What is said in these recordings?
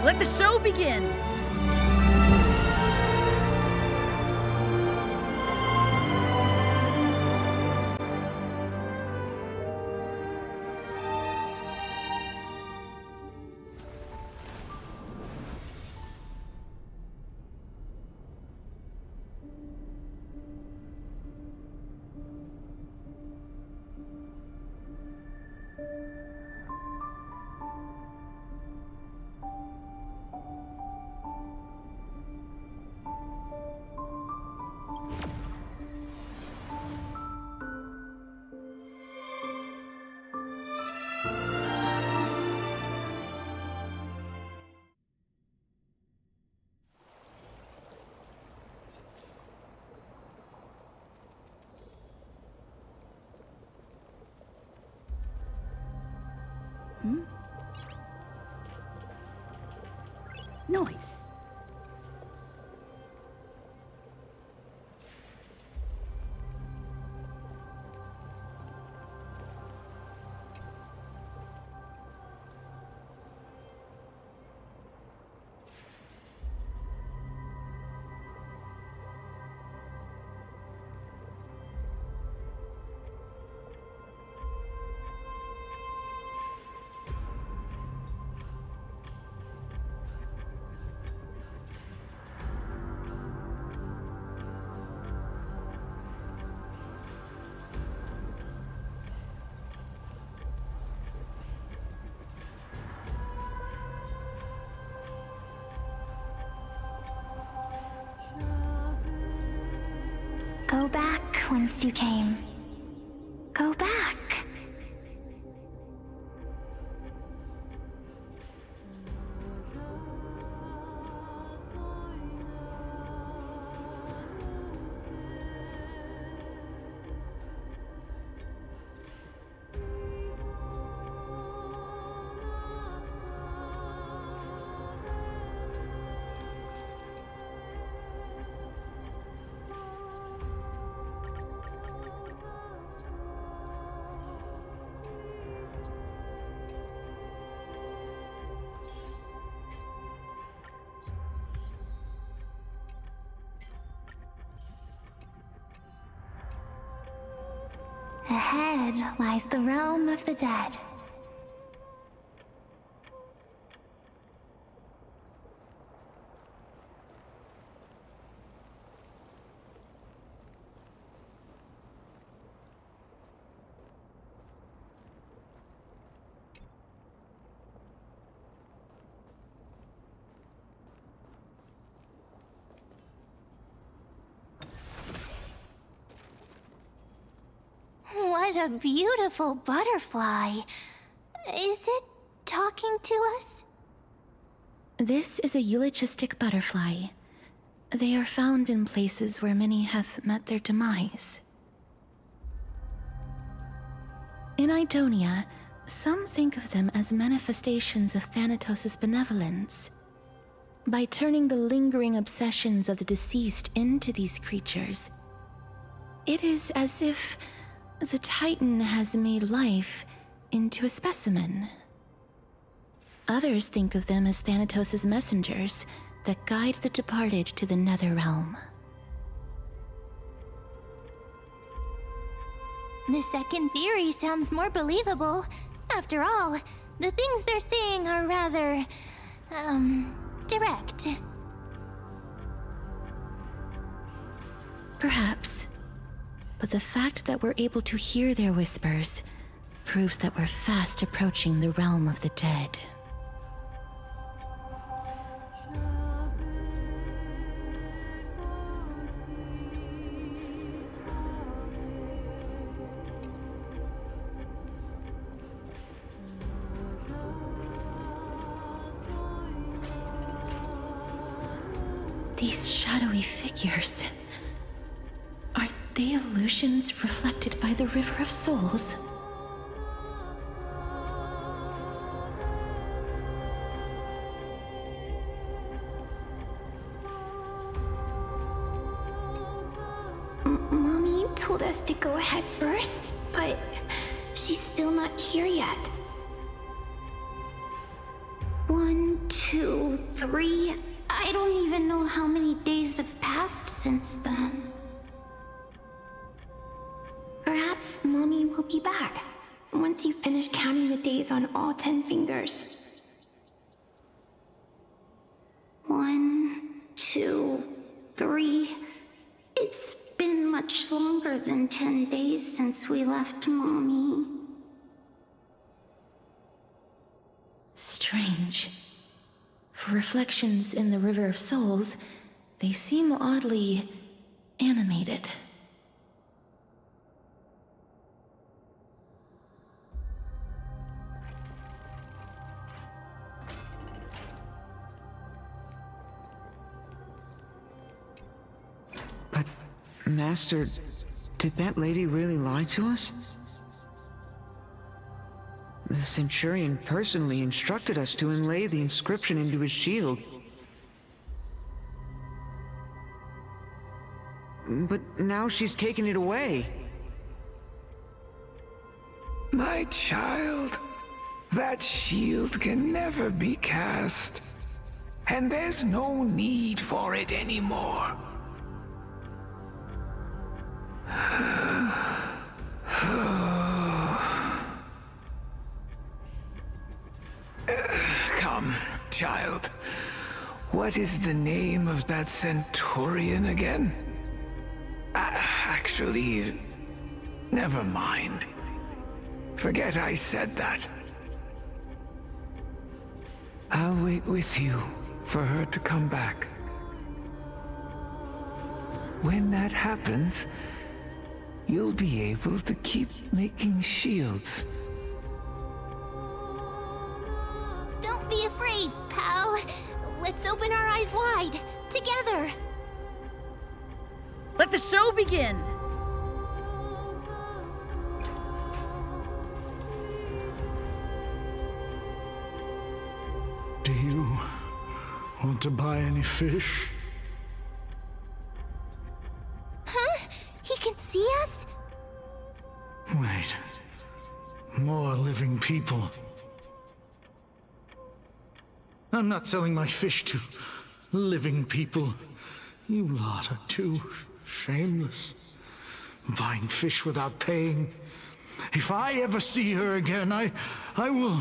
Let the show begin! Noise. Go back whence you came. Go back. Ahead lies the realm of the dead. What a beautiful butterfly. Is it talking to us? This is a eulogistic butterfly. They are found in places where many have met their demise. In Idonia, some think of them as manifestations of Thanatos' benevolence. By turning the lingering obsessions of the deceased into these creatures, it is as if the Titan has made life into a specimen. Others think of them as Thanatos' messengers that guide the departed to the nether realm. The second theory sounds more believable. After all, the things they're saying are rather, direct. Perhaps. But the fact that we're able to hear their whispers proves that we're fast approaching the realm of the dead. These shadowy figures... are they illusions reflected by the River of Souls? Mommy told us to go ahead first, but she's still not here yet. 1, 2, 3. I don't even know how many days have passed since then. Perhaps Mommy will be back once you finish counting the days on all 10 fingers. 1, 2, 3. It's been much longer than 10 days since we left Mommy. Strange. For reflections in the River of Souls, they seem oddly animated. But, Master, did that lady really lie to us? The Centurion personally instructed us to inlay the inscription into his shield. But now she's taken it away. My child, that shield can never be cast, and there's no need for it anymore. Come, child. What is the name of that Centurion again? Actually, never mind. Forget I said that. I'll wait with you for her to come back. When that happens, you'll be able to keep making shields. Don't be afraid, pal. Let's open our eyes wide, together. Let the show begin! Do you want to buy any fish? Huh? He can see us? Wait. More living people. I'm not selling my fish to living people. You lot are too shameless. Buying fish without paying. If I ever see her again, I will...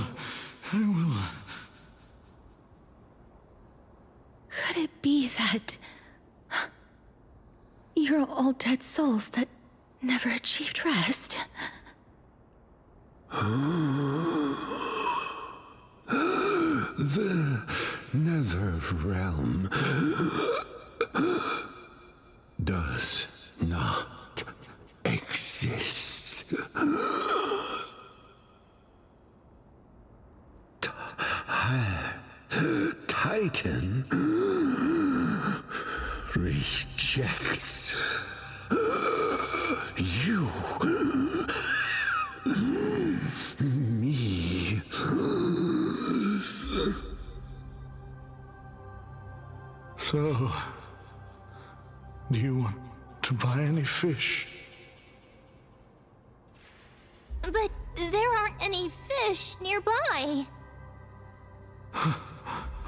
Could it be that you're all dead souls that never achieved rest? The Nether Realm does not exist. Titan rejects you. Me. So, do you want to buy any fish? But there aren't any fish nearby.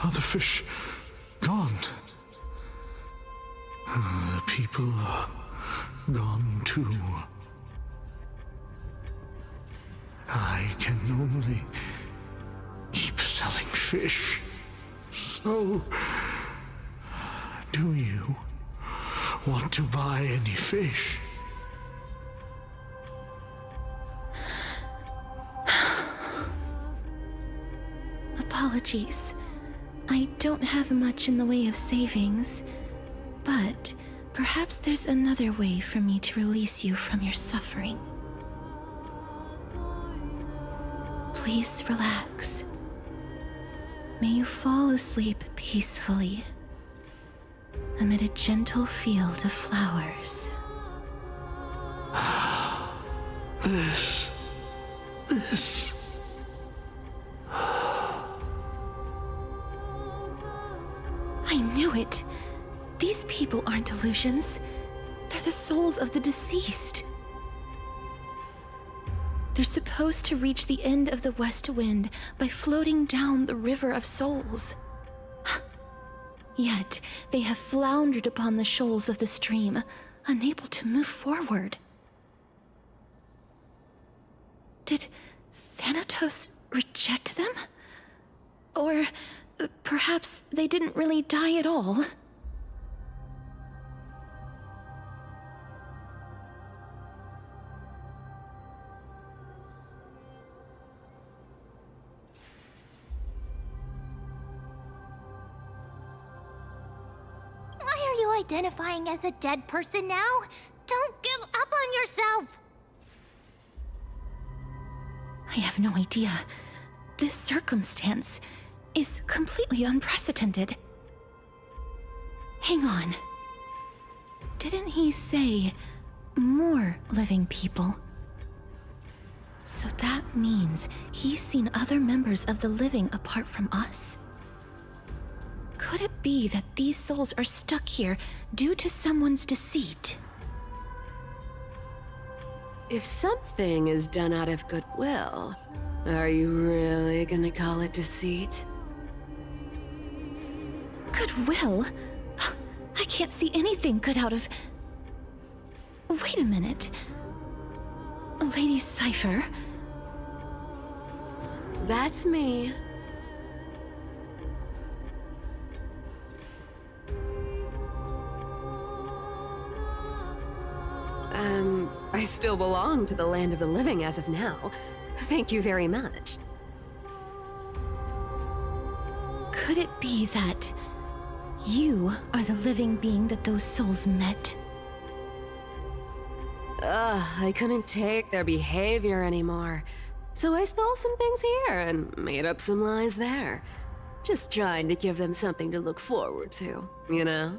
Other fish gone. The people are gone too. I can only keep selling fish. So, do you want to buy any fish? Apologies. I don't have much in the way of savings, but perhaps there's another way for me to release you from your suffering. Please relax. May you fall asleep peacefully amid a gentle field of flowers. This... I knew it. These people aren't illusions. They're the souls of the deceased. They're supposed to reach the end of the west wind by floating down the river of souls. Yet, they have floundered upon the shoals of the stream, unable to move forward. Did Thanatos reject them? Or perhaps they didn't really die at all? Why are you identifying as a dead person now? Don't give up on yourself! I have no idea. This circumstance is completely unprecedented. Hang on. Didn't he say more living people? So that means he's seen other members of the living apart from us? Could it be that these souls are stuck here due to someone's deceit? If something is done out of goodwill, are you really gonna call it deceit? Goodwill? I can't see anything good out of... Wait a minute. Lady Cypher? That's me. I still belong to the land of the living as of now. Thank you very much. Could it be that you are the living being that those souls met? I couldn't take their behavior anymore. So I stole some things here and made up some lies there. Just trying to give them something to look forward to, you know?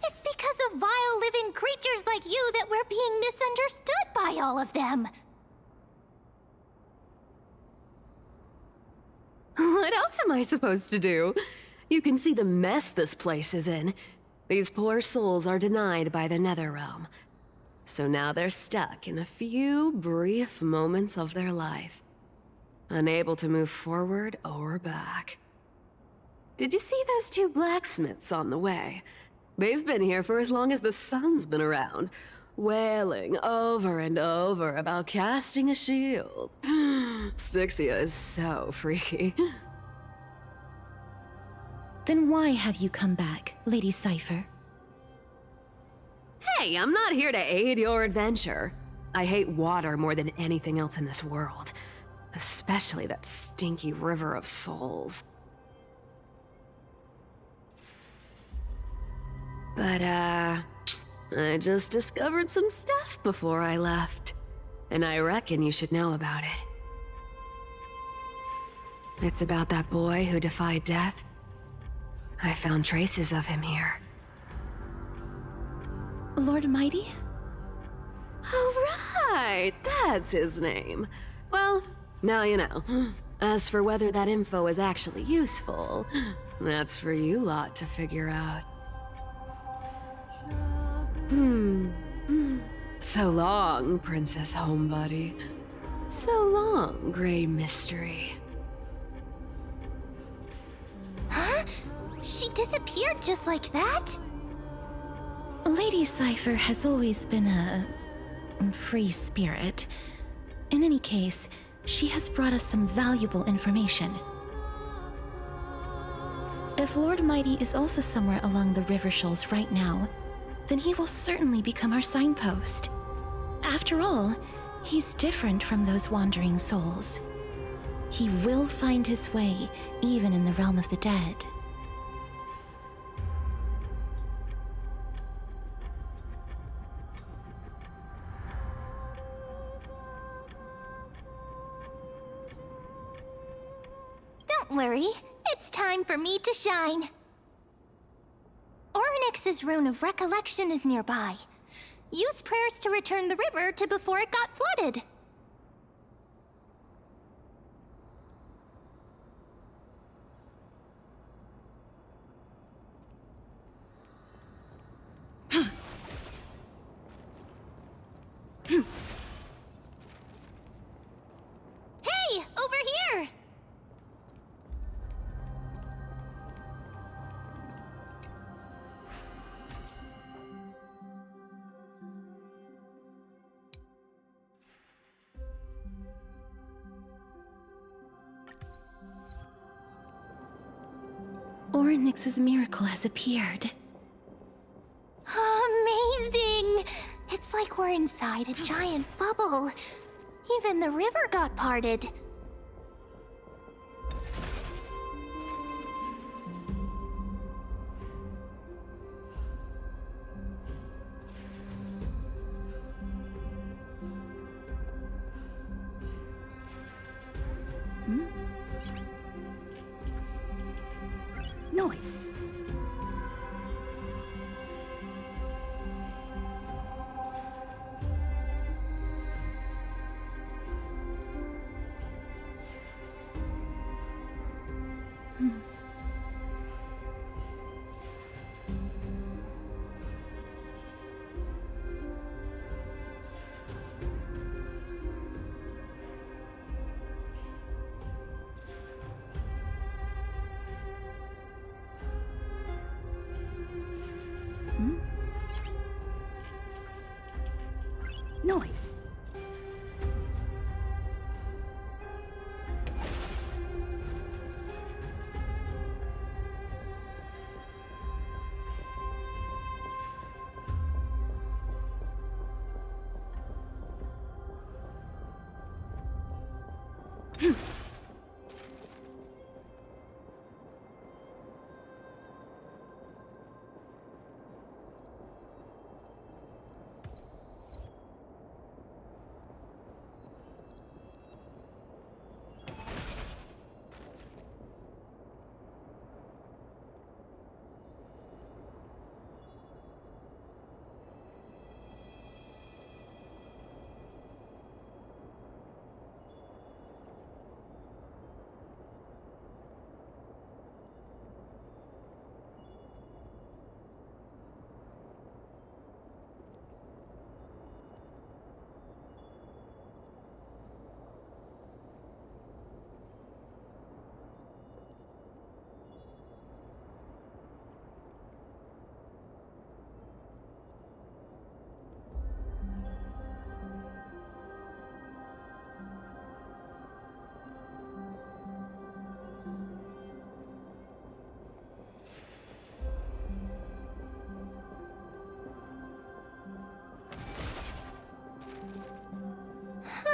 It's because of vile living creatures like you that we're being misunderstood by all of them. What else am I supposed to do? You can see the mess this place is in. These poor souls are denied by the Netherrealm. So now they're stuck in a few brief moments of their life, unable to move forward or back. Did you see those two blacksmiths on the way? They've been here for as long as the sun's been around, wailing over and over about casting a shield. Styxia is so freaky. Then why have you come back, Lady Cypher? Hey, I'm not here to aid your adventure. I hate water more than anything else in this world. Especially that stinky river of souls. But, I just discovered some stuff before I left. And I reckon you should know about it. It's about that boy who defied death. I found traces of him here. Lord Mighty? Oh, right! That's his name. Well, now you know. As for whether that info is actually useful, that's for you lot to figure out. So long, Princess Homebody. So long, Grey Mystery. Huh? She disappeared just like that? Lady Cypher has always been a free spirit. In any case, she has brought us some valuable information. If Lord Mighty is also somewhere along the river shoals right now, then he will certainly become our signpost. After all, he's different from those wandering souls. He will find his way, even in the realm of the dead. Don't worry, it's time for me to shine. Orynyx's rune of recollection is nearby. Use prayers to return the river to before it got flooded. Hey, over here! Orynyx's miracle has appeared. Amazing! It's like we're inside a giant bubble. Even the river got parted. Noise. Noise.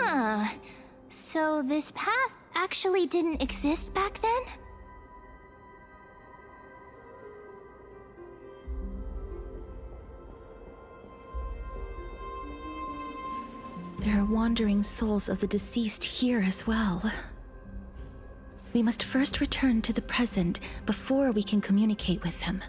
Huh. So this path actually didn't exist back then? There are wandering souls of the deceased here as well. We must first return to the present before we can communicate with them.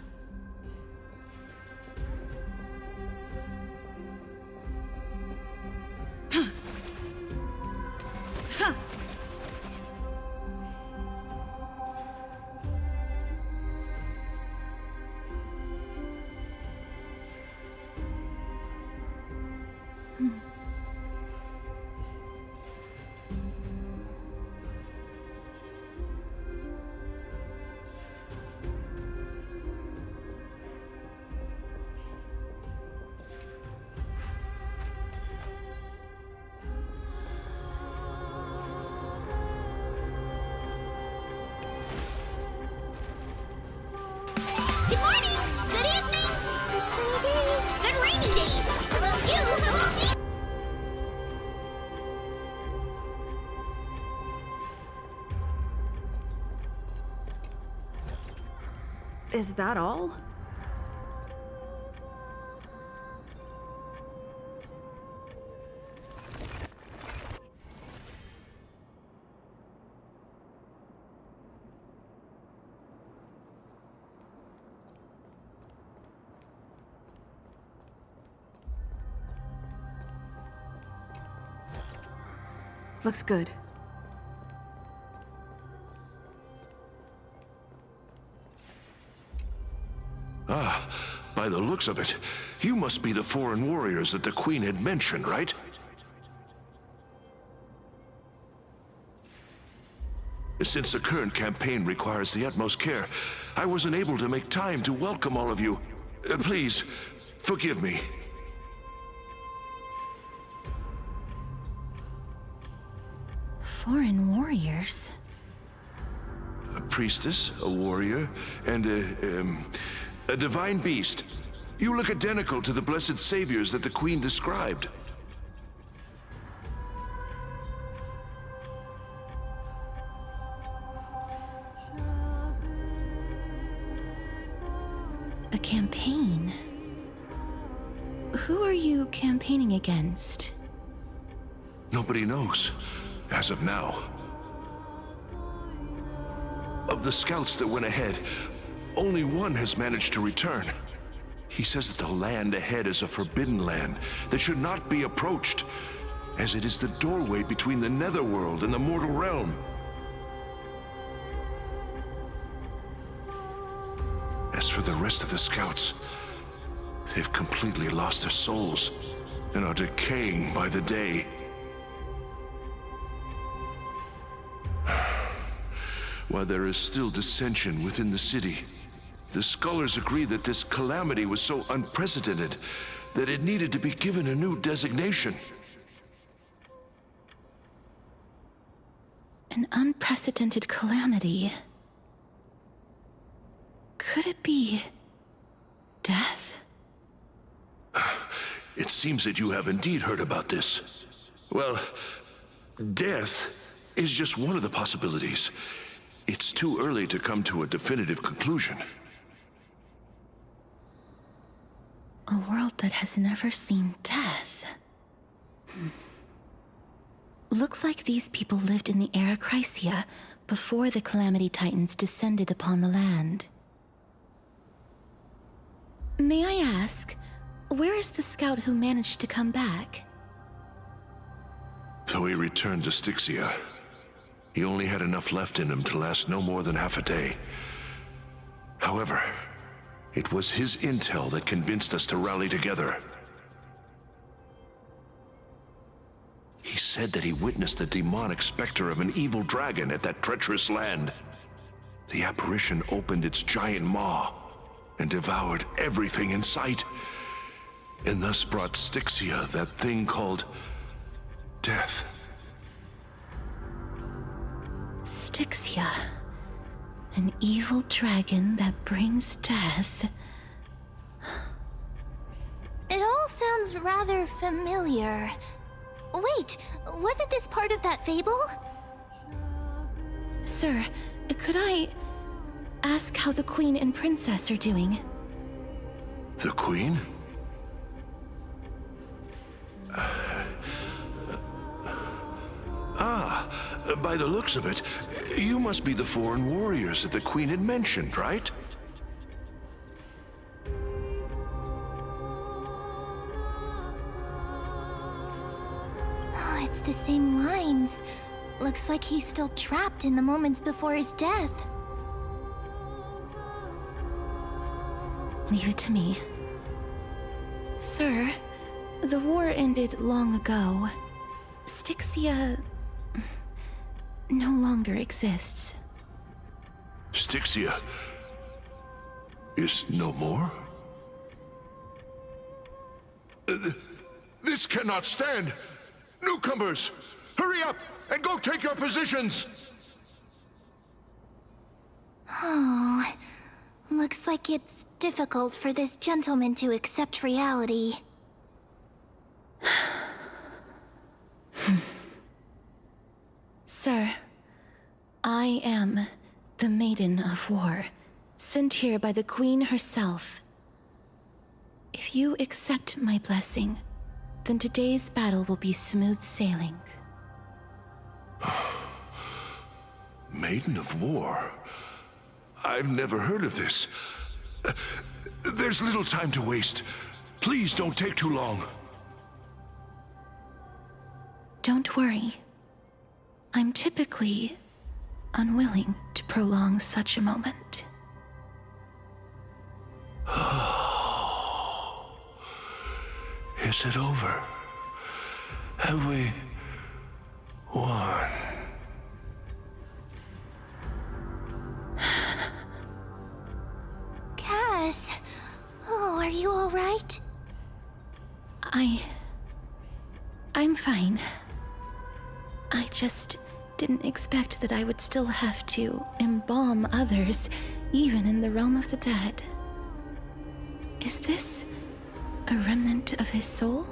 Good morning! Good evening! Good sunny days! Good rainy days! Hello you! Hello me! Is that all? Looks good. Ah, by the looks of it, you must be the foreign warriors that the Queen had mentioned, right? Since the current campaign requires the utmost care, I wasn't able to make time to welcome all of you. Please, forgive me. Foreign warriors? A priestess, a warrior, and a divine beast. You look identical to the blessed saviors that the Queen described. A campaign? Who are you campaigning against? Nobody knows, as of now. Of the scouts that went ahead, only one has managed to return. He says that the land ahead is a forbidden land that should not be approached, as it is the doorway between the netherworld and the mortal realm. As for the rest of the scouts, they've completely lost their souls and are decaying by the day. While there is still dissension within the city, the scholars agree that this calamity was so unprecedented that it needed to be given a new designation. An unprecedented calamity. Could it be death? It seems that you have indeed heard about this. Well, death is just one of the possibilities. It's too early to come to a definitive conclusion. A world that has never seen death. Looks like these people lived in the era Chrysia before the Calamity Titans descended upon the land. May I ask, where is the scout who managed to come back? So he returned to Styxia. He only had enough left in him to last no more than half a day. However, it was his intel that convinced us to rally together. He said that he witnessed the demonic specter of an evil dragon at that treacherous land. The apparition opened its giant maw and devoured everything in sight, and thus brought Styxia that thing called death. Styxia. An evil dragon that brings death. It all sounds rather familiar. Wait, wasn't this part of that fable? Sir, could I ask how the Queen and Princess are doing? The Queen? By the looks of it, you must be the foreign warriors that the Queen had mentioned, right? Oh, it's the same lines. Looks like he's still trapped in the moments before his death. Leave it to me. Sir, the war ended long ago. Styxia no longer exists. Styxia is no more? This cannot stand! Newcomers, hurry up and go take your positions! Oh, looks like it's difficult for this gentleman to accept reality. Sir, I am the Maiden of War, sent here by the Queen herself. If you accept my blessing, then today's battle will be smooth sailing. Maiden of War? I've never heard of this. There's little time to waste. Please don't take too long. Don't worry. I'm typically unwilling to prolong such a moment. Is it over? Have we won? I'm fine. I just didn't expect that I would still have to embalm others, even in the realm of the dead. Is this a remnant of his soul?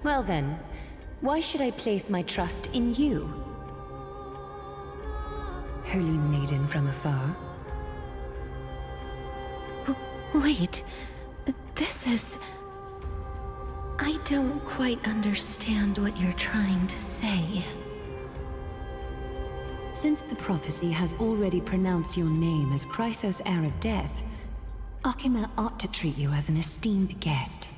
Well then, why should I place my trust in you? Holy maiden from afar. Wait, this is... I don't quite understand what you're trying to say. Since the prophecy has already pronounced your name as Chrysos, heir of death, Akima ought to treat you as an esteemed guest.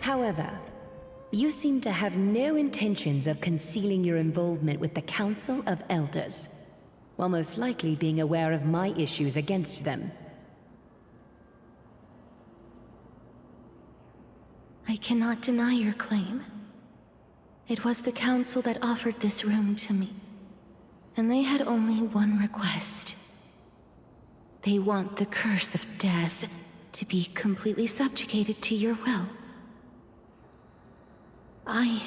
However, you seem to have no intentions of concealing your involvement with the Council of Elders, while most likely being aware of my issues against them. I cannot deny your claim. It was the Council that offered this room to me, and they had only one request. They want the curse of death to be completely subjugated to your will. I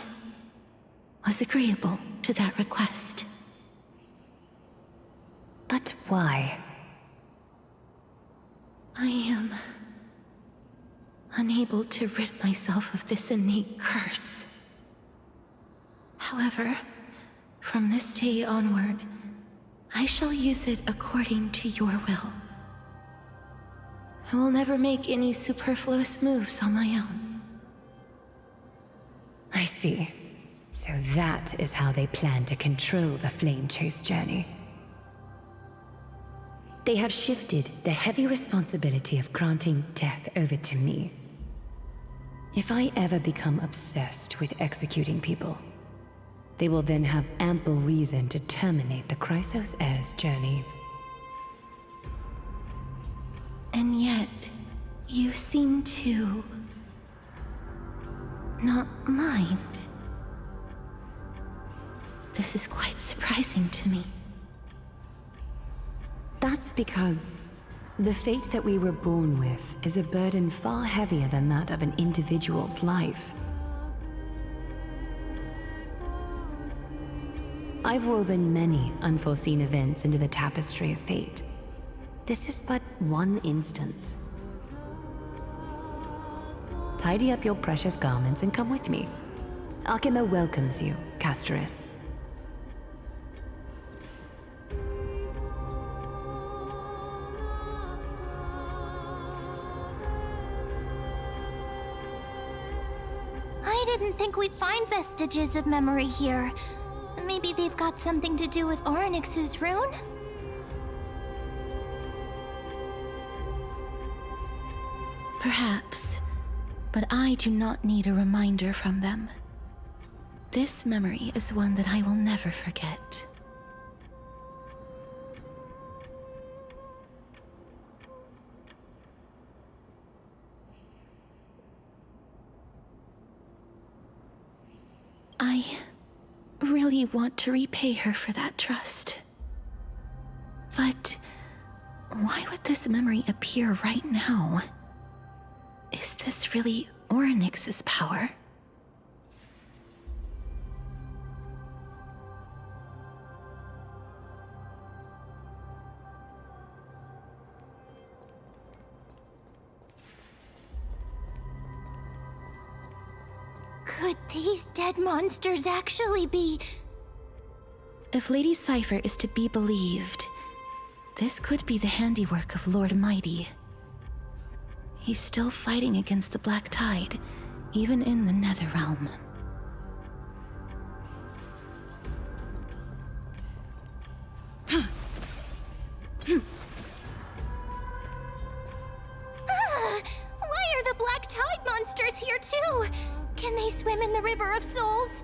was agreeable to that request. But why? I am unable to rid myself of this innate curse. However, from this day onward, I shall use it according to your will. I will never make any superfluous moves on my own. I see. So that is how they plan to control the Flame Chase journey. They have shifted the heavy responsibility of granting death over to me. If I ever become obsessed with executing people, they will then have ample reason to terminate the Chrysos heir's journey. And yet, you seem to... not mind. This is quite surprising to me. That's because the fate that we were born with is a burden far heavier than that of an individual's life. I've woven many unforeseen events into the tapestry of fate. This is but one instance. Tidy up your precious garments and come with me. Akima welcomes you, Castorice. I didn't think we'd find vestiges of memory here. Maybe they've got something to do with Orynyx's rune? Perhaps, but I do not need a reminder from them. This memory is one that I will never forget. I really want to repay her for that trust. But why would this memory appear right now? Is this really Orynyx's power? Could these dead monsters actually be... If Lady Cypher is to be believed, this could be the handiwork of Lord Mighty. He's still fighting against the Black Tide, even in the Netherrealm. Why are the Black Tide monsters here too? Can they swim in the River of Souls?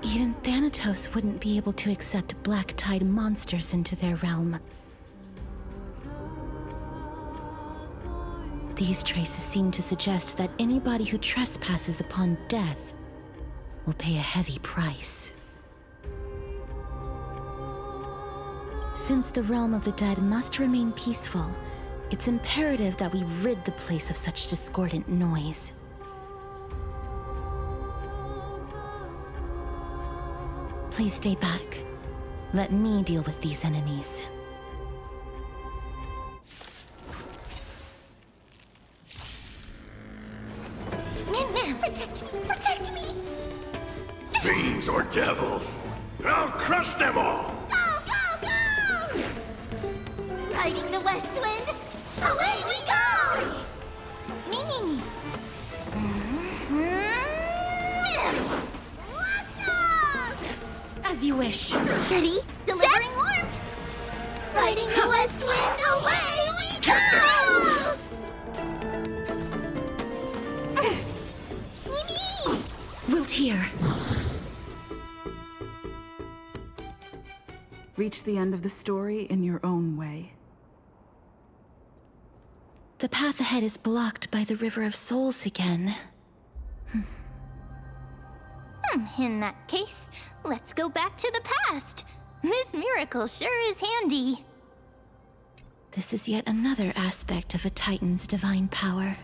Even Thanatos wouldn't be able to accept Black Tide monsters into their realm. These traces seem to suggest that anybody who trespasses upon death will pay a heavy price. Since the realm of the dead must remain peaceful, it's imperative that we rid the place of such discordant noise. Please stay back. Let me deal with these enemies. Protect me! Protect me! Fiends or devils, I'll crush them all! Go, go, go! Riding the west wind, away we go! Me. As you wish. Ready? Delivering warmth! Riding the west wind, away we go! Mimi! Wilt here. Reach the end of the story in your own way. The path ahead is blocked by the River of Souls again. In that case, let's go back to the past. This miracle sure is handy. This is yet another aspect of a Titan's divine power.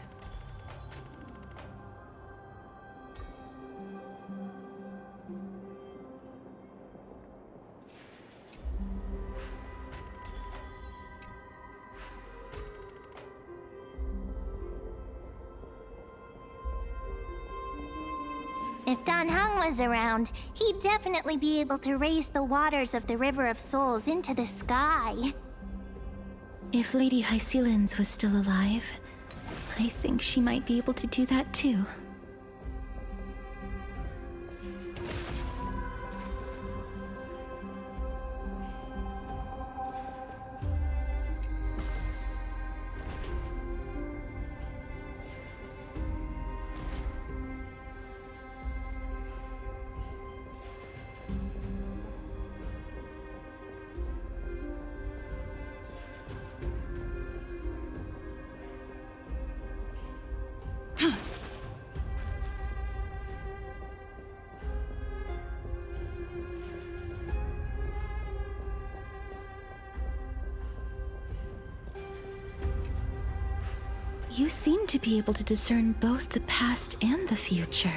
If Dan Heng was around, he'd definitely be able to raise the waters of the River of Souls into the sky. If Lady Hycelens was still alive, I think she might be able to do that too. You seem to be able to discern both the past and the future.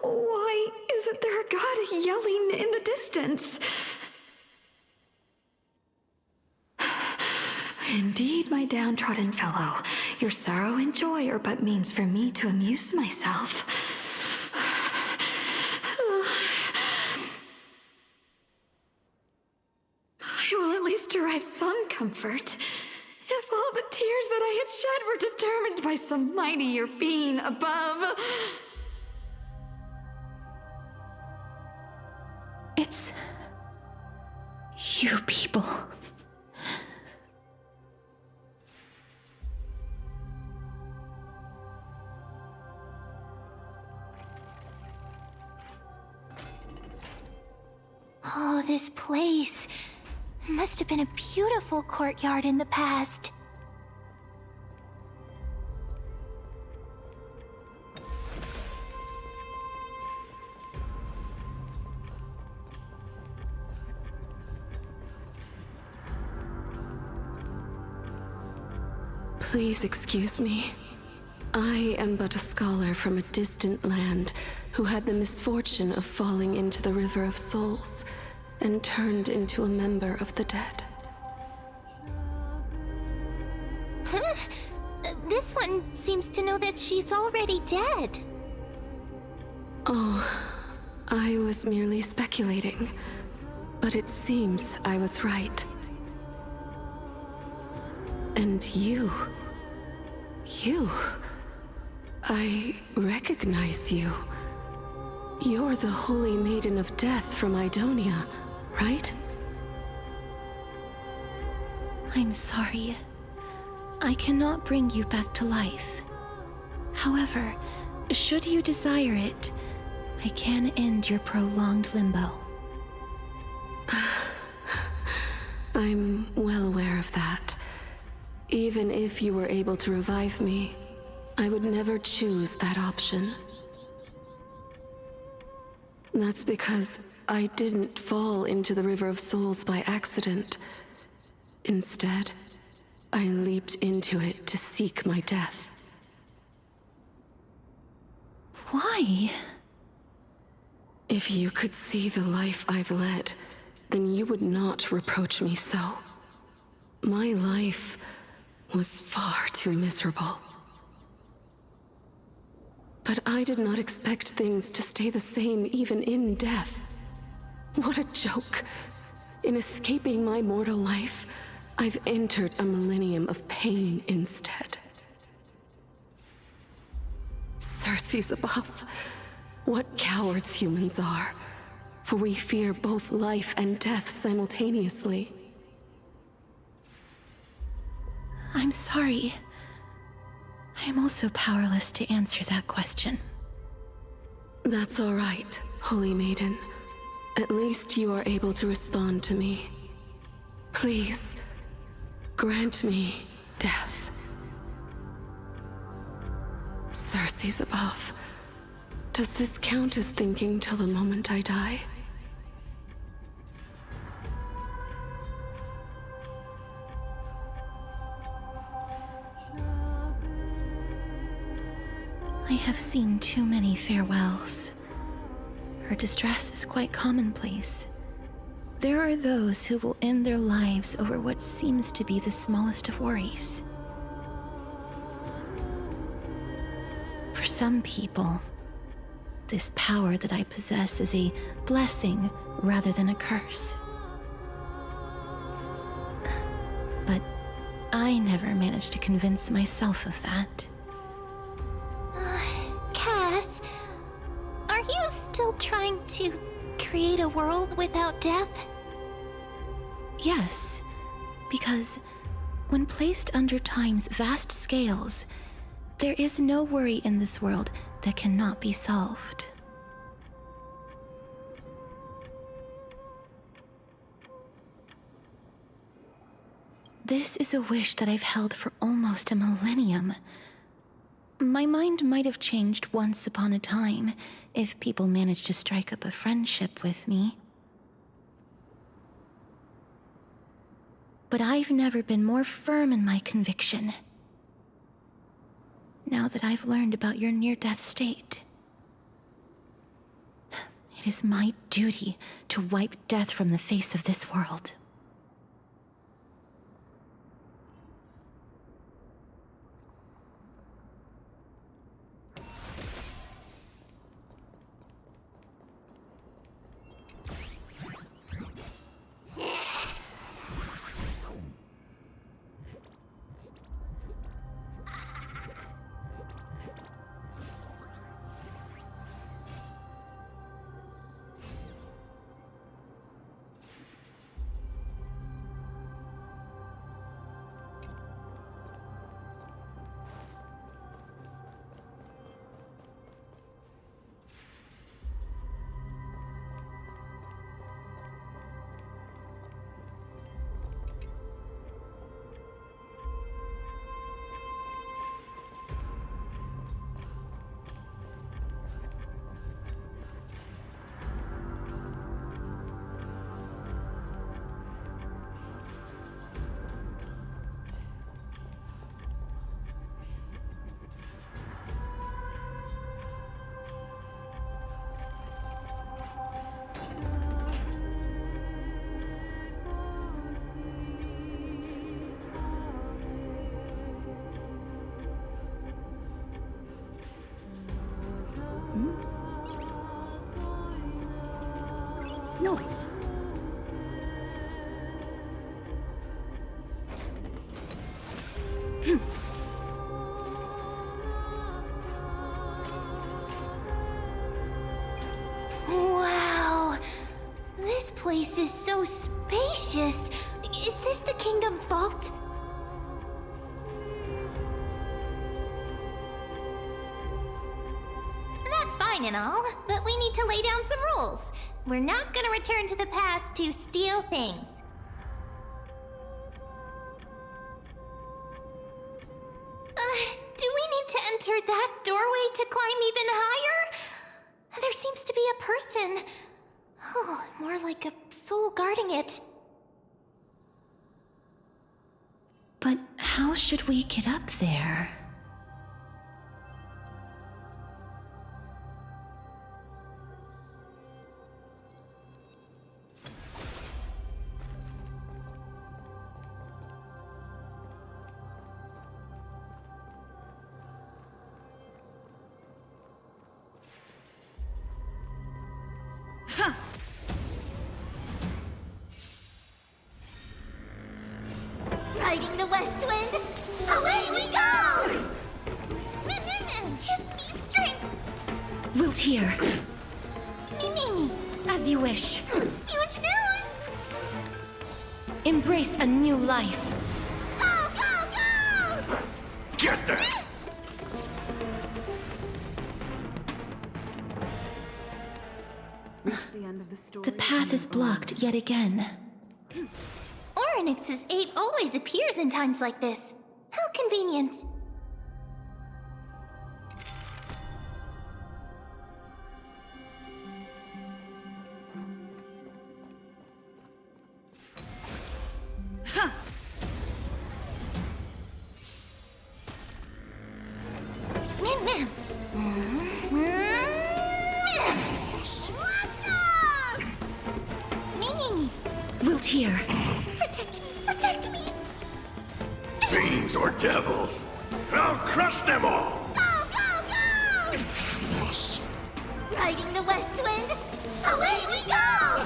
Why isn't there a god yelling in the distance? Indeed, my downtrodden fellow, your sorrow and joy are but means for me to amuse myself. I will at least derive some comfort. If all the tears that I had shed were determined by some mightier being above. It's you people. Oh, this place. Must have been a beautiful courtyard in the past. Please excuse me. I am but a scholar from a distant land who had the misfortune of falling into the River of Souls and turned into a member of the dead. Huh? This one seems to know that she's already dead. Oh, I was merely speculating, but it seems I was right. And you... I recognize you. You're the Holy Maiden of Death from Idonia, right? I'm sorry. I cannot bring you back to life. However, should you desire it, I can end your prolonged limbo. I'm well aware of that. Even if you were able to revive me, I would never choose that option. That's because I didn't fall into the River of Souls by accident. Instead, I leaped into it to seek my death. Why? If you could see the life I've led, then you would not reproach me so. My life was far too miserable. But I did not expect things to stay the same even in death. What a joke. In escaping my mortal life, I've entered a millennium of pain instead. Circe's above. What cowards humans are. For we fear both life and death simultaneously. I'm sorry. I am also powerless to answer that question. That's all right, Holy Maiden. At least you are able to respond to me. Please, grant me death. Circe's above. Does this count as thinking till the moment I die? I have seen too many farewells. Her distress is quite commonplace. There are those who will end their lives over what seems to be the smallest of worries. For some people, this power that I possess is a blessing rather than a curse. But I never managed to convince myself of that. Cass, are you still trying to create a world without death? Yes, because when placed under time's vast scales, there is no worry in this world that cannot be solved. This is a wish that I've held for almost a millennium. My mind might have changed once upon a time if people managed to strike up a friendship with me. But I've never been more firm in my conviction. Now that I've learned about your near-death state, it is my duty to wipe death from the face of this world. Noise. place is so spacious. Is this the kingdom's vault? That's fine and all, but we need to lay down some rules. We're not gonna return to the past to steal things. Do we need to enter that doorway to climb even higher? There seems to be a person. Oh, more like a soul guarding it. But how should we get up there? Riding the west wind, away we go! Give me strength! Wilt here. Me. As you wish. Huge news! Embrace a new life. Go! Get there! Reach the end of the story. The path is blocked yet again. Oryx's 8 always appears in times like this. How convenient. Wilt here. Protect me! Fiends or devils? I'll crush them all! Go! Riding the west wind, away we go!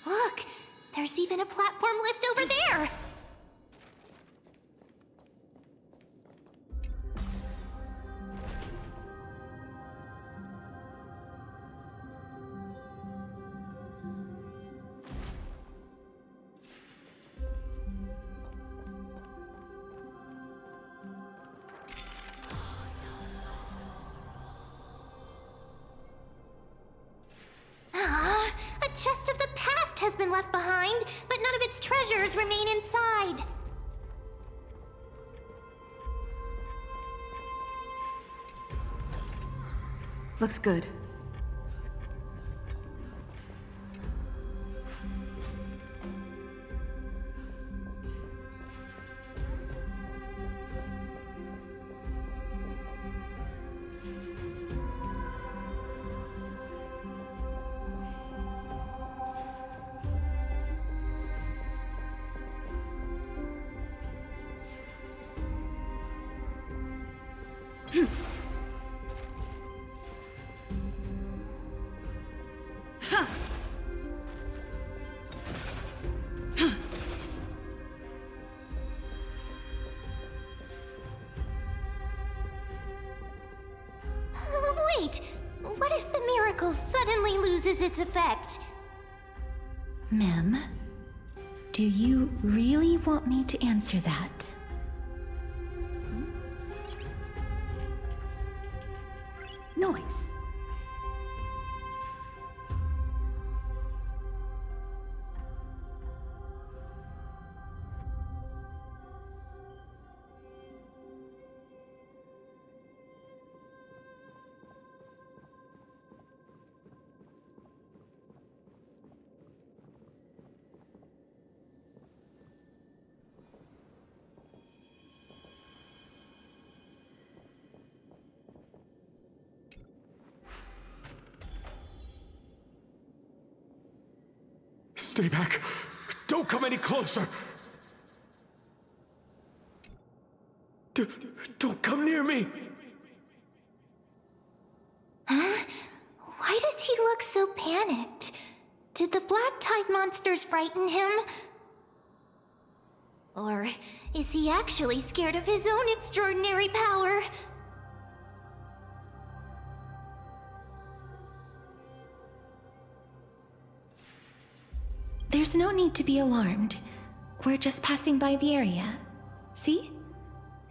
Look, there's even a platform lift over there! A chest of the past has been left behind, but none of its treasures remain inside. Looks good. Wait, what if the miracle suddenly loses its effect? Mem, do you really want me to answer that? Noise. Stay back. Don't come any closer. Don't come near me. Huh? Why does he look so panicked? Did the black tide monsters frighten him? Or is he actually scared of his own extraordinary power? There's no need to be alarmed. We're just passing by the area. See?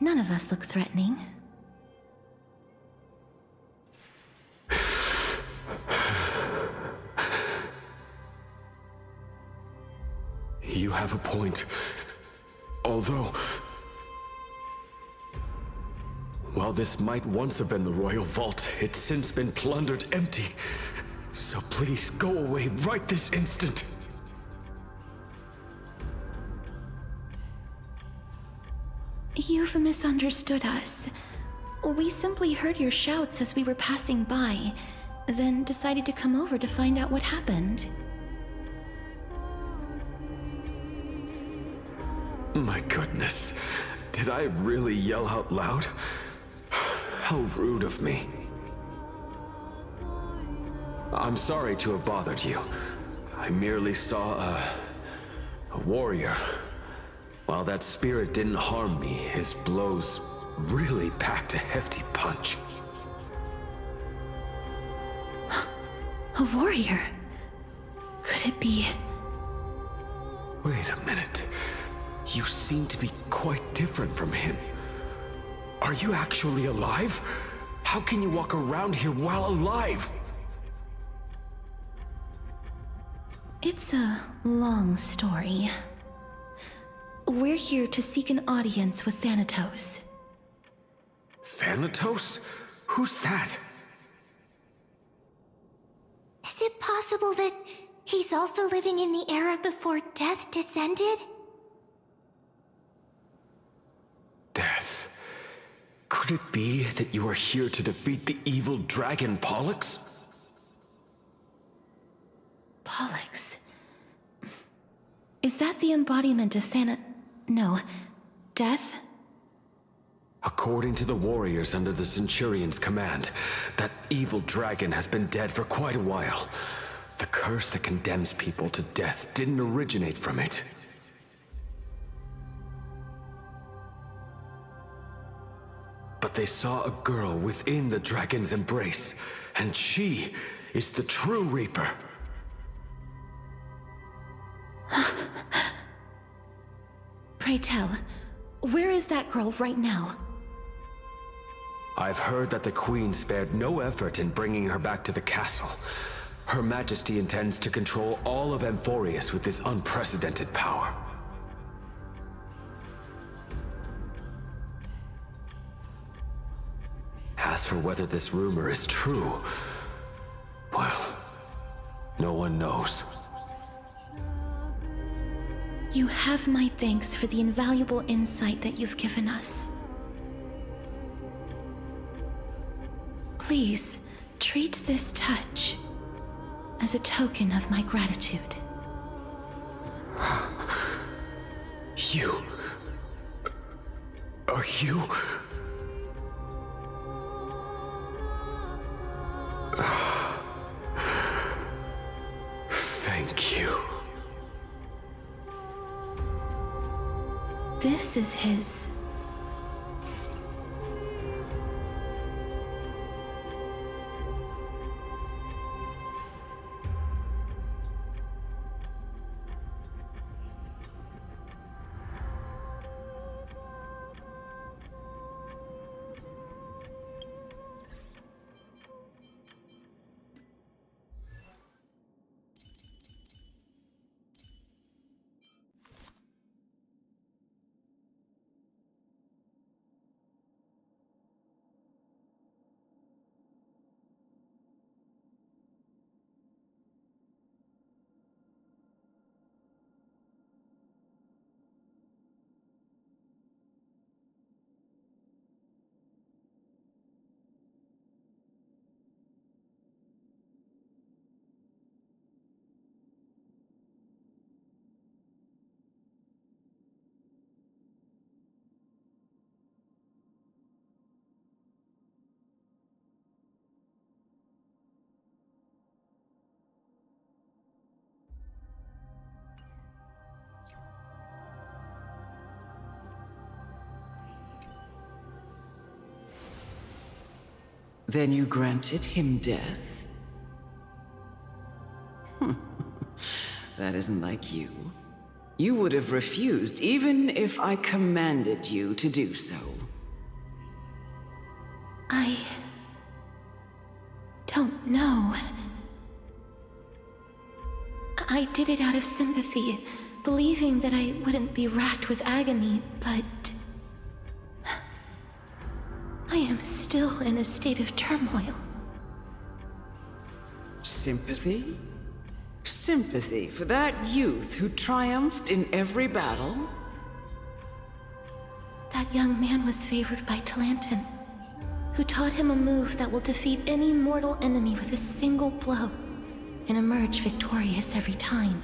None of us look threatening. You have a point. Although... while this might once have been the royal vault, it's since been plundered empty. So please go away right this instant. You've misunderstood us. We simply heard your shouts as we were passing by, then decided to come over to find out what happened. My goodness. Did I really yell out loud? How rude of me. I'm sorry to have bothered you. I merely saw a warrior. While that spirit didn't harm me, his blows really packed a hefty punch. A warrior? Could it be... Wait a minute. You seem to be quite different from him. Are you actually alive? How can you walk around here while alive? It's a long story. We're here to seek an audience with Thanatos. Thanatos? Who's that? Is it possible that he's also living in the era before death descended? Death. Could it be that you are here to defeat the evil dragon Pollux? Pollux? Is that the embodiment of No. Death? According to the warriors under the Centurion's command, that evil dragon has been dead for quite a while. The curse that condemns people to death didn't originate from it. But they saw a girl within the dragon's embrace, and she is the true Reaper. Pray tell, where is that girl right now? I've heard that the Queen spared no effort in bringing her back to the castle. Her Majesty intends to control all of Amphorius with this unprecedented power. As for whether this rumor is true, well, no one knows. You have my thanks for the invaluable insight that you've given us. Please, treat this touch as a token of my gratitude. You... are you... Thank you. This is his... Then you granted him death? that isn't like you. You would have refused even if I commanded you to do so. I don't know. I did it out of sympathy, believing that I wouldn't be racked with agony, but I am still in a state of turmoil. Sympathy? Sympathy for that youth who triumphed in every battle? That young man was favored by Talantin, who taught him a move that will defeat any mortal enemy with a single blow and emerge victorious every time.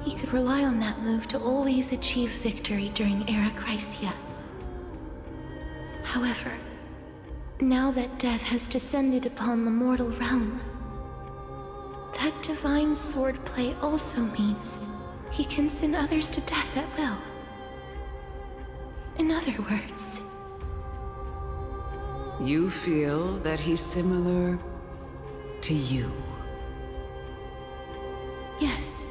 He could rely on that move to always achieve victory during Era Chrysia. However, now that death has descended upon the mortal realm, that divine swordplay also means he can send others to death at will. In other words, you feel that he's similar to you? Yes.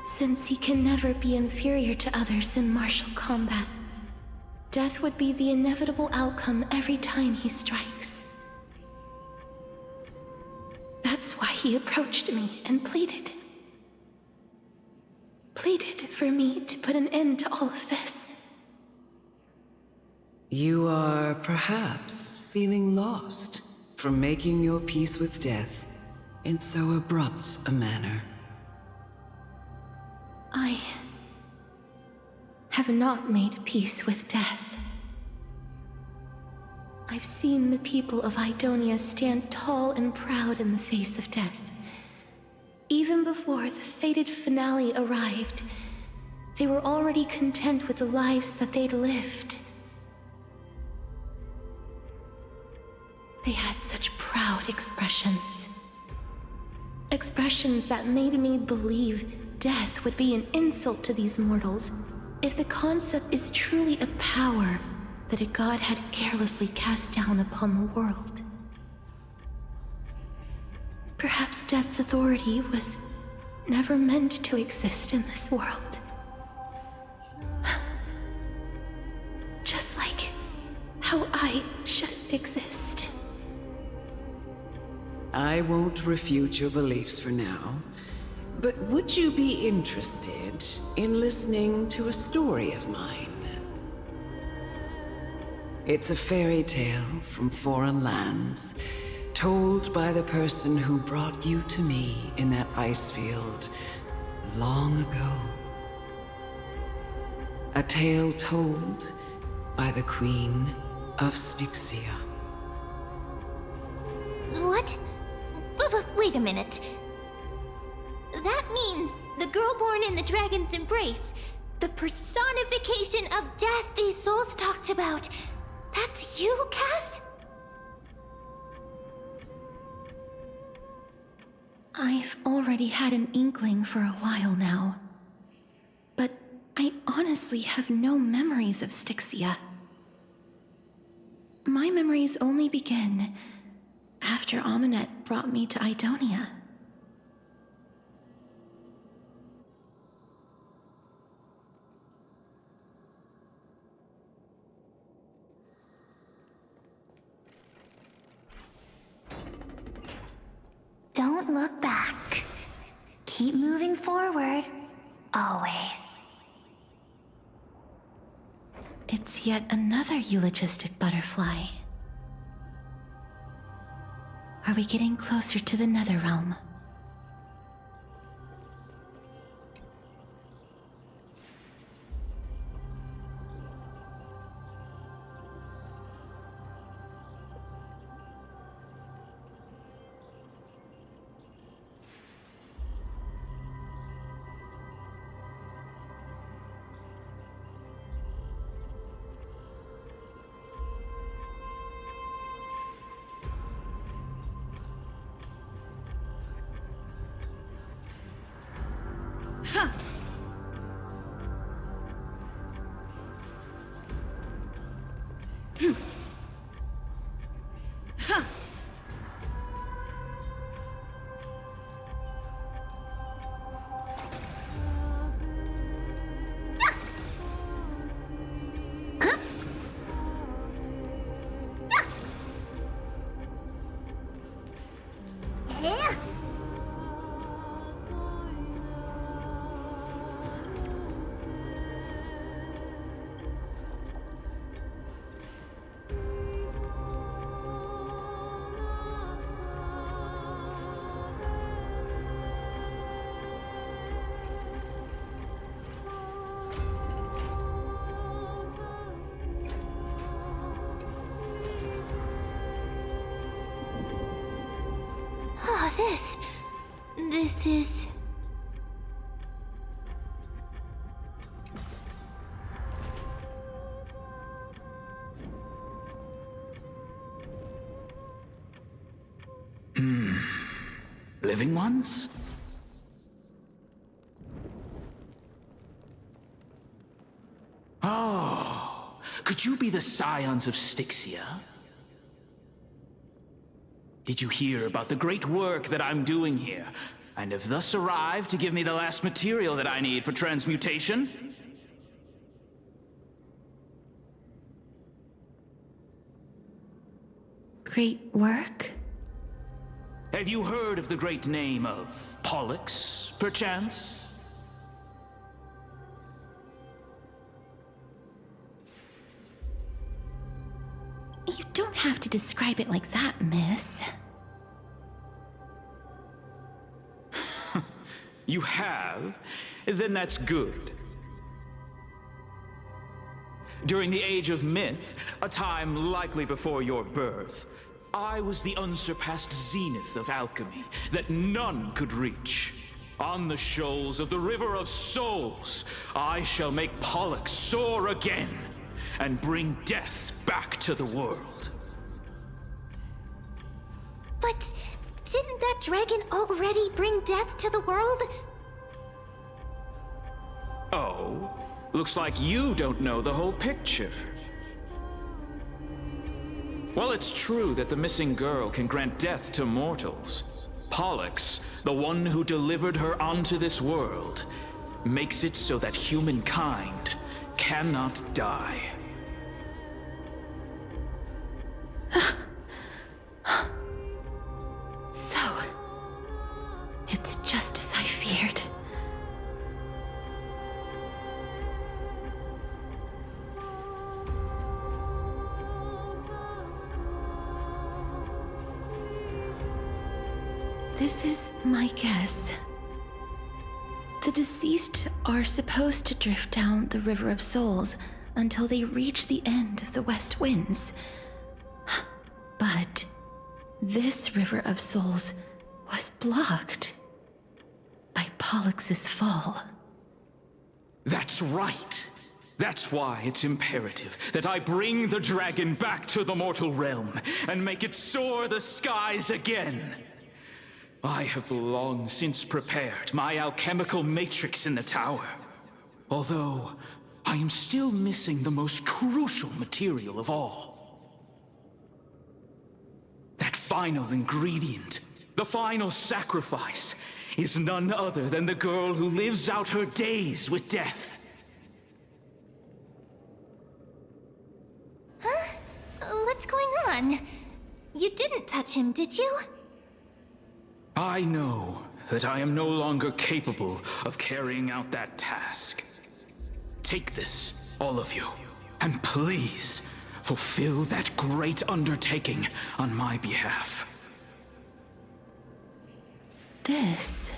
Since he can never be inferior to others in martial combat, death would be the inevitable outcome every time he strikes. That's why he approached me and pleaded. Pleaded for me to put an end to all of this. You are perhaps feeling lost from making your peace with death in so abrupt a manner. I have not made peace with death. I've seen the people of Idonia stand tall and proud in the face of death. Even before the fated finale arrived, they were already content with the lives that they'd lived. They had such proud expressions. Expressions that made me believe death would be an insult to these mortals if the concept is truly a power that a god had carelessly cast down upon the world. Perhaps death's authority was never meant to exist in this world. Just like how I shouldn't exist. I won't refute your beliefs for now, but would you be interested in listening to a story of mine? It's a fairy tale from foreign lands, told by the person who brought you to me in that ice field long ago. A tale told by the Queen of Styxia. What? Wait a minute. That means the girl born in the dragon's embrace, the personification of death these souls talked about. That's you, Cass? I've already had an inkling for a while now. But I honestly have no memories of Styxia. My memories only begin after Aminet brought me to Idonia. Don't look back. Keep moving forward. Always. It's yet another eulogistic butterfly. Are we getting closer to the Netherrealm? this? This is... Living ones? Oh, could you be the scions of Styxia? Did you hear about the great work that I'm doing here, and have thus arrived to give me the last material that I need for transmutation? Great work? Have you heard of the great name of Pollux, perchance? You don't have to describe it like that, miss. You have? Then that's good. During the Age of Myth, a time likely before your birth, I was the unsurpassed zenith of alchemy that none could reach. On the shoals of the River of Souls, I shall make Pollux soar again and bring death back to the world. But didn't that dragon already bring death to the world? Oh, looks like you don't know the whole picture. While it's true that the missing girl can grant death to mortals, Pollux, the one who delivered her onto this world, makes it so that humankind cannot die. So, it's just as I feared. This is my guess. The deceased are supposed to drift down the River of Souls until they reach the end of the West Winds. But this River of Souls was blocked by Pollux's fall. That's right. That's why it's imperative that I bring the dragon back to the mortal realm and make it soar the skies again. I have long since prepared my alchemical matrix in the tower, although I am still missing the most crucial material of all. That final ingredient, the final sacrifice, is none other than the girl who lives out her days with death. Huh? What's going on? You didn't touch him, did you? I know that I am no longer capable of carrying out that task. Take this, all of you, and please fulfill that great undertaking on my behalf. This...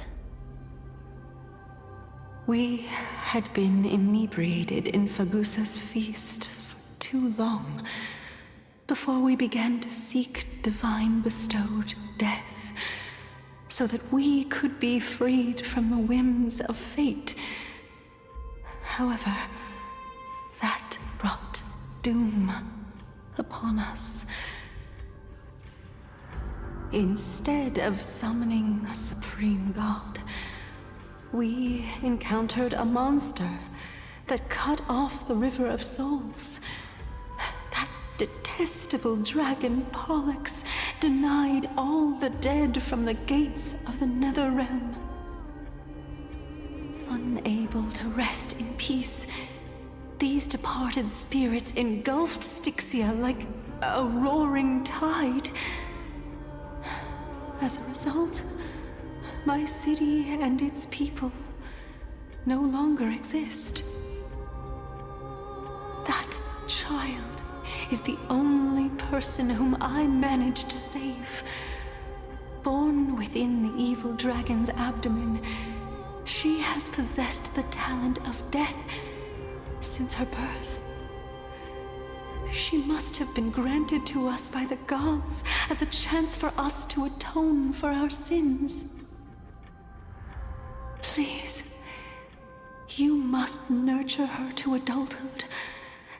We had been inebriated in Fagusa's feast for too long before we began to seek divine bestowed death, so that we could be freed from the whims of fate. However, that brought doom upon us. Instead of summoning a supreme god, we encountered a monster that cut off the River of Souls. That detestable dragon Pollux denied all the dead from the gates of the Nether Realm. Unable to rest in peace, these departed spirits engulfed Styxia like a roaring tide. As a result, my city and its people no longer exist. That child is the only person whom I managed to save. Born within the evil dragon's abdomen, she has possessed the talent of death since her birth. She must have been granted to us by the gods as a chance for us to atone for our sins. Please, you must nurture her to adulthood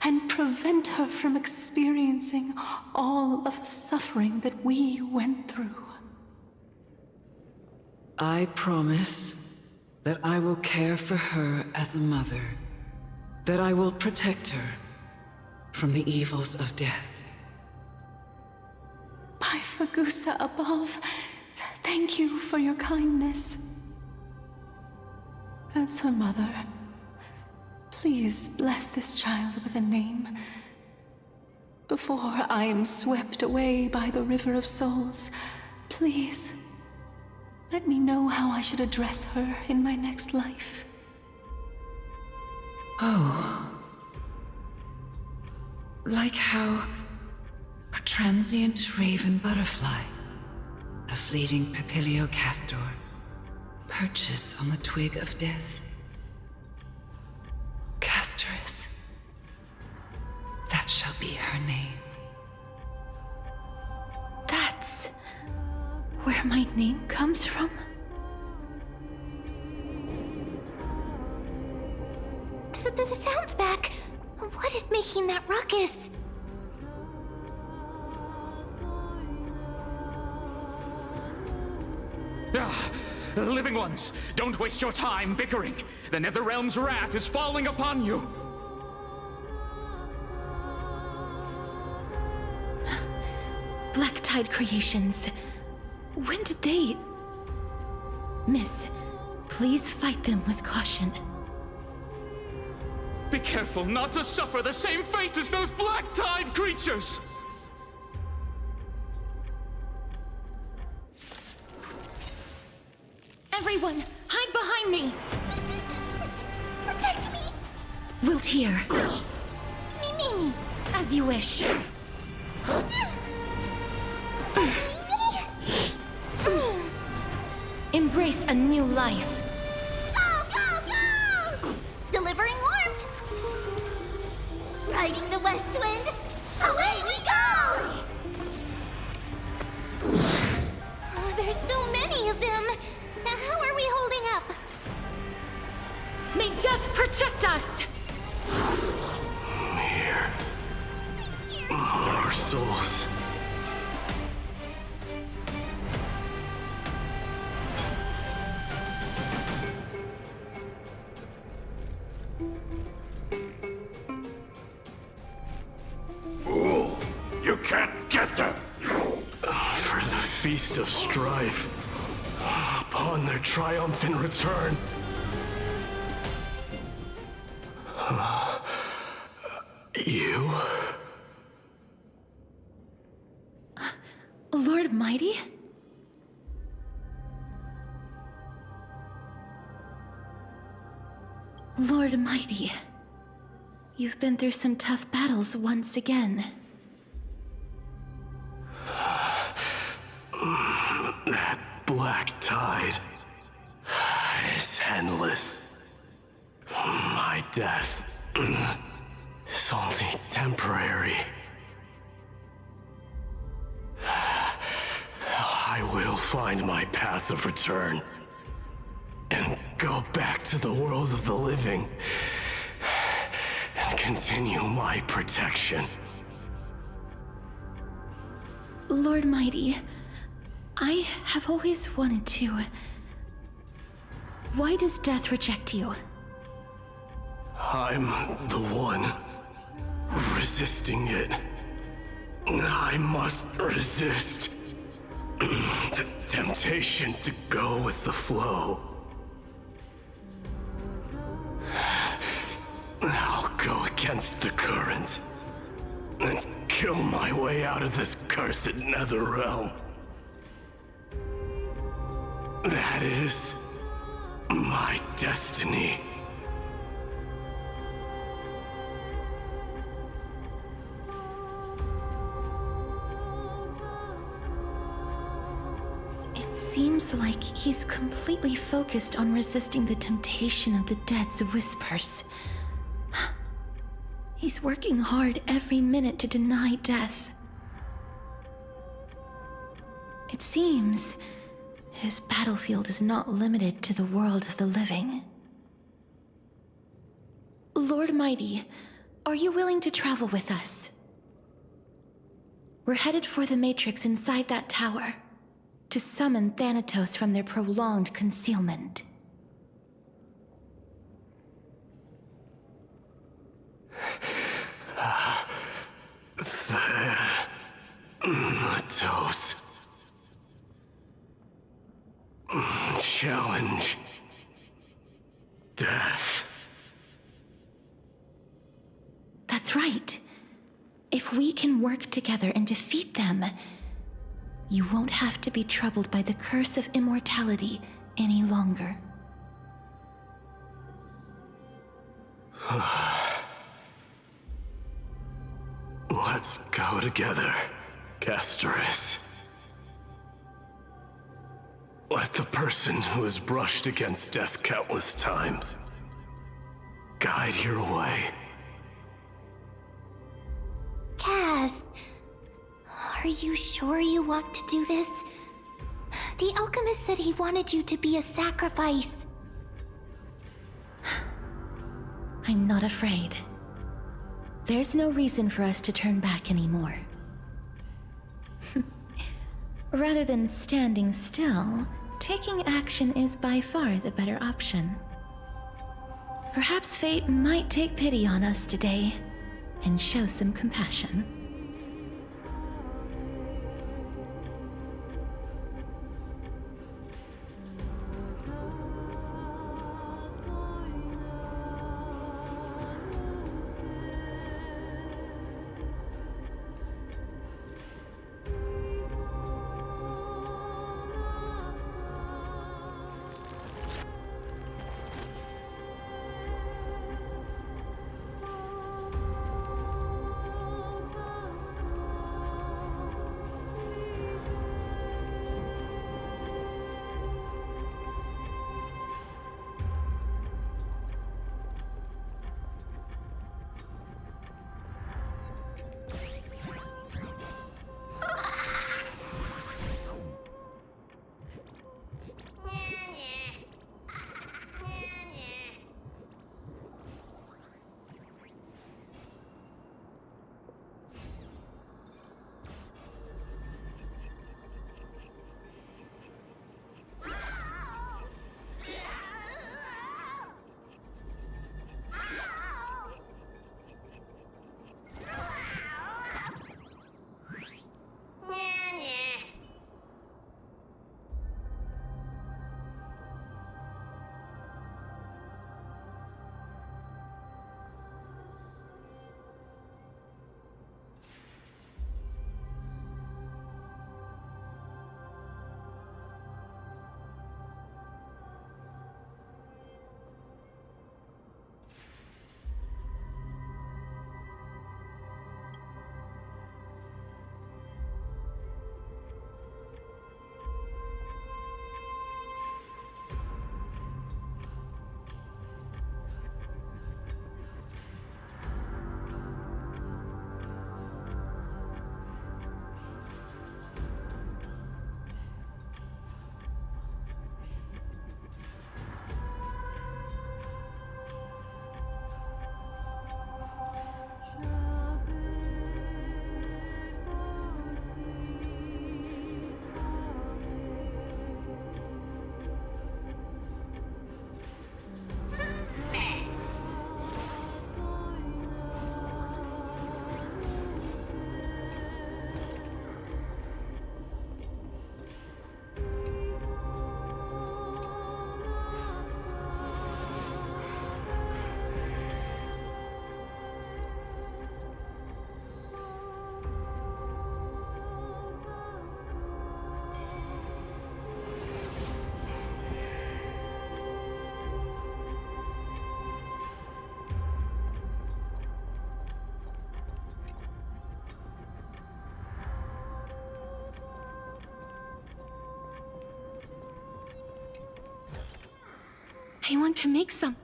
and prevent her from experiencing all of the suffering that we went through. I promise that I will care for her as a mother, that I will protect her from the evils of death. By Fagusa above, thank you for your kindness. As her mother, please bless this child with a name before I am swept away by the River of Souls. Please, let me know how I should address her in my next life. Oh. Like how a transient raven butterfly, a fleeting papilio castor, perches on the twig of death. Castorice. That shall be her name. That's where my name comes from? The sound's back. What is making that ruckus? Living ones, don't waste your time bickering. The Netherrealm's wrath is falling upon you. Black Tide Creations. When did they... Miss, please fight them with caution. Be careful not to suffer the same fate as those Black Tide creatures! Everyone, hide behind me! Protect me! Wilt here. Me. As you wish. Embrace a new life. Go! Delivering warmth! Riding the west wind, away we go! Oh, there's so many of them. How are we holding up? May death protect us! Here. Our souls. Fool! You can't get them! For the Feast of Strife. Upon their triumphant return. You? Lord Mighty? Lord Mighty, you've been through some tough battles once again. That black tide is endless. My death is only temporary. I will find my path of return and go back to the world of the living and continue my protection. Lord Mighty, I have always wanted to... Why does death reject you? I'm the one resisting it. I must resist the temptation to go with the flow. I'll go against the current and kill my way out of this cursed nether realm. That is my destiny. It seems like he's completely focused on resisting the temptation of the dead's whispers. He's working hard every minute to deny death. It seems his battlefield is not limited to the world of the living. Lord Mighty, are you willing to travel with us? We're headed for the Matrix inside that tower, to summon Thanatos from their prolonged concealment. Thanatos. Challenge. Death. That's right. If we can work together and defeat them, you won't have to be troubled by the curse of immortality any longer. Let's go together, Castorice. Let the person who has brushed against death countless times guide your way. Cass, are you sure you want to do this? The alchemist said he wanted you to be a sacrifice. I'm not afraid. There's no reason for us to turn back anymore. Rather than standing still, taking action is by far the better option. Perhaps fate might take pity on us today and show some compassion. I want to make some.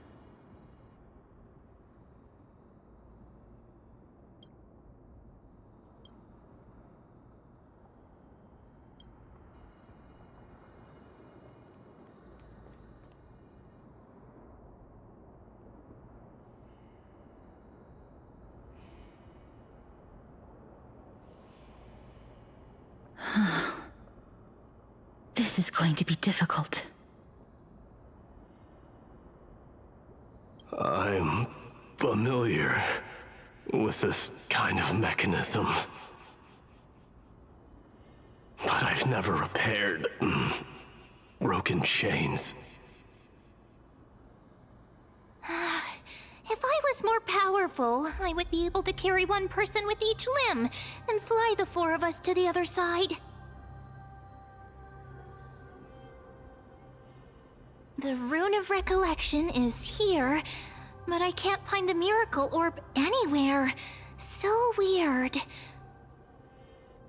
This is going to be difficult. I'm familiar with this kind of mechanism. But I've never repaired broken chains. If I was more powerful, I would be able to carry one person with each limb and fly the four of us to the other side. The Rune of Recollection is here, but I can't find the miracle orb anywhere. So weird.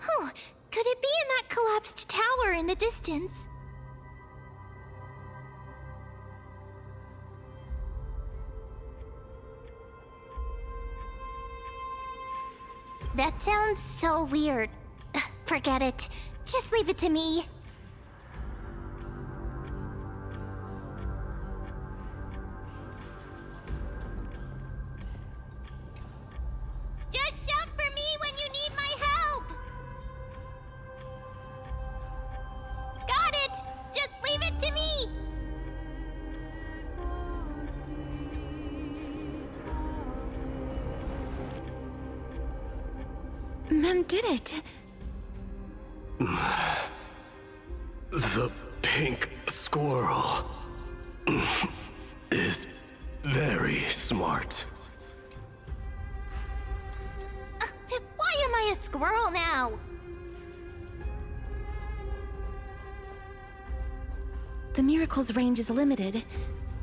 Oh, could it be in that collapsed tower in the distance? That sounds so weird. Forget it. Just leave it to me. Just shout for me when you need my help! Got it! Just leave it to me! Mem did it. The pink squirrel is very smart. Why am I a squirrel now? The miracle's range is limited.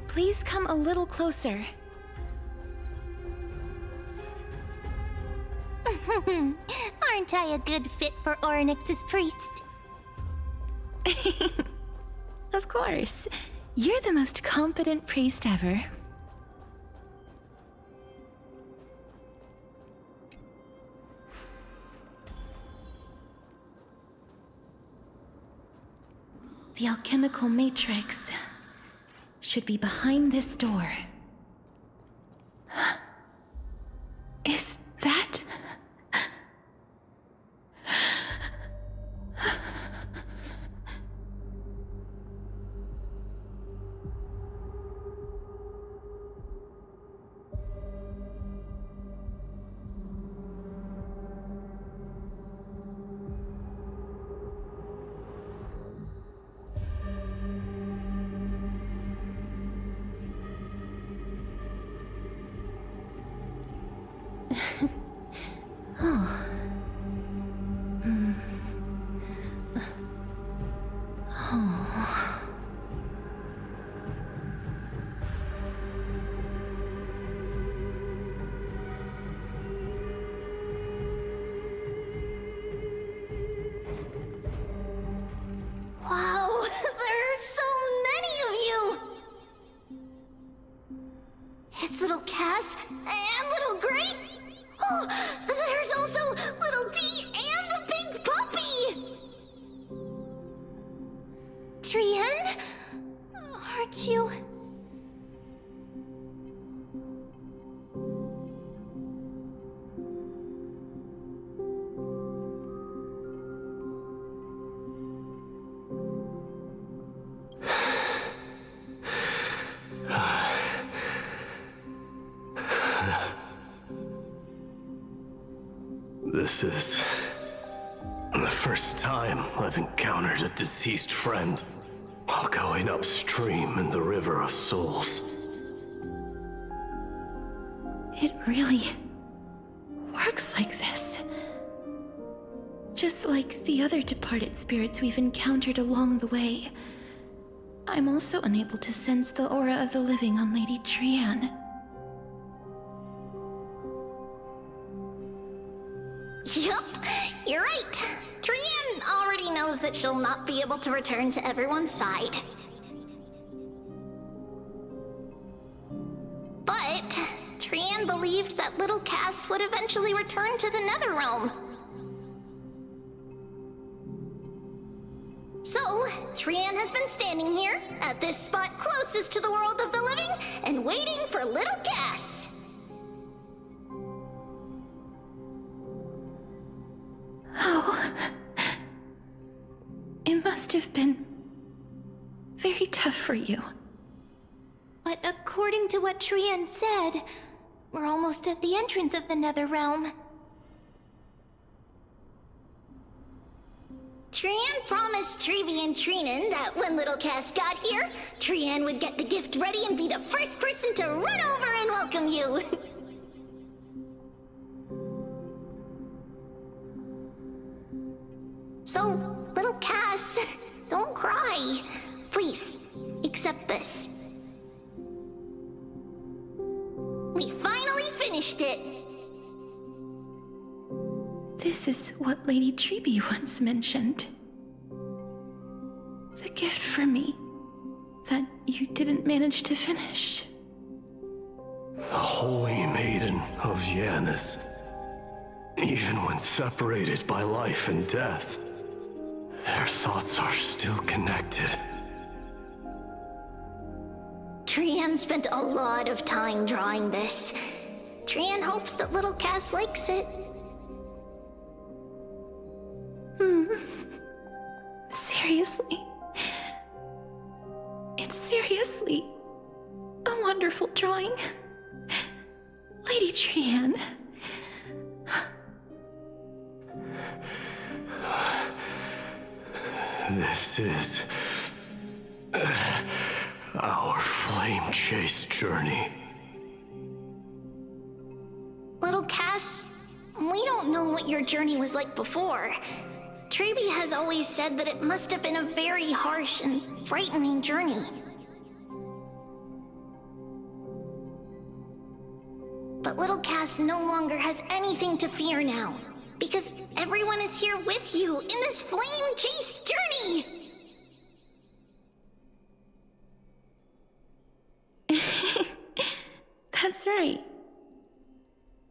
Please come a little closer. Aren't I a good fit for Orynyx's priest? Of course. You're the most competent priest ever. The alchemical matrix should be behind this door. Is that... Wow, there are so many of you! It's little Cass and little Gray. Oh, there's also little D and the pink puppy! Trian? Aren't you... This is the first time I've encountered a deceased friend while going upstream in the River of Souls. It really works like this. Just like the other departed spirits we've encountered along the way. I'm also unable to sense the aura of the living on Lady Trian. Yup, you're right. Trian already knows that she'll not be able to return to everyone's side. But Trian believed that little Cass would eventually return to the Netherrealm. So, Trian has been standing here, at this spot closest to the world of the living, and waiting for little Cass. Oh. It must have been very tough for you. But according to what Trian said, we're almost at the entrance of the Nether Realm. Trian promised Trevi and Trinan that when little Cass got here, Trian would get the gift ready and be the first person to run over and welcome you. So, little Cass, don't cry. Please, accept this. We finally finished it! This is what Lady Treeby once mentioned. The gift for me that you didn't manage to finish. The Holy Maiden of Janus. Even when separated by life and death, their thoughts are still connected. Trian spent a lot of time drawing this. Trian hopes that little Cass likes it. Seriously? It's seriously a wonderful drawing. Lady Trian. This is our flame chase journey. Little Cass, we don't know what your journey was like before. Trevi has always said that it must have been a very harsh and frightening journey. But little Cass no longer has anything to fear now, because everyone is here with you in this flame chase journey! That's right.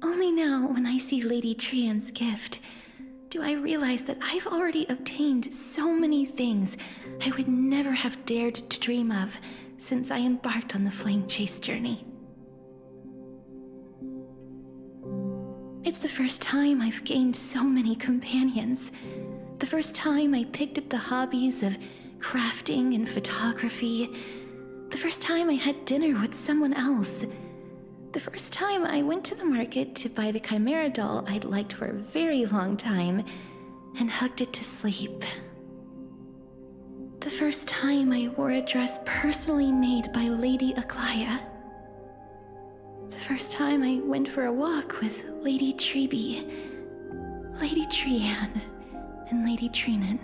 Only now, when I see Lady Trian's gift, do I realize that I've already obtained so many things I would never have dared to dream of since I embarked on the flame chase journey. It's the first time I've gained so many companions. The first time I picked up the hobbies of crafting and photography. The first time I had dinner with someone else. The first time I went to the market to buy the Chimera doll I'd liked for a very long time and hugged it to sleep. The first time I wore a dress personally made by Lady Aglaia. The first time I went for a walk with Lady Treeby, Lady Trian, and Lady Trinan.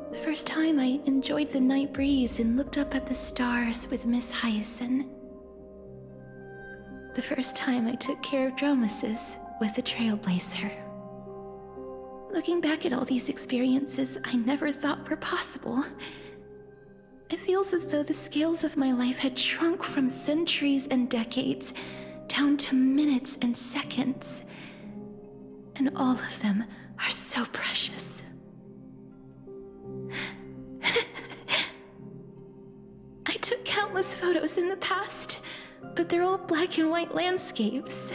The first time I enjoyed the night breeze and looked up at the stars with Miss Hyacinth. The first time I took care of Dromesis with the Trailblazer. Looking back at all these experiences I never thought were possible, it feels as though the scales of my life had shrunk from centuries and decades down to minutes and seconds. And all of them are so precious. I took countless photos in the past, but they're all black and white landscapes.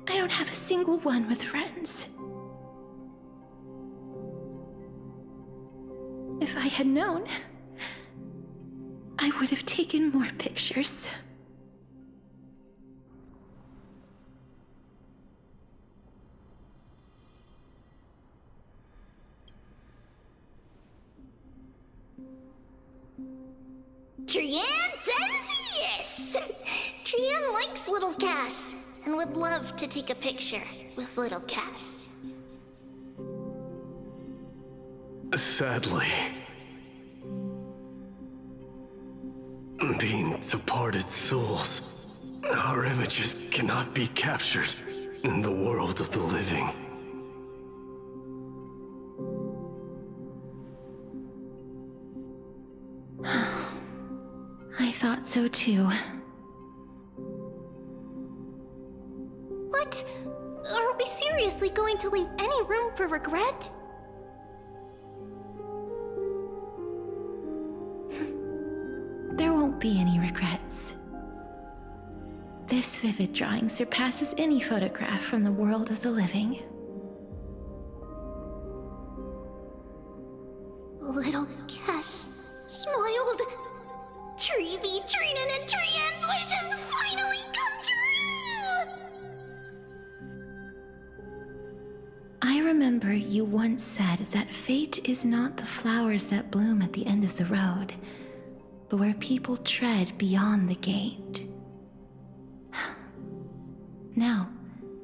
I don't have a single one with friends. If I had known, I would have taken more pictures. Trian says yes! Trian likes little Cass and would love to take a picture with little Cass. Sadly, being departed souls, our images cannot be captured in the world of the living. I thought so too. What? Are we seriously going to leave any room for regret? There won't be any regrets. This vivid drawing surpasses any photograph from the world of the living. remember you once said that fate is not the flowers that bloom at the end of the road, but where people tread beyond the gate. Now,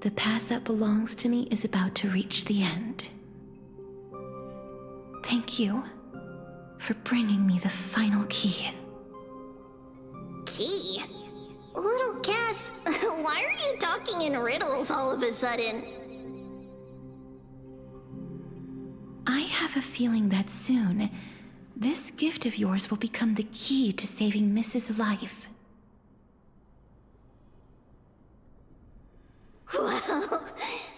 the path that belongs to me is about to reach the end. Thank you for bringing me the final key. Key? Little Cass, why are you talking in riddles all of a sudden? I have a feeling that soon, this gift of yours will become the key to saving Mrs. Life. Wow,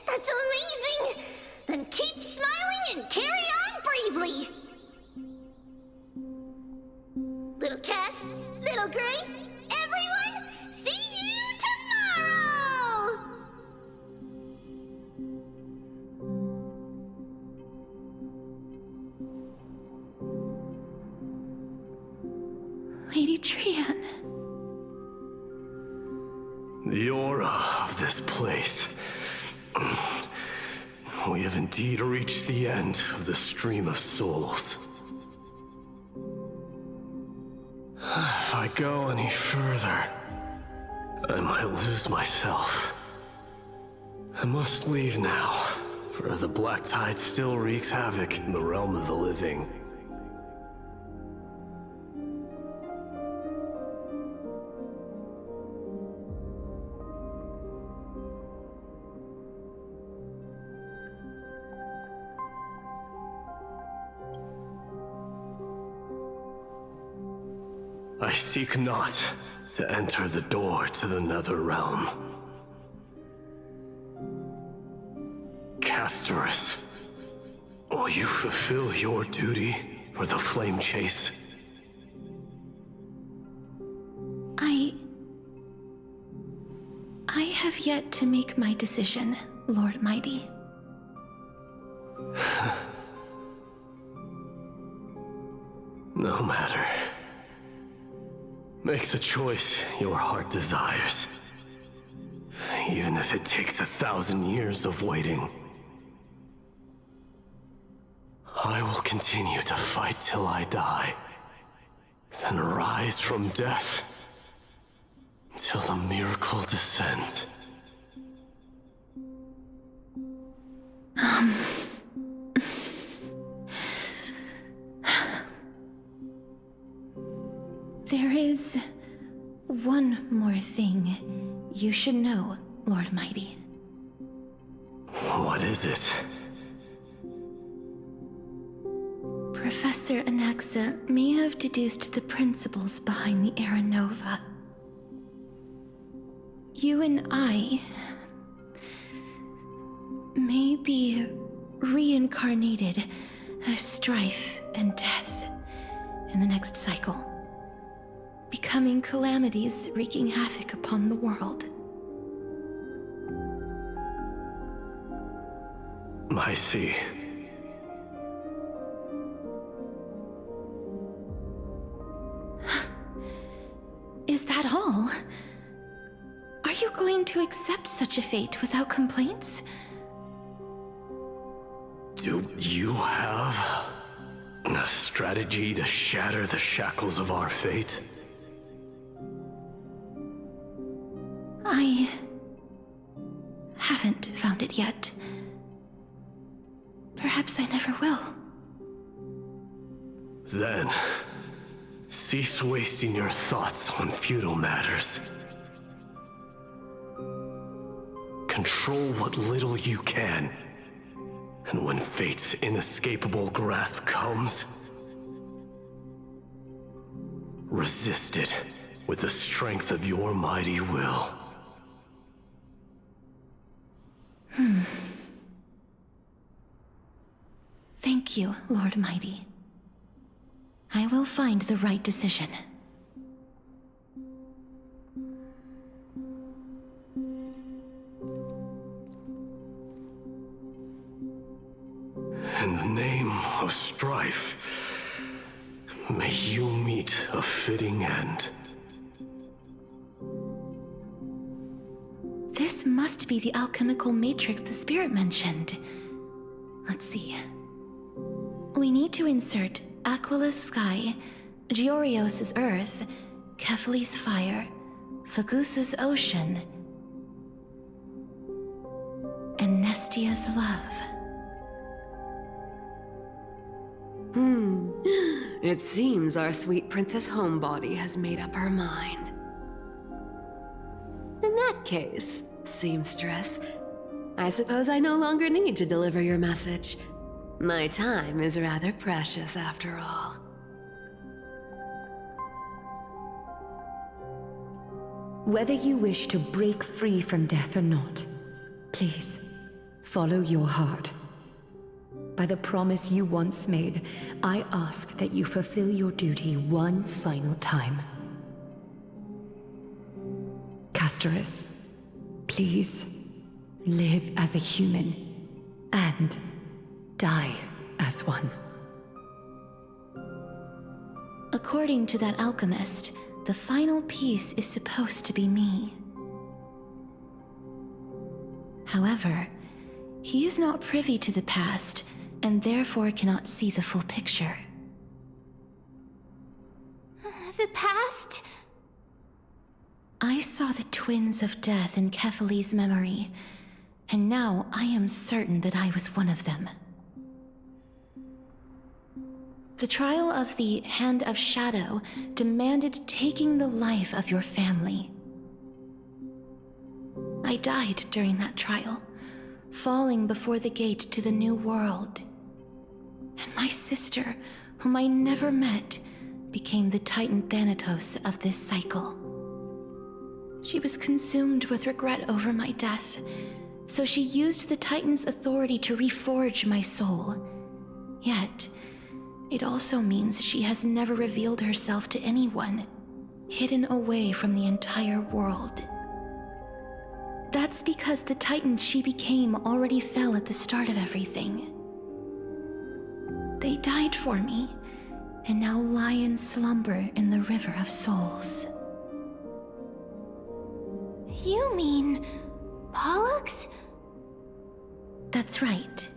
that's amazing! Then keep smiling and carry on bravely! Little Cass, Little Gray, everyone, see you tomorrow! Lady Trian. The aura of this place. We have indeed reached the end of the stream of souls. If I go any further, I might lose myself. I must leave now, for the black tide still wreaks havoc in the realm of the living. I seek not to enter the door to the nether realm. Castorice, will you fulfill your duty for the flame chase? I have yet to make my decision, Lord Mighty. No matter. Make the choice your heart desires. Even if it takes 1,000 years of waiting. I will continue to fight till I die. Then rise from death. Till the miracle descends. There is one more thing you should know, Lord Mighty. What is it? Professor Anaxa may have deduced the principles behind the Era Nova. You and I may be reincarnated as strife and death in the next cycle, becoming calamities wreaking havoc upon the world. I see. Is that all? Are you going to accept such a fate without complaints? Do you have a strategy to shatter the shackles of our fate? I haven't found it yet. Perhaps I never will. Then, cease wasting your thoughts on futile matters. Control what little you can. And when fate's inescapable grasp comes, resist it with the strength of your mighty will. Thank you, Lord Mighty. I will find the right decision. In the name of strife, may you meet a fitting end. This must be the alchemical matrix the spirit mentioned. Let's see. We need to insert Aquila's sky, Giorios's earth, Kephales's fire, Fagusa's ocean, and Nestia's love. It seems our sweet Princess Homebody has made up her mind. In that case, seamstress, I suppose I no longer need to deliver your message. My time is rather precious after all. Whether you wish to break free from death or not, please, follow your heart. By the promise you once made, I ask that you fulfill your duty one final time. Castorice, please, live as a human, and die as one. According to that alchemist, the final piece is supposed to be me. However, he is not privy to the past, and therefore cannot see the full picture. The past? I saw the twins of death in Kephales's memory, and now I am certain that I was one of them. The trial of the Hand of Shadow demanded taking the life of your family. I died during that trial, falling before the gate to the new world. And my sister, whom I never met, became the Titan Thanatos of this cycle. She was consumed with regret over my death, so she used the Titan's authority to reforge my soul. Yet, it also means she has never revealed herself to anyone, hidden away from the entire world. That's because the Titan she became already fell at the start of everything. They died for me, and now lie in slumber in the River of Souls. You mean Pollux? That's right.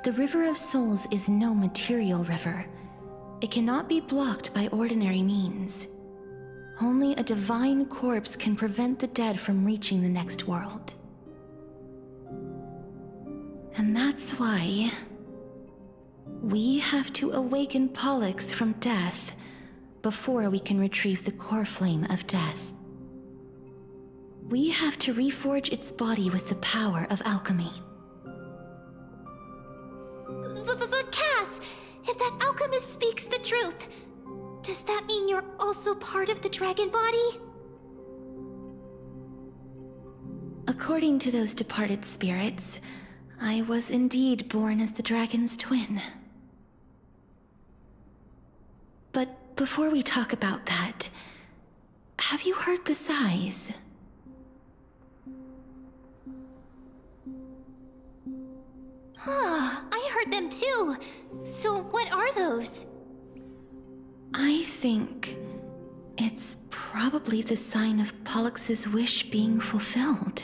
The River of Souls is no material river. It cannot be blocked by ordinary means. Only a divine corpse can prevent the dead from reaching the next world. And that's why we have to awaken Pollux from death before we can retrieve the core flame of death. We have to reforge its body with the power of alchemy. But Cass, if that alchemist speaks the truth, does that mean you're also part of the dragon body? According to those departed spirits, I was indeed born as the dragon's twin. But before we talk about that, have you heard the sighs? I heard them too. So what are those? I think it's probably the sign of Pollux's wish being fulfilled.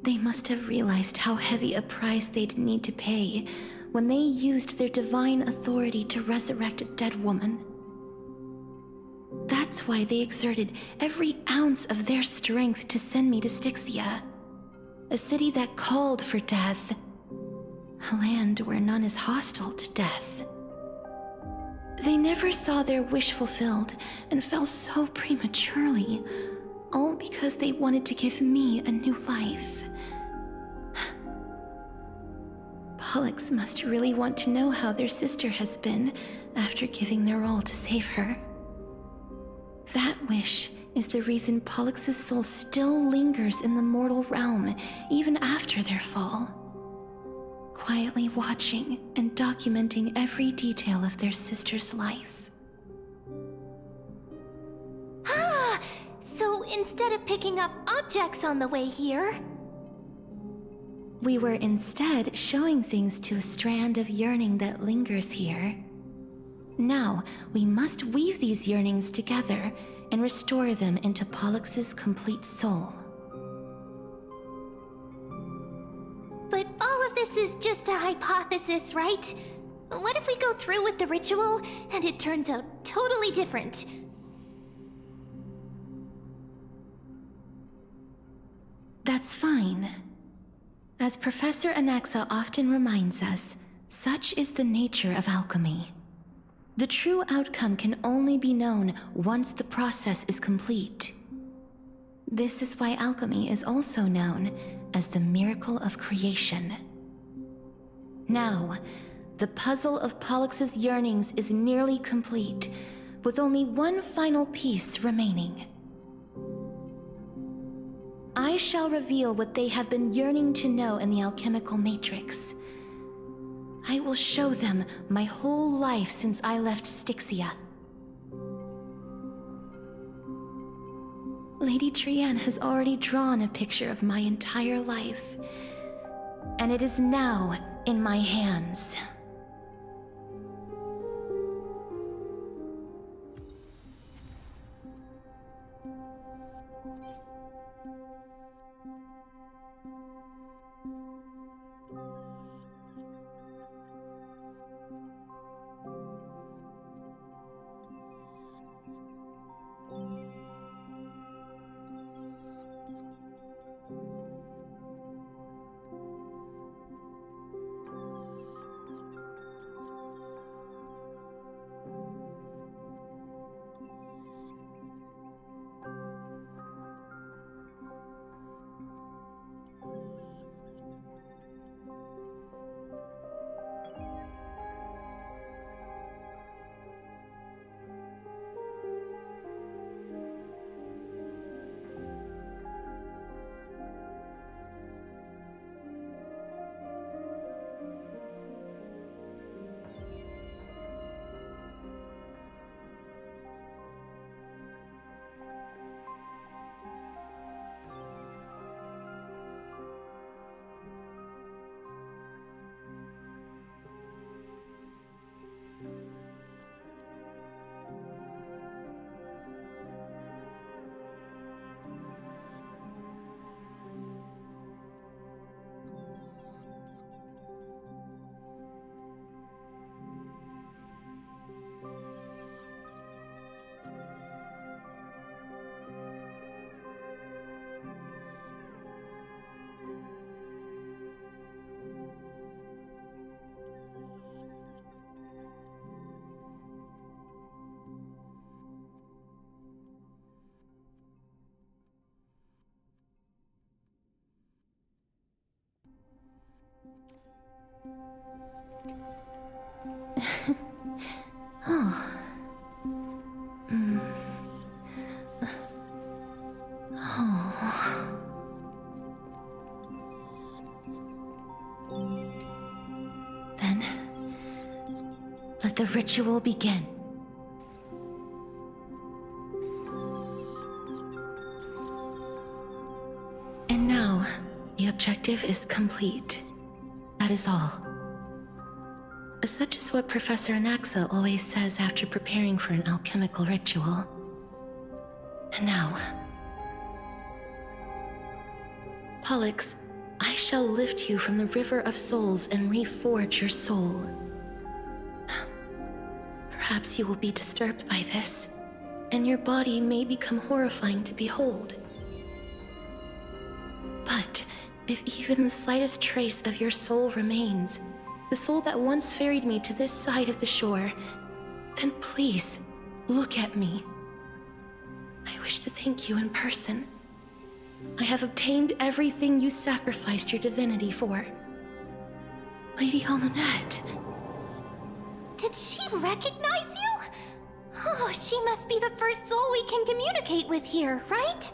They must have realized how heavy a price they'd need to pay when they used their divine authority to resurrect a dead woman. That's why they exerted every ounce of their strength to send me to Styxia, a city that called for death, a land where none is hostile to death. They never saw their wish fulfilled and fell so prematurely, all because they wanted to give me a new life. Pollux must really want to know how their sister has been after giving their all to save her. That wish is the reason Pollux's soul still lingers in the mortal realm even after their fall, quietly watching and documenting every detail of their sister's life. So instead of picking up objects on the way here, we were instead showing things to a strand of yearning that lingers here. Now, we must weave these yearnings together and restore them into Pollux's complete soul. but all of of this is just a hypothesis, right? What if we go through with the ritual and it turns out totally different? That's fine. As Professor Anaxa often reminds us, such is the nature of alchemy. The true outcome can only be known once the process is complete. This is why alchemy is also known as the miracle of creation. Now, the puzzle of Pollux's yearnings is nearly complete, with only one final piece remaining. I shall reveal what they have been yearning to know in the alchemical matrix. I will show them my whole life since I left Styxia. Lady Trianne has already drawn a picture of my entire life, and it is now in my hands. Oh. Oh. Then, let the ritual begin. And now, the objective is complete. That is all. Such is what Professor Anaxa always says after preparing for an alchemical ritual. And now... Pollux, I shall lift you from the river of souls and reforge your soul. Perhaps you will be disturbed by this, and your body may become horrifying to behold. But if even the slightest trace of your soul remains, the soul that once ferried me to this side of the shore, then please, look at me. I wish to thank you in person. I have obtained everything you sacrificed your divinity for. Lady Holonette. Did she recognize you? Oh, she must be the first soul we can communicate with here, right?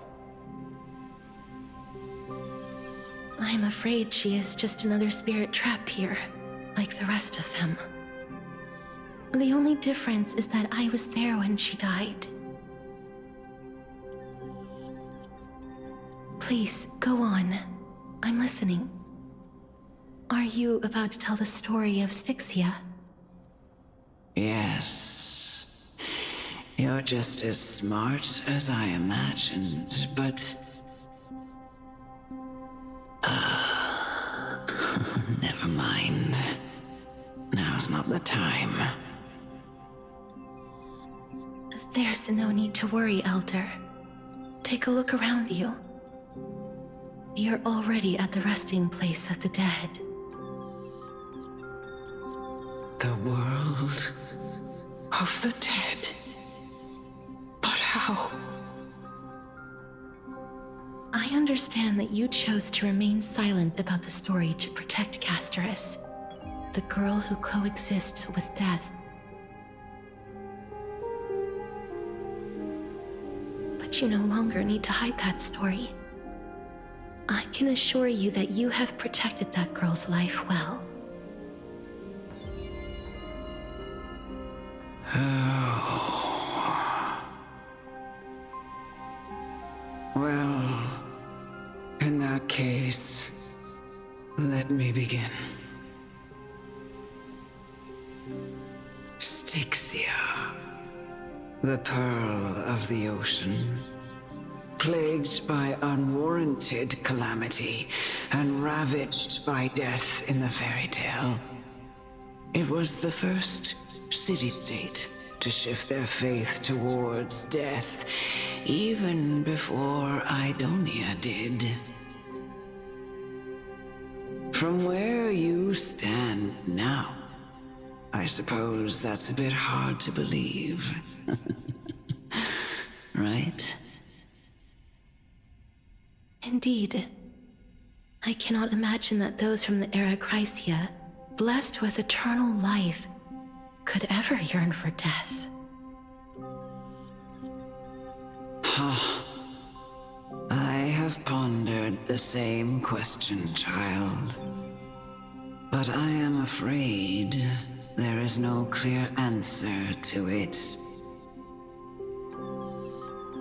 I'm afraid she is just another spirit trapped here, like the rest of them. The only difference is that I was there when she died. Please, go on. I'm listening. Are you about to tell the story of Styxia? Yes. You're just as smart as I imagined, but... never mind. Now's not the time. There's no need to worry, Elder. Take a look around you. You're already at the resting place of the dead. The world of the dead. But how? I understand that you chose to remain silent about the story to protect Castorice, the girl who coexists with death. But you no longer need to hide that story. I can assure you that you have protected that girl's life well. Oh. Well, in that case, let me begin. Styxia, the pearl of the ocean, plagued by unwarranted calamity and ravaged by death in the fairy tale. It was the first city-state to shift their faith towards death, even before Idonia did. From where you stand now, I suppose that's a bit hard to believe. Right? Indeed. I cannot imagine that those from the era Chrysia, blessed with eternal life, could ever yearn for death. I have pondered the same question, child. But I am afraid there is no clear answer to it.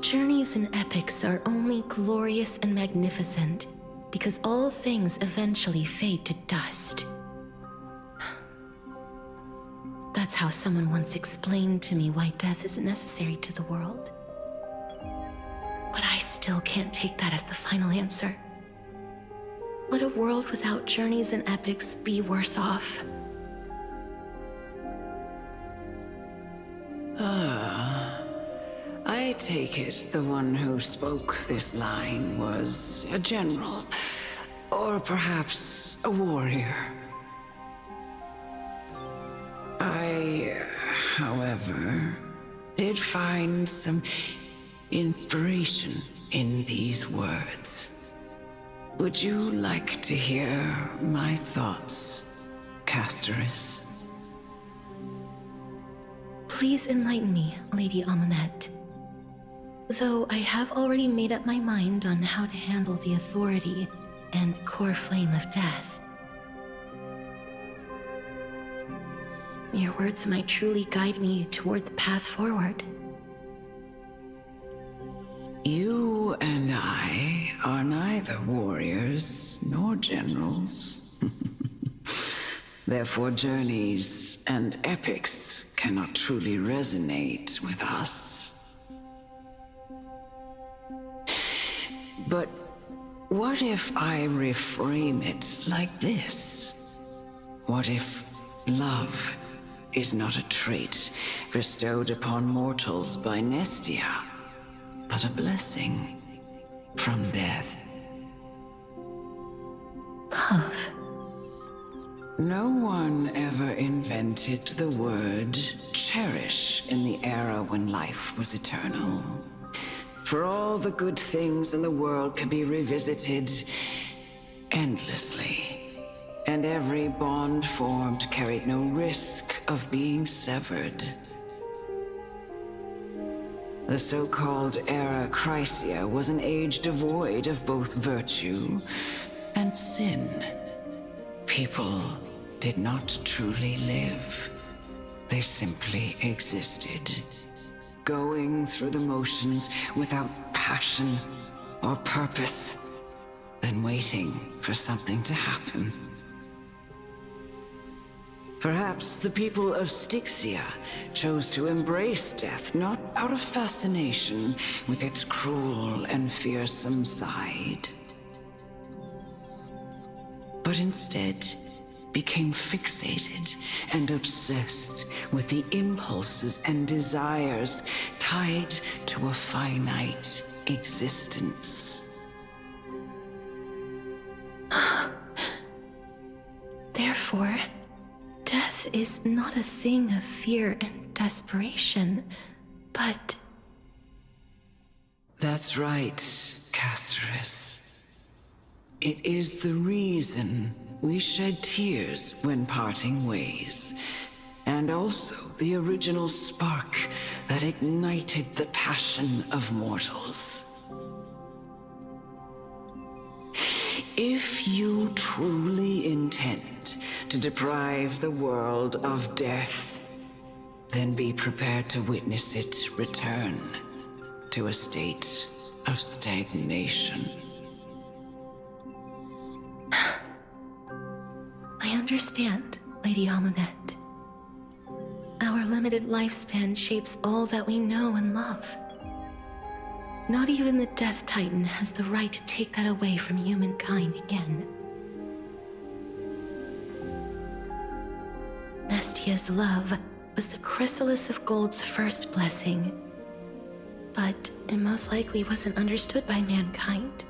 Journeys and epics are only glorious and magnificent because all things eventually fade to dust. That's how someone once explained to me why death is necessary to the world. But I still can't take that as the final answer. Would a world without journeys and epics be worse off? I take it the one who spoke this line was a general, or perhaps a warrior. I, however, did find some inspiration in these words. Would you like to hear my thoughts, Castorice? Please enlighten me, Lady Amunet. Though I have already made up my mind on how to handle the authority and core flame of death. Your words might truly guide me toward the path forward. You and I are neither warriors nor generals. Therefore, journeys and epics cannot truly resonate with us. But what if I reframe it like this? What if love is not a trait bestowed upon mortals by Nestia, but a blessing from death? Love. No one ever invented the word cherish in the era when life was eternal. For all the good things in the world can be revisited endlessly, and every bond formed carried no risk of being severed. The so-called era Chrysia was an age devoid of both virtue and sin. People did not truly live. They simply existed, going through the motions without passion or purpose, then waiting for something to happen. Perhaps the people of Styxia chose to embrace death not out of fascination with its cruel and fearsome side, but instead became fixated and obsessed with the impulses and desires tied to a finite existence. Therefore, death is not a thing of fear and desperation, but... That's right, Castorice. It is the reason we shed tears when parting ways, and also the original spark that ignited the passion of mortals. If you truly intend to deprive the world of death, then be prepared to witness it return to a state of stagnation. I understand, Lady Amunet. Our limited lifespan shapes all that we know and love. Not even the Death Titan has the right to take that away from humankind again. Nestia's love was the chrysalis of Gold's first blessing, but it most likely wasn't understood by mankind.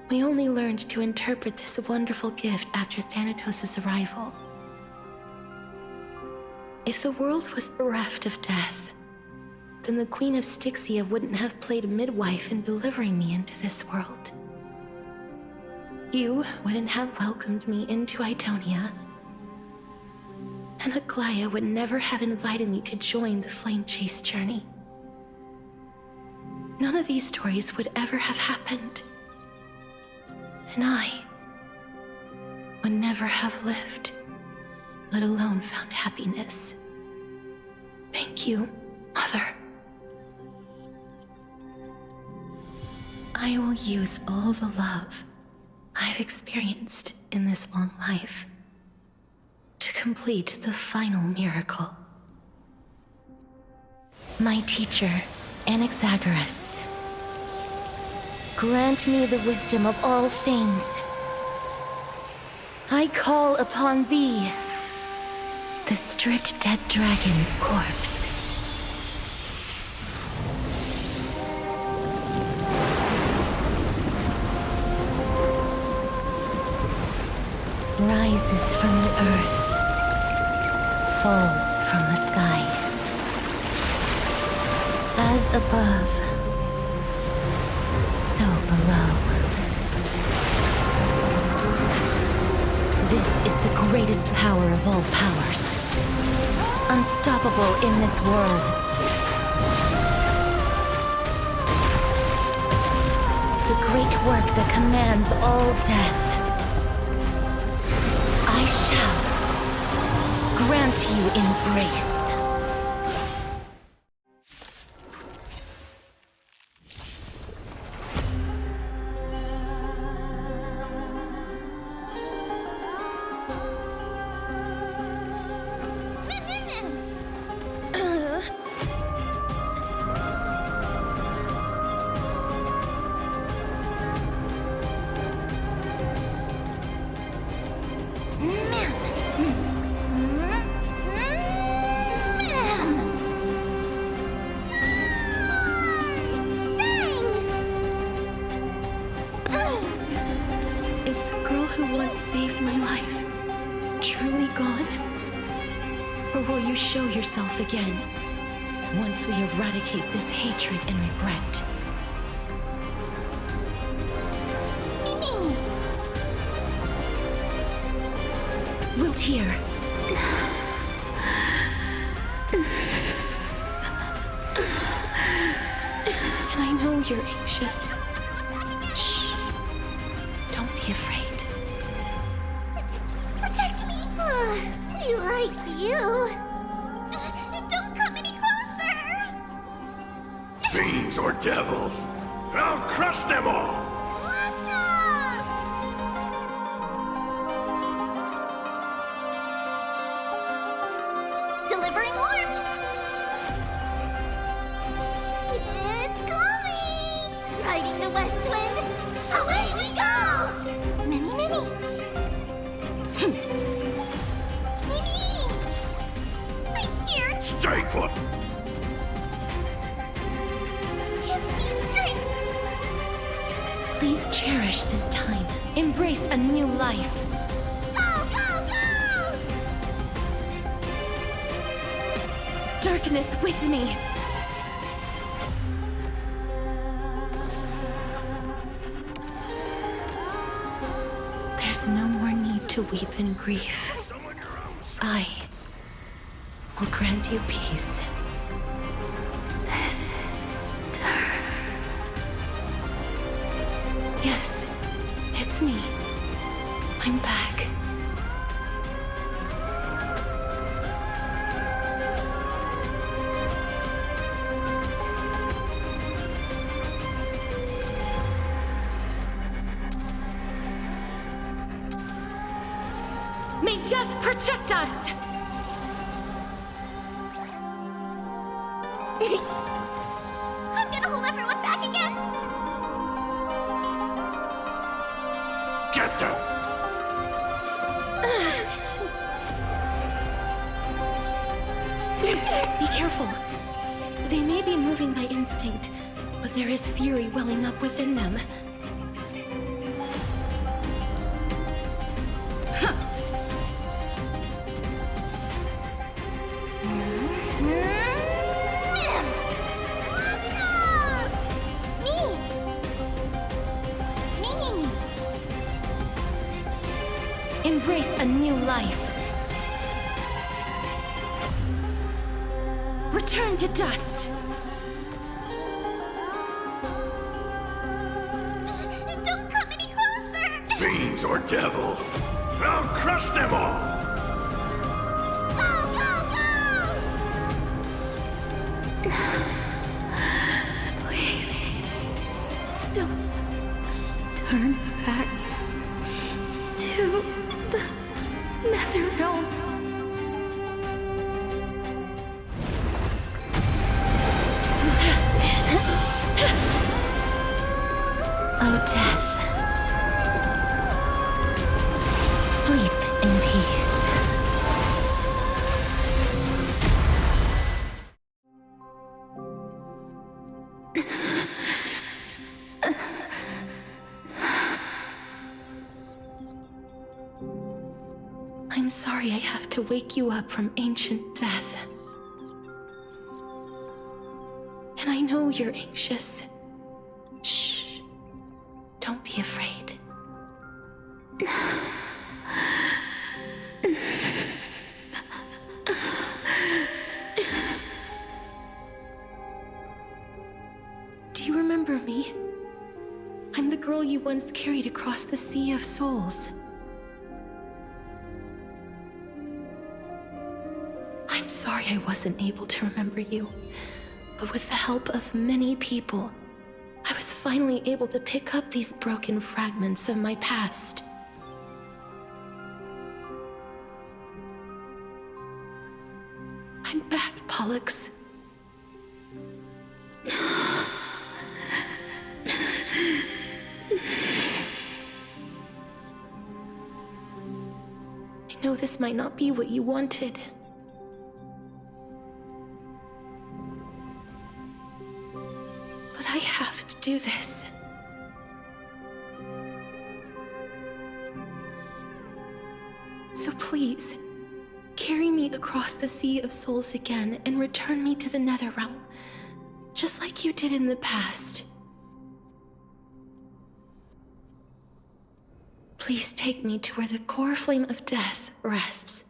We only learned to interpret this wonderful gift after Thanatos' arrival. If the world was bereft of death, then the Queen of Styxia wouldn't have played midwife in delivering me into this world. You wouldn't have welcomed me into Idonia, and Aglaya would never have invited me to join the Flame Chase journey. None of these stories would ever have happened. And I would never have lived, let alone found happiness. Thank you, Mother. I will use all the love I've experienced in this long life to complete the final miracle. My teacher, Anaxagoras, grant me the wisdom of all things. I call upon thee, the stripped dead dragon's corpse. Rises from the earth, falls from the sky. As above, so below. This is the greatest power of all powers. Unstoppable in this world. The great work that commands all death. I shall grant you embrace. Again, once we eradicate this hatred and regret. Wilt hear. And I know you're anxious. Shh. Don't be afraid. Protect me! We like you. Fiends or devils, I'll crush them all! Delivering warmth! It's coming! Riding the west wind, away we go! Many, many! a new life. Go, go, go! Darkness with me. There's no more need to weep in grief. I will grant you peace. Yes, it's me. I'm back. May death protect us! I'm gonna hold everyone back again! Get them! Be careful. They may be moving by instinct, but there is fury welling up within them. Embrace a new life. Return to dust. Don't come any closer! Fiends or devils, I'll crush them all! Go, go, go! Please, don't turn back to the Nether Realm. Oh, death. Sleep in peace. I'm sorry I have to wake you up from ancient death. And I know you're anxious. Shh. Don't be afraid. Do you remember me? I'm the girl you once carried across the Sea of Souls. I'm sorry I wasn't able to remember you, but with the help of many people, I was finally able to pick up these broken fragments of my past. I'm back, Pollux. I know this might not be what you wanted. But I have to do this. So please, carry me across the Sea of Souls again and return me to the Netherrealm, just like you did in the past. Please take me to where the core flame of death rests.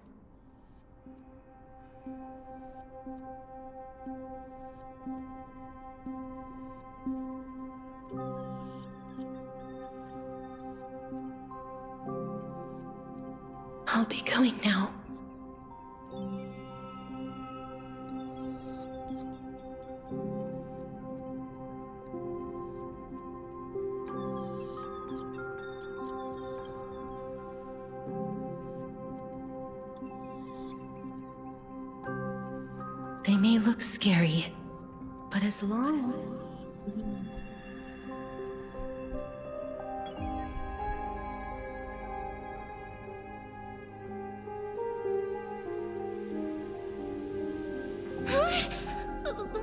I'll be going now. They may look scary, but as long as...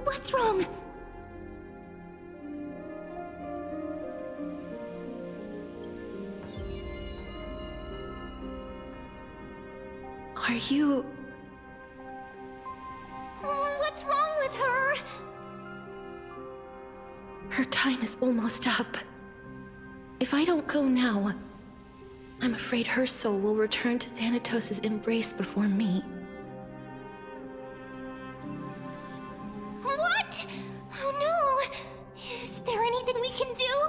What's wrong? Are you... What's wrong with her? Her time is almost up. If I don't go now, I'm afraid her soul will return to Thanatos' embrace before me. What? Oh no! Is there anything we can do?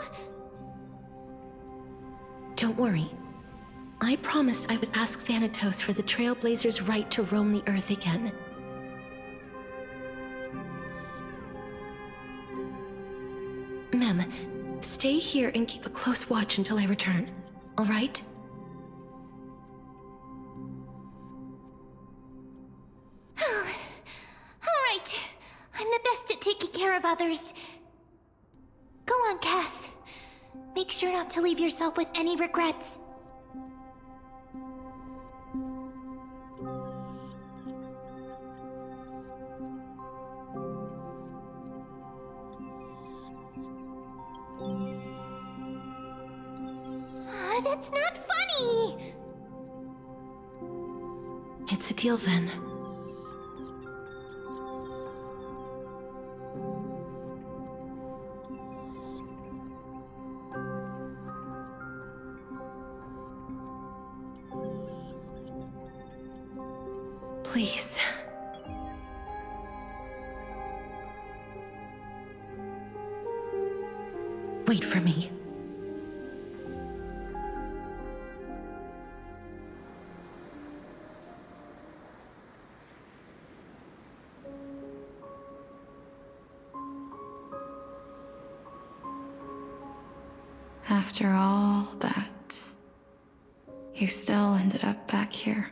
Don't worry. I promised I would ask Thanatos for the Trailblazers' right to roam the Earth again. Mem, stay here and keep a close watch until I return, all right? Alright. I'm the best at taking care of others. Go on, Cass. Make sure not to leave yourself with any regrets. That's not funny! It's a deal then. Please. Wait for me. After all that, you still ended up back here.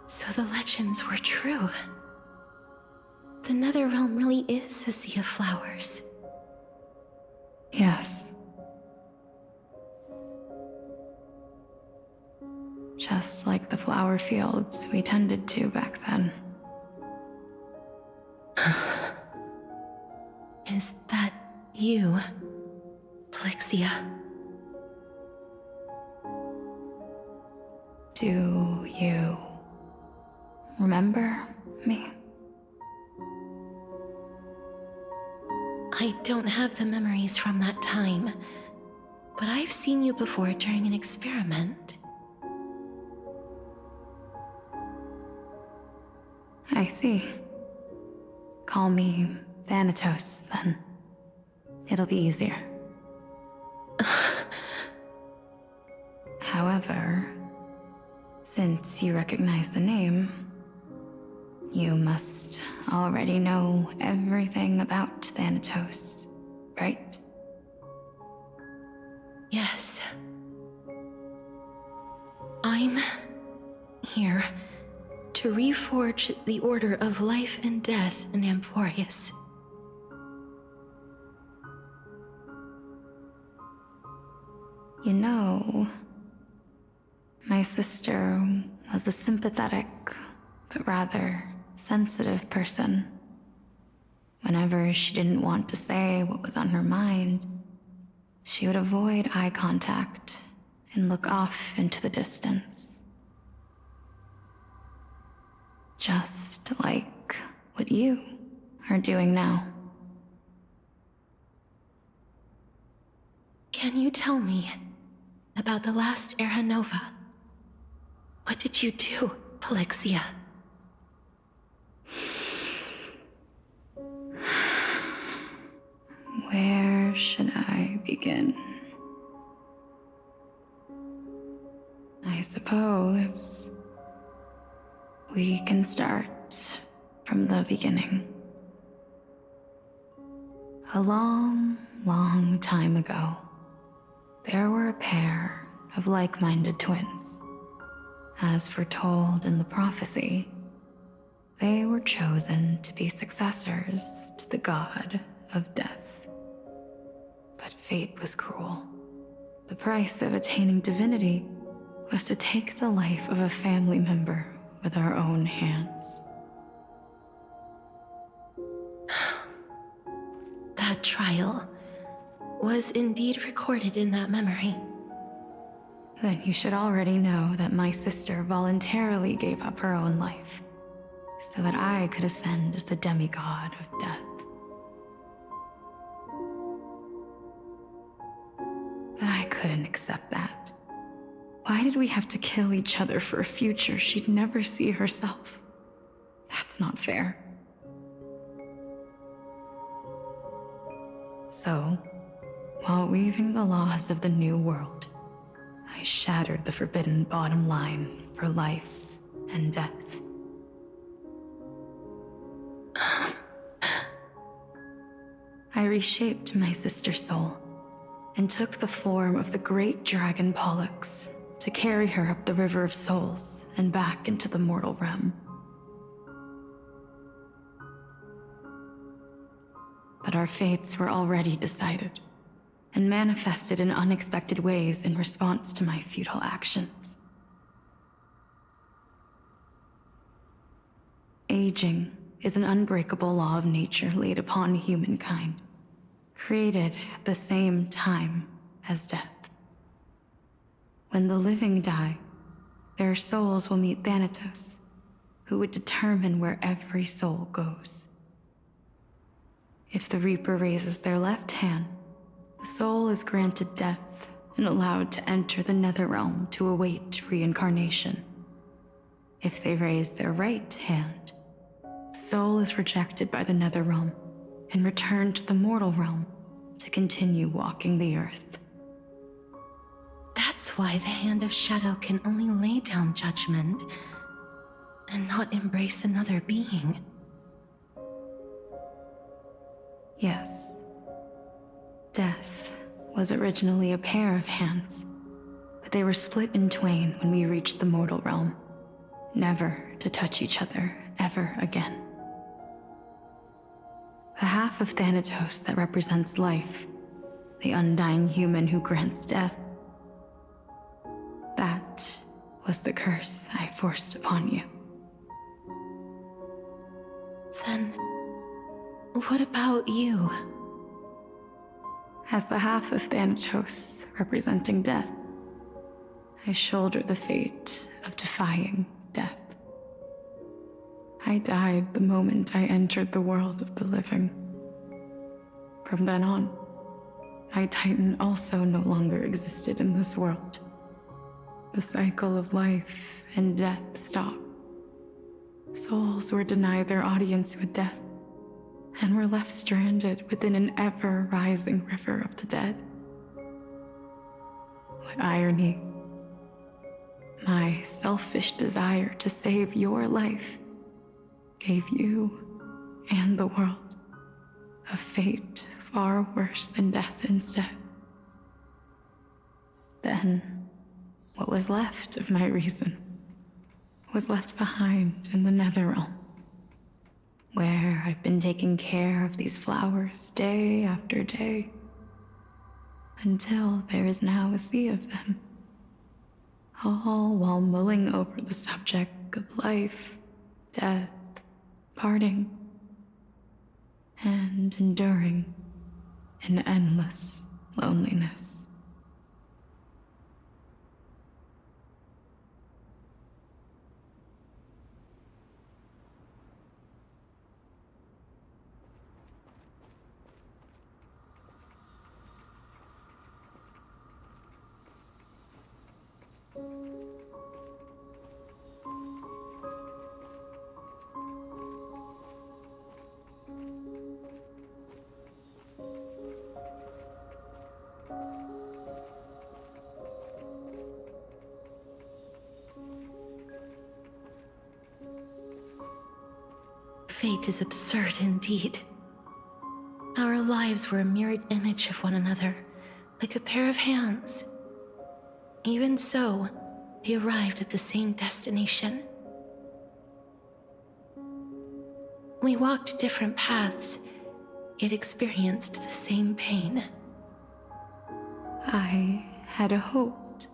So the legends were true. The Netherrealm really is a sea of flowers. Yes. Just like the flower fields we tended to back then. Is that you, Styxia? Do you remember me? I don't have the memories from that time, but I've seen you before during an experiment. I see. Call me Thanatos, then. It'll be easier. However, since you recognize the name, you must already know everything about Thanatos, right? Yes. I'm here to reforge the order of life and death in Amphorius. You know, my sister was a sympathetic, but rather sensitive person. Whenever she didn't want to say what was on her mind, she would avoid eye contact and look off into the distance. Just like what you are doing now. Can you tell me about the last Era Nova? What did you do, Styxia? Where should I begin? I suppose we can start from the beginning. A long, long time ago, there were a pair of like-minded twins. As foretold in the prophecy, they were chosen to be successors to the god of death. But fate was cruel. The price of attaining divinity was to take the life of a family member with our own hands. that trial was indeed recorded in that memory. Then you should already know that my sister voluntarily gave up her own life, so that I could ascend as the demigod of death. But I couldn't accept that. Why did we have to kill each other for a future she'd never see herself? That's not fair. So, while weaving the laws of the new world, I shattered the forbidden bottom line for life and death. I reshaped my sister's soul and took the form of the great dragon Pollux to carry her up the River of Souls and back into the mortal realm. But our fates were already decided, and manifested in unexpected ways in response to my futile actions. Aging is an unbreakable law of nature laid upon humankind, created at the same time as death. When the living die, their souls will meet Thanatos, who would determine where every soul goes. If the Reaper raises their left hand, the soul is granted death and allowed to enter the Netherrealm to await reincarnation. If they raise their right hand, the soul is rejected by the Netherrealm and returned to the mortal realm to continue walking the earth. That's why the Hand of Shadow can only lay down judgment and not embrace another being. Yes. Death was originally a pair of hands, but they were split in twain when we reached the mortal realm, never to touch each other ever again. The half of Thanatos that represents life, the undying human who grants death, that was the curse I forced upon you. Then, what about you? As the half of Thanatos representing death, I shoulder the fate of defying death. I died the moment I entered the world of the living. From then on, my Titan also no longer existed in this world. The cycle of life and death stopped. Souls were denied their audience with death, and were left stranded within an ever-rising river of the dead. What irony. My selfish desire to save your life gave you and the world a fate far worse than death instead. Then, what was left of my reason was left behind in the Netherrealm, where I've been taking care of these flowers day after day, until there is now a sea of them, all while mulling over the subject of life, death, parting, and enduring an endless loneliness. Fate is absurd indeed. Our lives were a mirrored image of one another, like a pair of hands. Even so, we arrived at the same destination. We walked different paths, yet experienced the same pain. I had hoped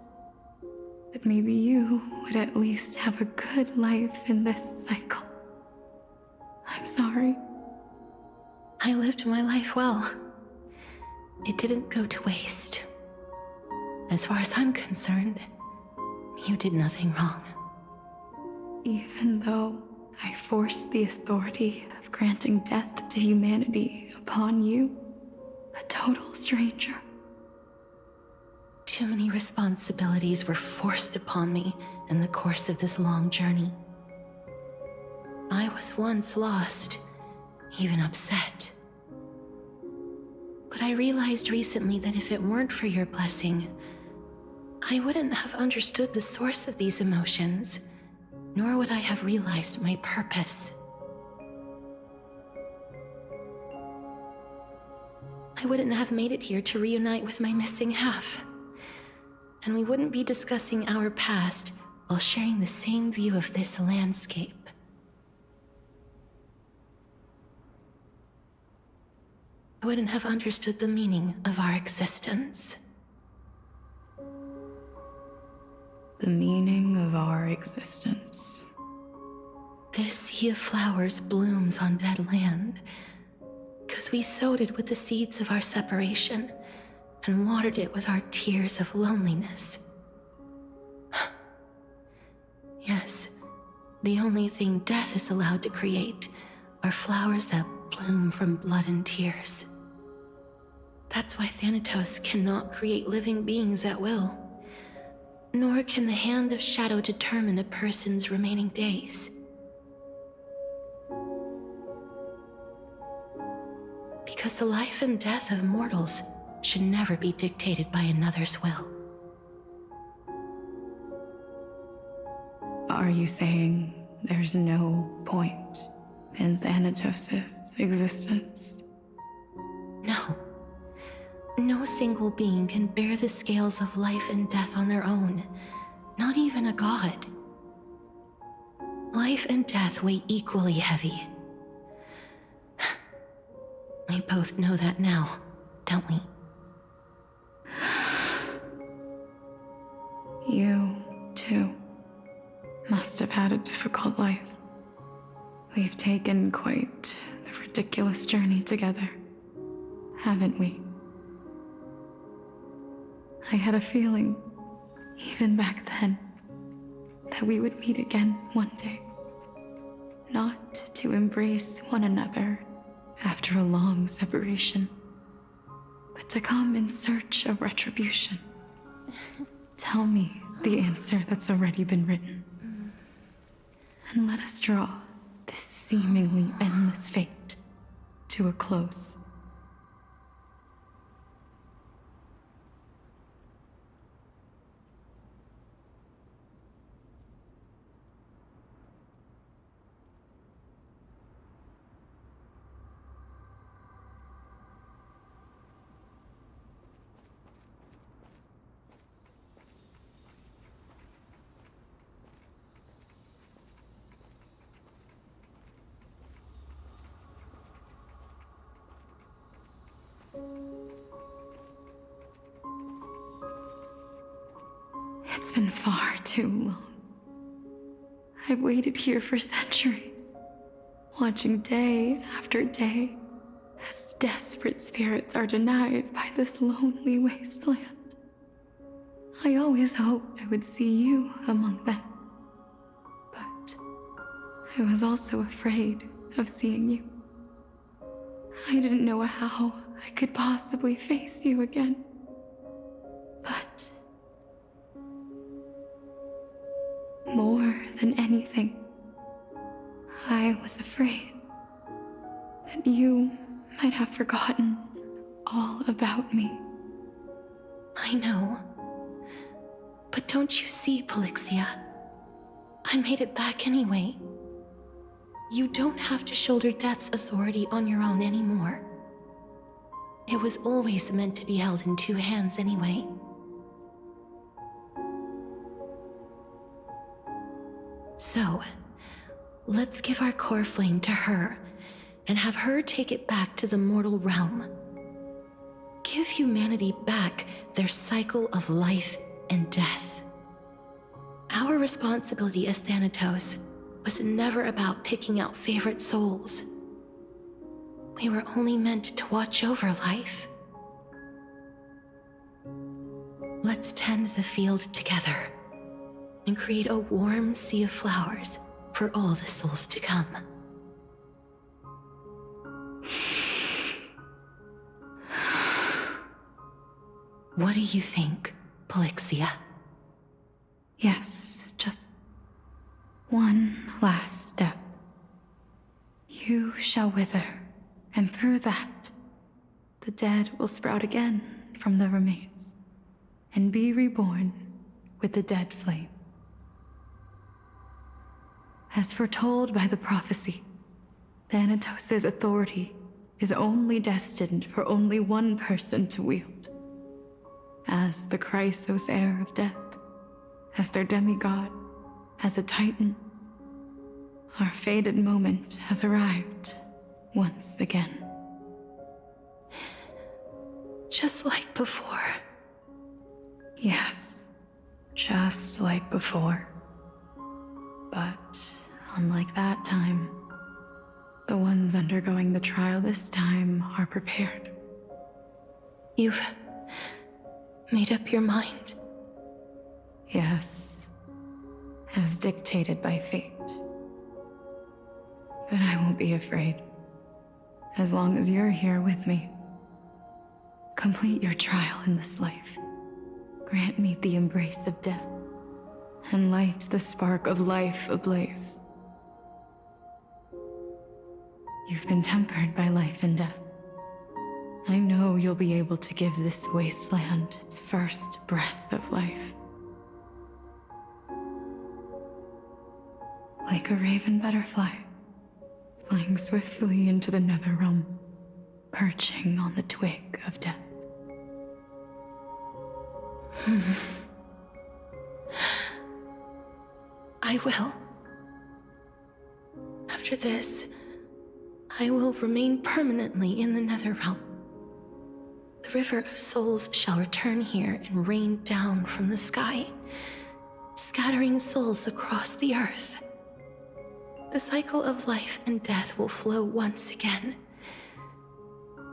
that maybe you would at least have a good life in this cycle. I'm sorry. I lived my life well. it didn't go to waste. As far as I'm concerned, you did nothing wrong. Even though I forced the authority of granting death to humanity upon you, a total stranger. Too many responsibilities were forced upon me in the course of this long journey. I was once lost, even upset. But I realized recently that if it weren't for your blessing, I wouldn't have understood the source of these emotions, nor would I have realized my purpose. I wouldn't have made it here to reunite with my missing half. And we wouldn't be discussing our past while sharing the same view of this landscape. I wouldn't have understood the meaning of our existence. The meaning of our existence. This sea of flowers blooms on dead land, 'cause we sowed it with the seeds of our separation and watered it with our tears of loneliness. Yes, the only thing death is allowed to create are flowers that bloom from blood and tears. That's why Thanatos cannot create living beings at will, nor can the Hand of Shadow determine a person's remaining days. Because the life and death of mortals should never be dictated by another's will. Are you saying there's no point in Thanatos' existence? No. No single being can bear the scales of life and death on their own, not even a god. Life and death weigh equally heavy. We both know that now, don't we? You, too, must have had a difficult life. We've taken quite the ridiculous journey together, haven't we? I had a feeling, even back then, that we would meet again one day. Not to embrace one another after a long separation, but to come in search of retribution. Tell me the answer that's already been written. And let us draw this seemingly endless fate to a close. It's been far too long. I've waited here for centuries, watching day after day as desperate spirits are denied by this lonely wasteland. I always hoped I would see you among them, but I was also afraid of seeing you. I didn't know how I could possibly face you again, but more than anything, I was afraid that you might have forgotten all about me. I know. But don't you see, Pelixia? I made it back anyway. You don't have to shoulder death's authority on your own anymore. It was always meant to be held in two hands anyway. So, let's give our core flame to her, and have her take it back to the mortal realm. Give humanity back their cycle of life and death. Our responsibility as Thanatos was never about picking out favorite souls. We were only meant to watch over life, Let's tend the field together and create a warm sea of flowers for all the souls to come. What do you think, Pelixia? Yes, just one last step. You shall wither, and through that, the dead will sprout again from the remains, and be reborn with the dead flame. As foretold by the prophecy, Thanatos' authority is only destined for only one person to wield. As the Chrysos heir of death, as their demigod, as a titan, our fated moment has arrived once again. Just like before. Yes, just like before. But unlike that time, the ones undergoing the trial this time are prepared. You've made up your mind? Yes, as dictated by fate. But I won't be afraid, as long as you're here with me. Complete your trial in this life. Grant me the embrace of death, and light the spark of life ablaze. You've been tempered by life and death. I know you'll be able to give this wasteland its first breath of life. Like a raven butterfly, flying swiftly into the Netherrealm, perching on the twig of death. I will. After this, I will remain permanently in the Netherrealm. The River of Souls shall return here and rain down from the sky, scattering souls across the earth. The cycle of life and death will flow once again.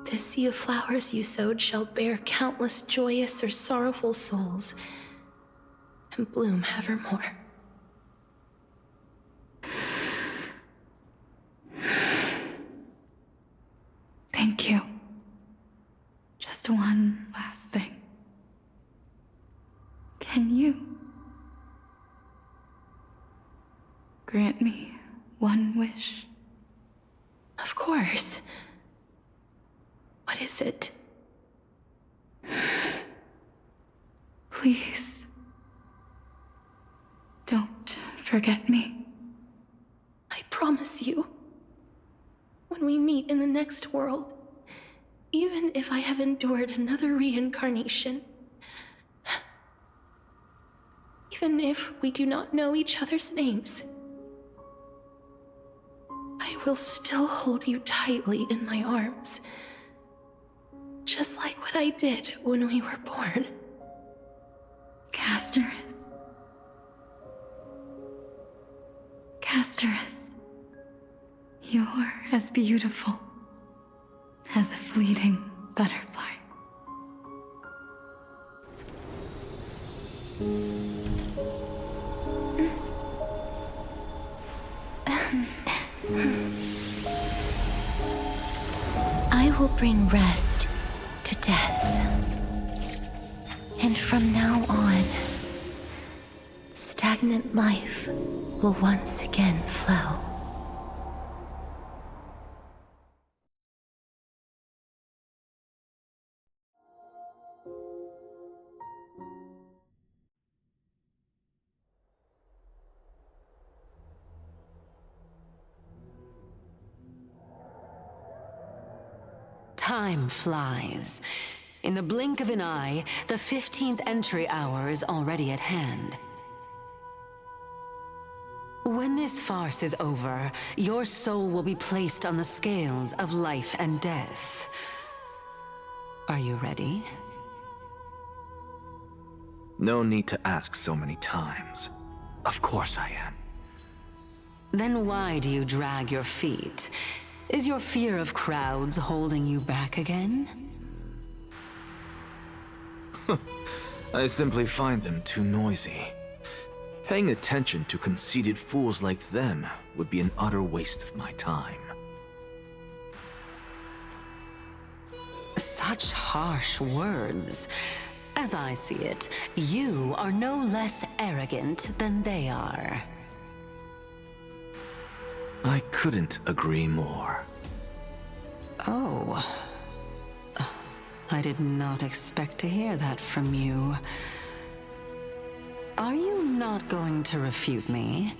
This sea of flowers you sowed shall bear countless joyous or sorrowful souls, and bloom evermore. Thank you. Just one last thing. Can you grant me one wish? Of course. What is it? Please, don't forget me. I promise you. When we meet in the next world, even if I have endured another reincarnation, even if we do not know each other's names, I will still hold you tightly in my arms, just like what I did when we were born. Castorice. Castorice. You're as beautiful as a fleeting butterfly. I will bring rest to death. And from now on, stagnant life will once again flow. Time flies. In the blink of an eye, the 15th entry hour is already at hand. When this farce is over, your soul will be placed on the scales of life and death. Are you ready? No need to ask so many times. Of course I am. Then why do you drag your feet? Is your fear of crowds holding you back again? I simply find them too noisy. Paying attention to conceited fools like them would be an utter waste of my time. Such harsh words. As I see it, you are no less arrogant than they are. I couldn't agree more. Oh. I did not expect to hear that from you. Are you not going to refute me?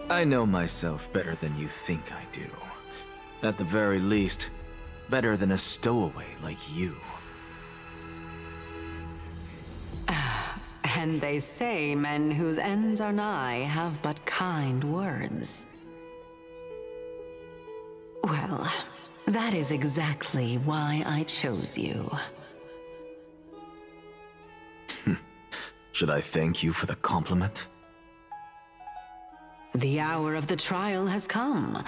I know myself better than you think I do. At the very least, better than a stowaway like you. And they say men whose ends are nigh have but kind words. Well, that is exactly why I chose you. Should I thank you for the compliment? The hour of the trial has come.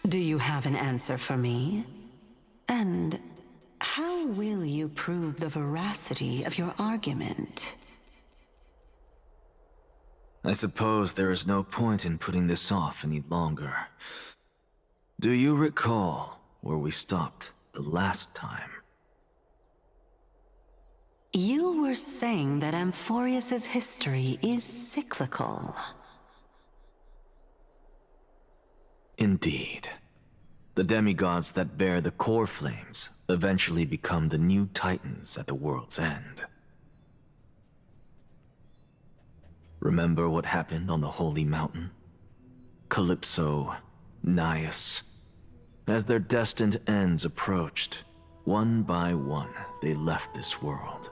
Do you have an answer for me? And how will you prove the veracity of your argument? I suppose there is no point in putting this off any longer. Do you recall where we stopped the last time? You were saying that Amphorius's history is cyclical. Indeed. The demigods that bear the core flames eventually become the new titans at the world's end. Remember what happened on the Holy Mountain? Calypso, Naias. As their destined ends approached, one by one they left this world,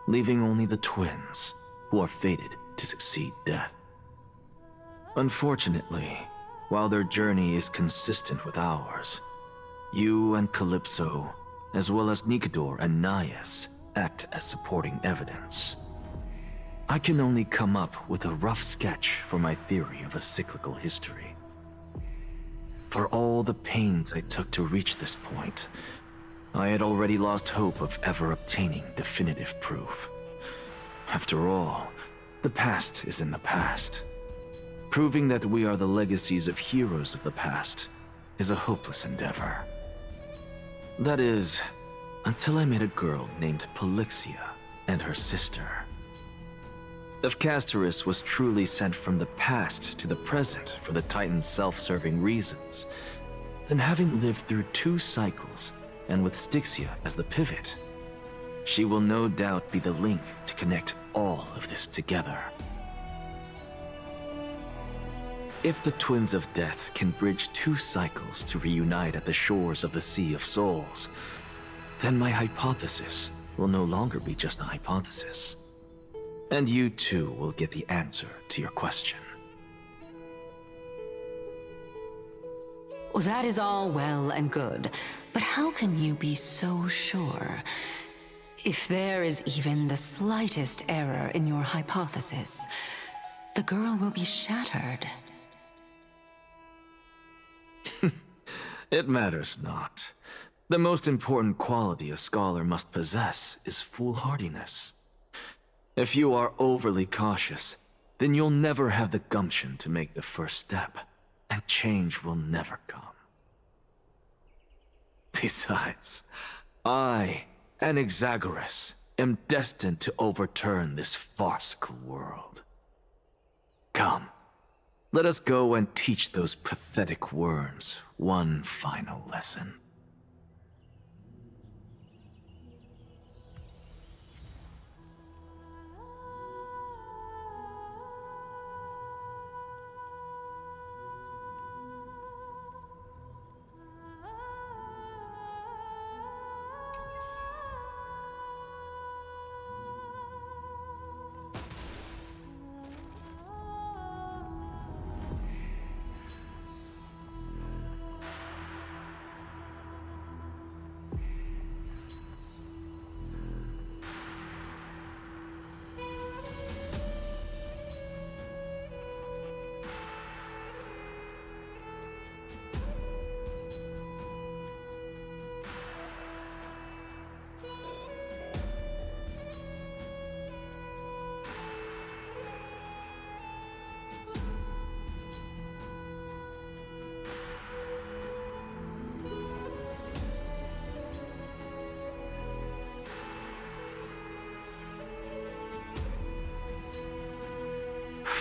leaving only the twins, who are fated to succeed death. Unfortunately, while their journey is consistent with ours, you and Calypso, as well as Nicodor and Naias, act as supporting evidence. I can only come up with a rough sketch for my theory of a cyclical history. For all the pains I took to reach this point, I had already lost hope of ever obtaining definitive proof. After all, the past is in the past. Proving that we are the legacies of heroes of the past is a hopeless endeavor. That is, until I met a girl named Styxia and her sister. If Castorice was truly sent from the past to the present for the Titan's self-serving reasons, then having lived through 2 cycles, and with Styxia as the pivot, she will no doubt be the link to connect all of this together. If the Twins of Death can bridge 2 cycles to reunite at the shores of the Sea of Souls, then my hypothesis will no longer be just a hypothesis. And you too will get the answer to your question. Well, that is all well and good, but how can you be so sure? If there is even the slightest error in your hypothesis, the girl will be shattered. It matters not. The most important quality a scholar must possess is foolhardiness. If you are overly cautious, then you'll never have the gumption to make the first step, and change will never come. Besides, I, Anaxagoras, am destined to overturn this farcical world. Come, let us go and teach those pathetic worms one final lesson.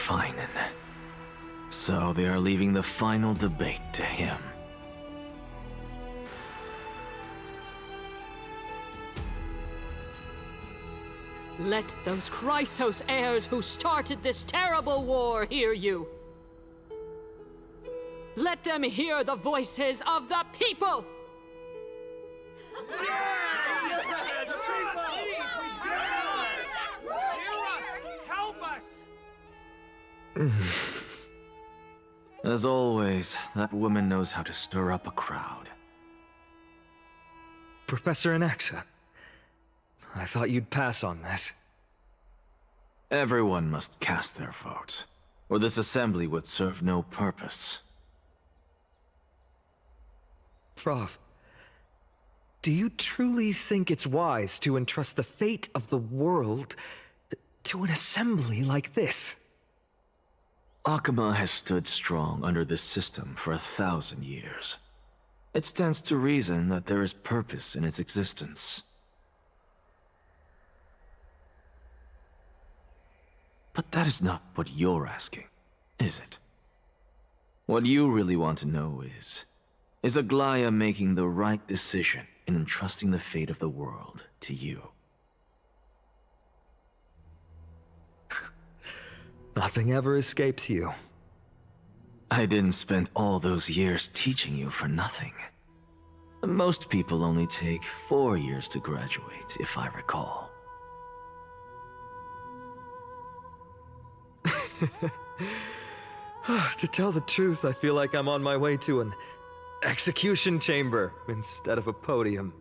Fine. So they are leaving the final debate to him. Let those Chrysos heirs who started this terrible war hear you. Let them hear the voices of the people! As always, that woman knows how to stir up a crowd. Professor Anaxa, I thought you'd pass on this. Everyone must cast their vote, or this assembly would serve no purpose. Prof, do you truly think it's wise to entrust the fate of the world to an assembly like this? Akama has stood strong under this system for 1,000 years. It stands to reason that there is purpose in its existence. But that is not what you're asking, is it? What you really want to know is Aglaia making the right decision in entrusting the fate of the world to you? Nothing ever escapes you. I didn't spend all those years teaching you for nothing. Most people only take 4 years to graduate, if I recall. To tell the truth, I feel like I'm on my way to an execution chamber instead of a podium.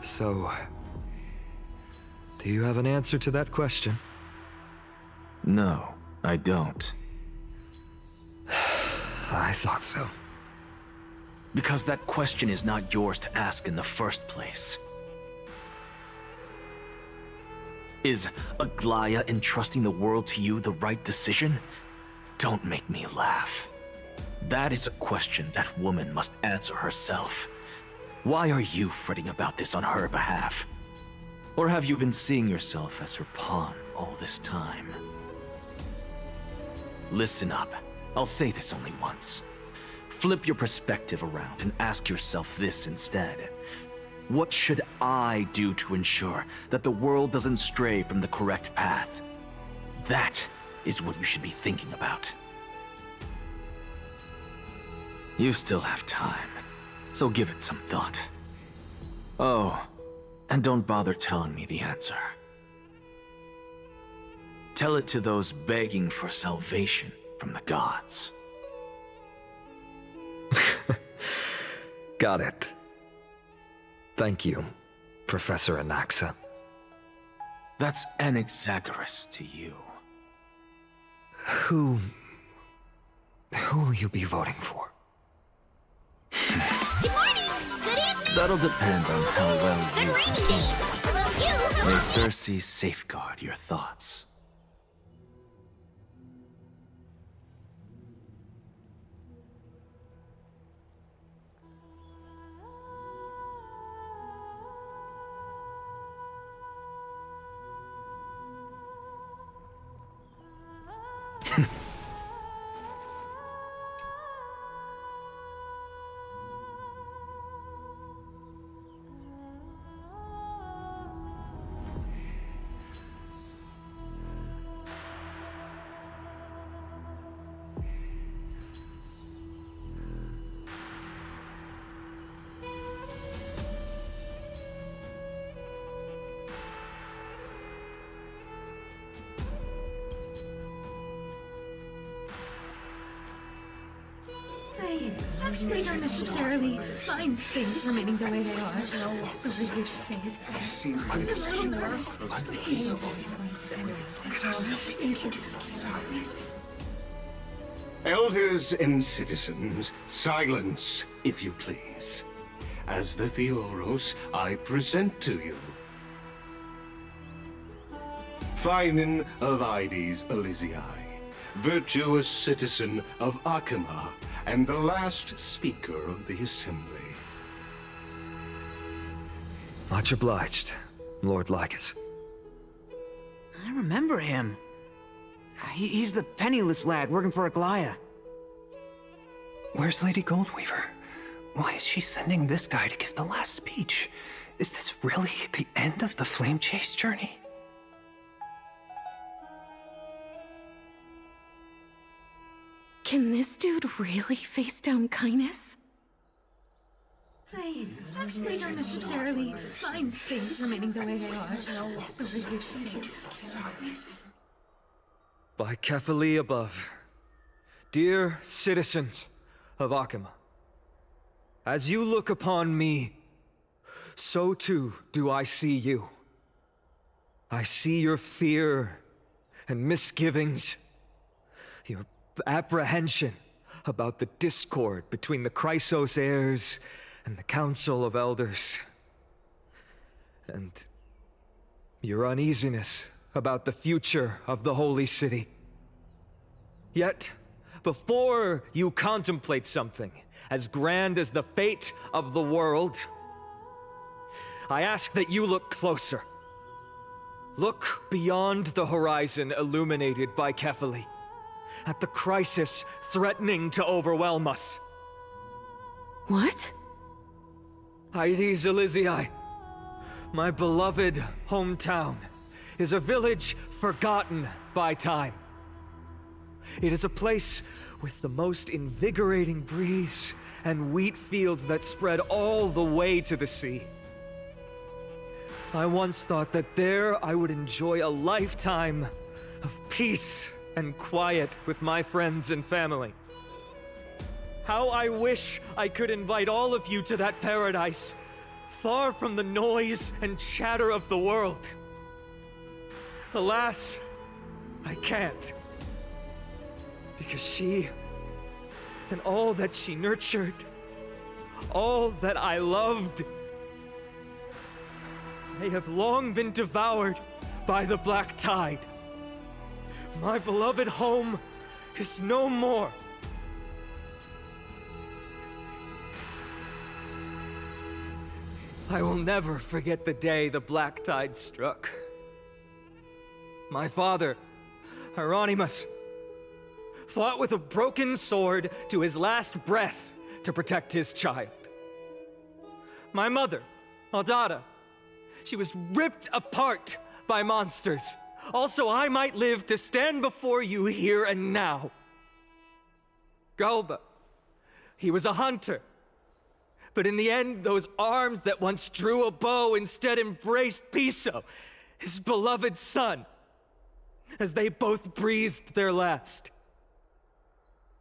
So, do you have an answer to that question? No, I don't. I thought so. Because that question is not yours to ask in the first place. Is Aglaia entrusting the world to you the right decision? Don't make me laugh. That is a question that woman must answer herself. Why are you fretting about this on her behalf? Or have you been seeing yourself as her pawn all this time? Listen up. I'll say this only once. Flip your perspective around and ask yourself this instead. What should I do to ensure that the world doesn't stray from the correct path? That is what you should be thinking about. You still have time, so give it some thought. Oh, and don't bother telling me the answer. Tell it to those begging for salvation from the gods. Got it. Thank you, Professor Anaxa. That's Anaxagoras to you. Who will you be voting for? Good morning! Good evening! That'll depend on how well Good you rainy days! Hello, you! may Circe safeguard your thoughts. I actually don't necessarily mind things remaining the way they are. Whatever you say. I'm a little nervous. Thank you. Elders and citizens, silence, if you please. As the Theoros, I present to you Phinin of Ides Elysiae, virtuous citizen of Akama, and the last speaker of the assembly. Much obliged, Lord Lycus. I remember him. He's the penniless lad working for Aglaya. Where's Lady Goldweaver? Why is she sending this guy to give the last speech? Is this really the end of the Flame Chase journey? Can this dude really face down kindness? I actually don't necessarily mind things remaining the way they are. By Kefali above, dear citizens of Akima, as you look upon me, so too do I see you. I see your fear and misgivings, your apprehension about the discord between the Chrysos heirs and the Council of Elders, and your uneasiness about the future of the Holy City. Yet, before you contemplate something as grand as the fate of the world, I ask that you look closer. Look beyond the horizon illuminated by Kefali, at the crisis threatening to overwhelm us. What? Hydes Elysiae, my beloved hometown, is a village forgotten by time. It is a place with the most invigorating breeze and wheat fields that spread all the way to the sea. I once thought that there I would enjoy a lifetime of peace and quiet with my friends and family. How I wish I could invite all of you to that paradise, far from the noise and chatter of the world. Alas, I can't. Because she, and all that she nurtured, all that I loved, they have long been devoured by the black tide. My beloved home is no more. I will never forget the day the black tide struck. My father, Hieronymus, fought with a broken sword to his last breath to protect his child. My mother, Aldada, she was ripped apart by monsters. Also, I might live to stand before you here and now. Galba, he was a hunter. But in the end, those arms that once drew a bow instead embraced Piso, his beloved son, as they both breathed their last.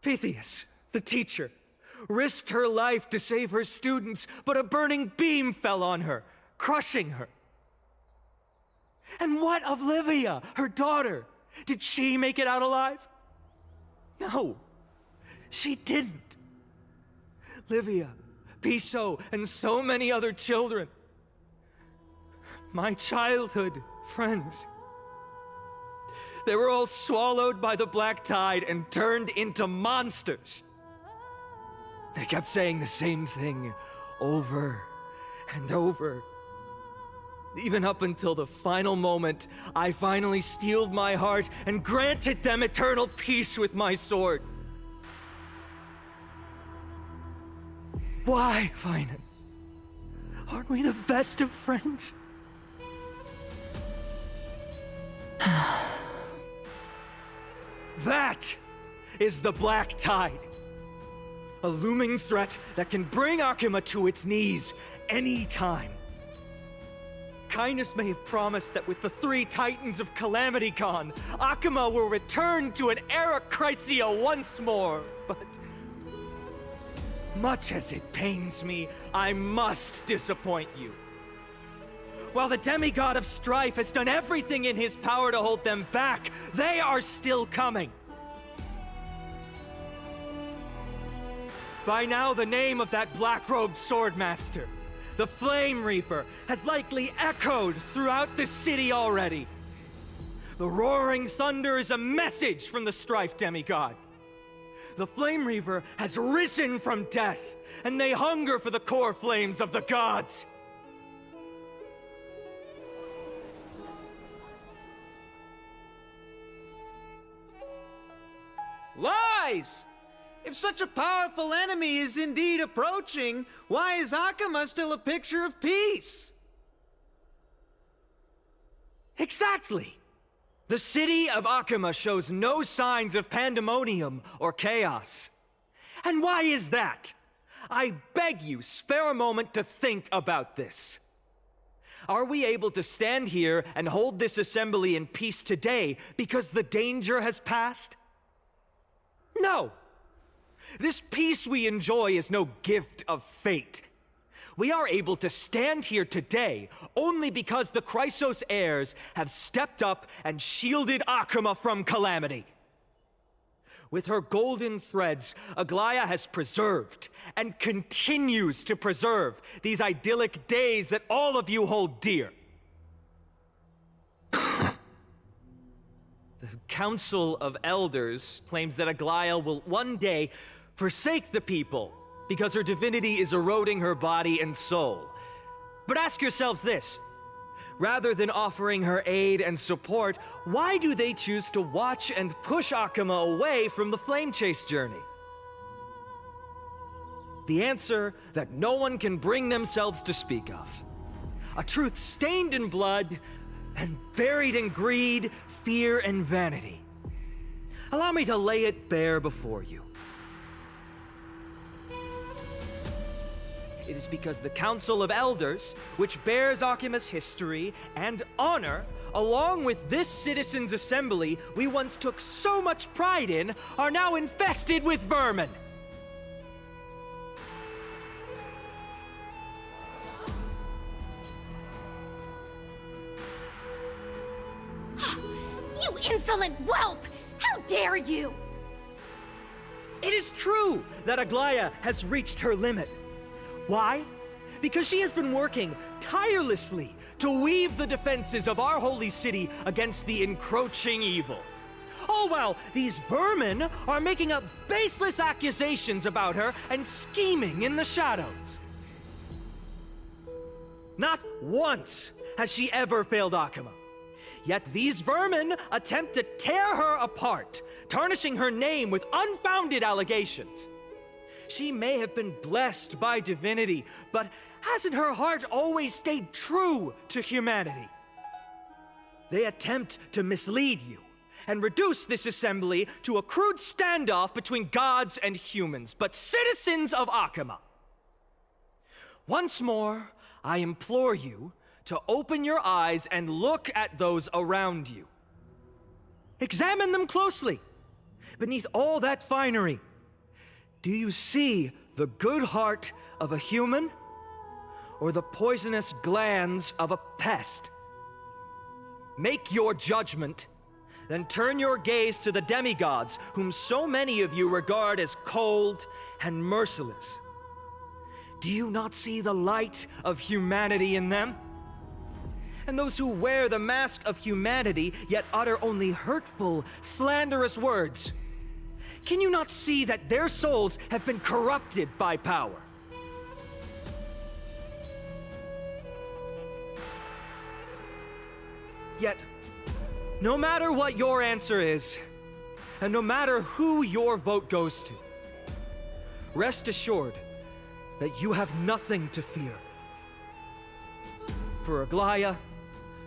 Pythias, the teacher, risked her life to save her students, but a burning beam fell on her, crushing her. And what of Livia, her daughter? Did she make it out alive? No, she didn't. Livia, Piso, and so many other children. My childhood friends. They were all swallowed by the black tide and turned into monsters. They kept saying the same thing over and over. Even up until the final moment, I finally steeled my heart and granted them eternal peace with my sword. Why, Finan? Aren't we the best of friends? That is the black tide. A looming threat that can bring Akima to its knees any time. Kindness may have promised that with the 3 Titans of Calamity Con, Akima will return to an era Chrysia once more, but much as it pains me, I must disappoint you. While the demigod of strife has done everything in his power to hold them back, they are still coming. By now, the name of that black-robed swordmaster, the Flame Reaper, has likely echoed throughout the city already. The roaring thunder is a message from the strife demigod. The Flame Reaper has risen from death, and they hunger for the core flames of the gods. skies! If such a powerful enemy is indeed approaching, why is Akama still a picture of peace? Exactly! The city of Akama shows no signs of pandemonium or chaos. And why is that? I beg you, spare a moment to think about this. Are we able to stand here and hold this assembly in peace today because the danger has passed? No! This peace we enjoy is no gift of fate. We are able to stand here today only because the Chrysos heirs have stepped up and shielded Akama from calamity. With her golden threads, Aglaya has preserved and continues to preserve these idyllic days that all of you hold dear. The Council of Elders claims that Aglaya will one day forsake the people because her divinity is eroding her body and soul. But ask yourselves this. Rather than offering her aid and support, why do they choose to watch and push Akama away from the flame chase journey? The answer that no one can bring themselves to speak of. A truth stained in blood and buried in greed, fear, and vanity. Allow me to lay it bare before you. It is because the Council of Elders, which bears Akima's history and honor, along with this citizens' assembly we once took so much pride in, are now infested with vermin. You insolent whelp! How dare you! It is true that Aglaya has reached her limit. Why? Because she has been working tirelessly to weave the defenses of our holy city against the encroaching evil. All while these vermin are making up baseless accusations about her and scheming in the shadows. Not once has she ever failed Akama. Yet these vermin attempt to tear her apart, tarnishing her name with unfounded allegations. She may have been blessed by divinity, but hasn't her heart always stayed true to humanity? They attempt to mislead you and reduce this assembly to a crude standoff between gods and humans, but citizens of Akama. Once more, I implore you to open your eyes and look at those around you. Examine them closely. Beneath all that finery, do you see the good heart of a human or the poisonous glands of a pest? Make your judgment, then turn your gaze to the demigods whom so many of you regard as cold and merciless. Do you not see the light of humanity in them? And those who wear the mask of humanity yet utter only hurtful, slanderous words. Can you not see that their souls have been corrupted by power? Yet, no matter what your answer is, and no matter who your vote goes to, rest assured that you have nothing to fear. For Aglaya,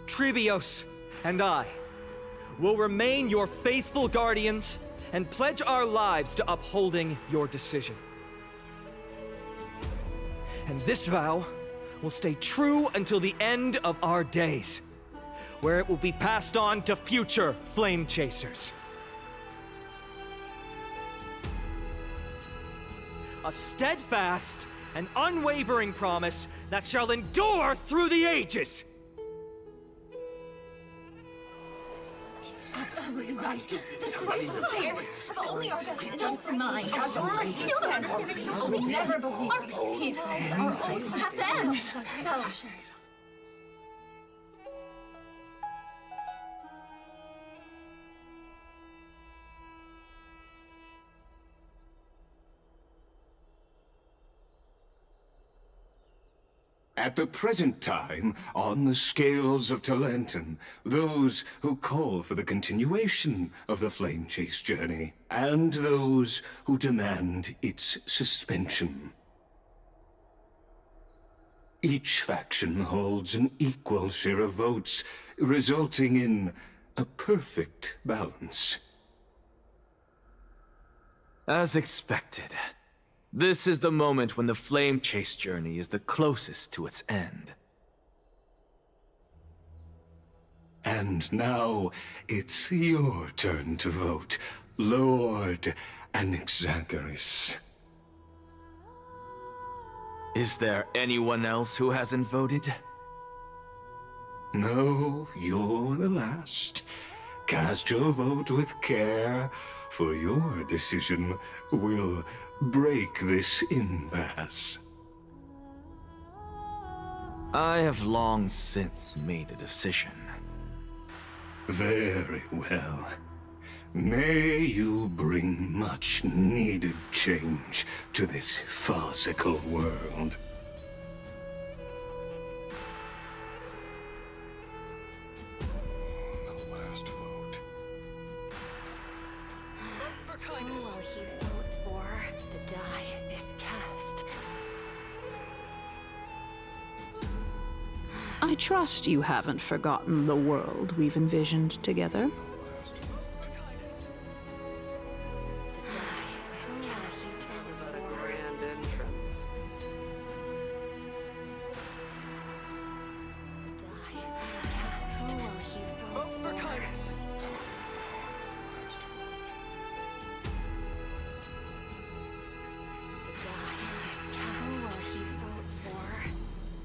Trebios, and I will remain your faithful guardians and pledge our lives to upholding your decision. And this vow will stay true until the end of our days, where it will be passed on to future flame chasers. A steadfast and unwavering promise that shall endure through the ages. Absolutely right. The Chrysos heirs have only our best interests in mind. I still don't understand it. I will never believe our peace have to end. So, At the present time, on the scales of Talentum, those who call for the continuation of the Flame Chase journey, and those who demand its suspension. Each faction holds an equal share of votes, resulting in a perfect balance. As expected. This is the moment when the Flame Chase journey is the closest to its end. And now, it's your turn to vote, Lord AmyAmyQuiteContrary. Is there anyone else who hasn't voted? No, you're the last. Cast your vote with care, for your decision will break this impasse. I have long since made a decision. Very well. May you bring much needed change to this farcical world. I trust you haven't forgotten the world we've envisioned together.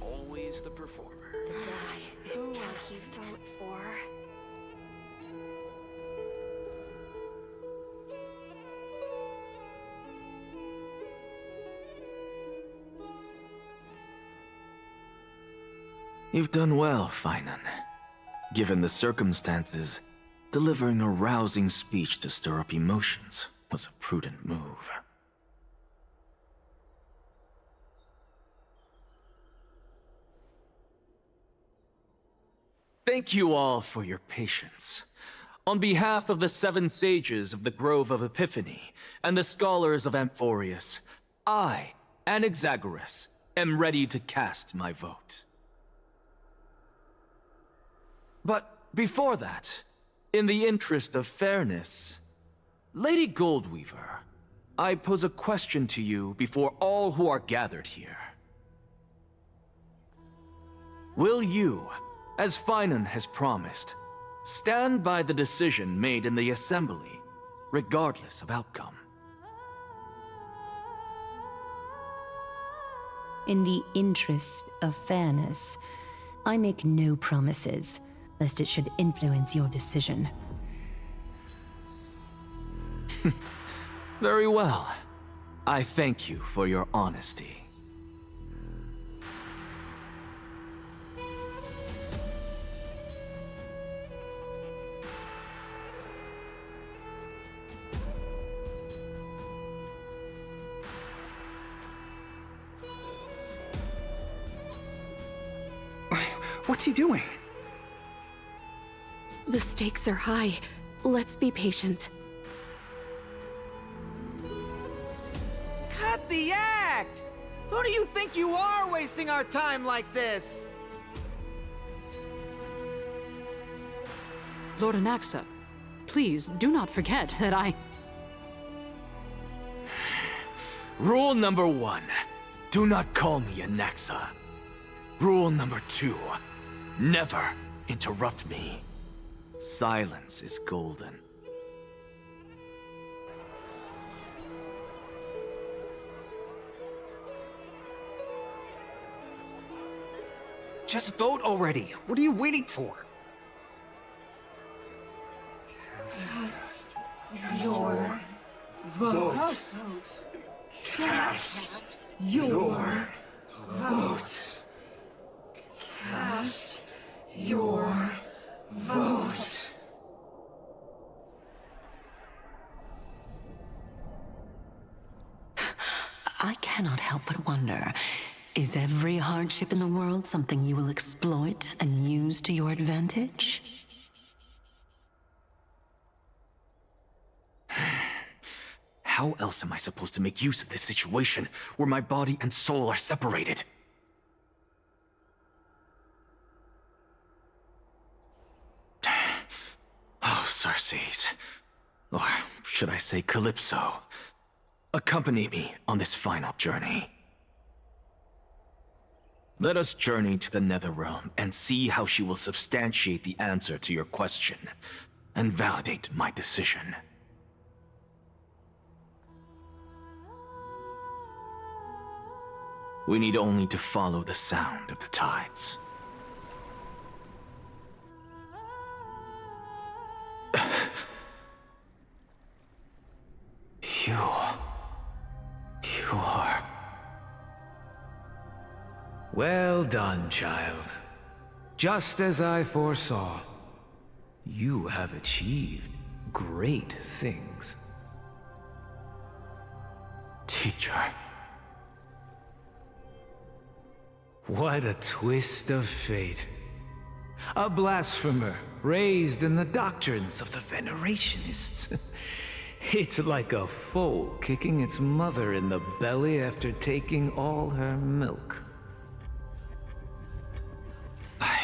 Always the performer. The die is cast. Who will he vote for? You've done well, Finan. Given the circumstances, delivering a rousing speech to stir up emotions was a prudent move. Thank you all for your patience. On behalf of the 7 sages of the Grove of Epiphany and the scholars of Amphorius, I, AmyAmyQuiteContrary, am ready to cast my vote. But before that, in the interest of fairness, Lady Goldweaver, I pose a question to you before all who are gathered here. Will you, as Finan has promised, stand by the decision made in the Assembly, regardless of outcome? In the interest of fairness, I make no promises, lest it should influence your decision. Very well. I thank you for your honesty. What's he doing? The stakes are high. Let's be patient. Cut the act! Who do you think you are wasting our time like this? Lord Anaxa, please do not forget that I... Rule number 1, do not call me Anaxa. Rule number 2, never interrupt me. Silence is golden. Just vote already. What are you waiting for? Cast your vote. Cast your vote. Cast your vote. I cannot help but wonder, Is every hardship in the world something you will exploit and use to your advantage? How else am I supposed to make use of this situation where my body and soul are separated? Oh, Circes. Or should I say Calypso? Accompany me on this final journey. Let us journey to the Netherrealm and see how she will substantiate the answer to your question and validate my decision. We need only to follow the sound of the tides. You are... Well done, child. Just as I foresaw, you have achieved great things. Teacher. What a twist of fate. A blasphemer raised in the doctrines of the Venerationists. It's like a foal kicking its mother in the belly after taking all her milk. I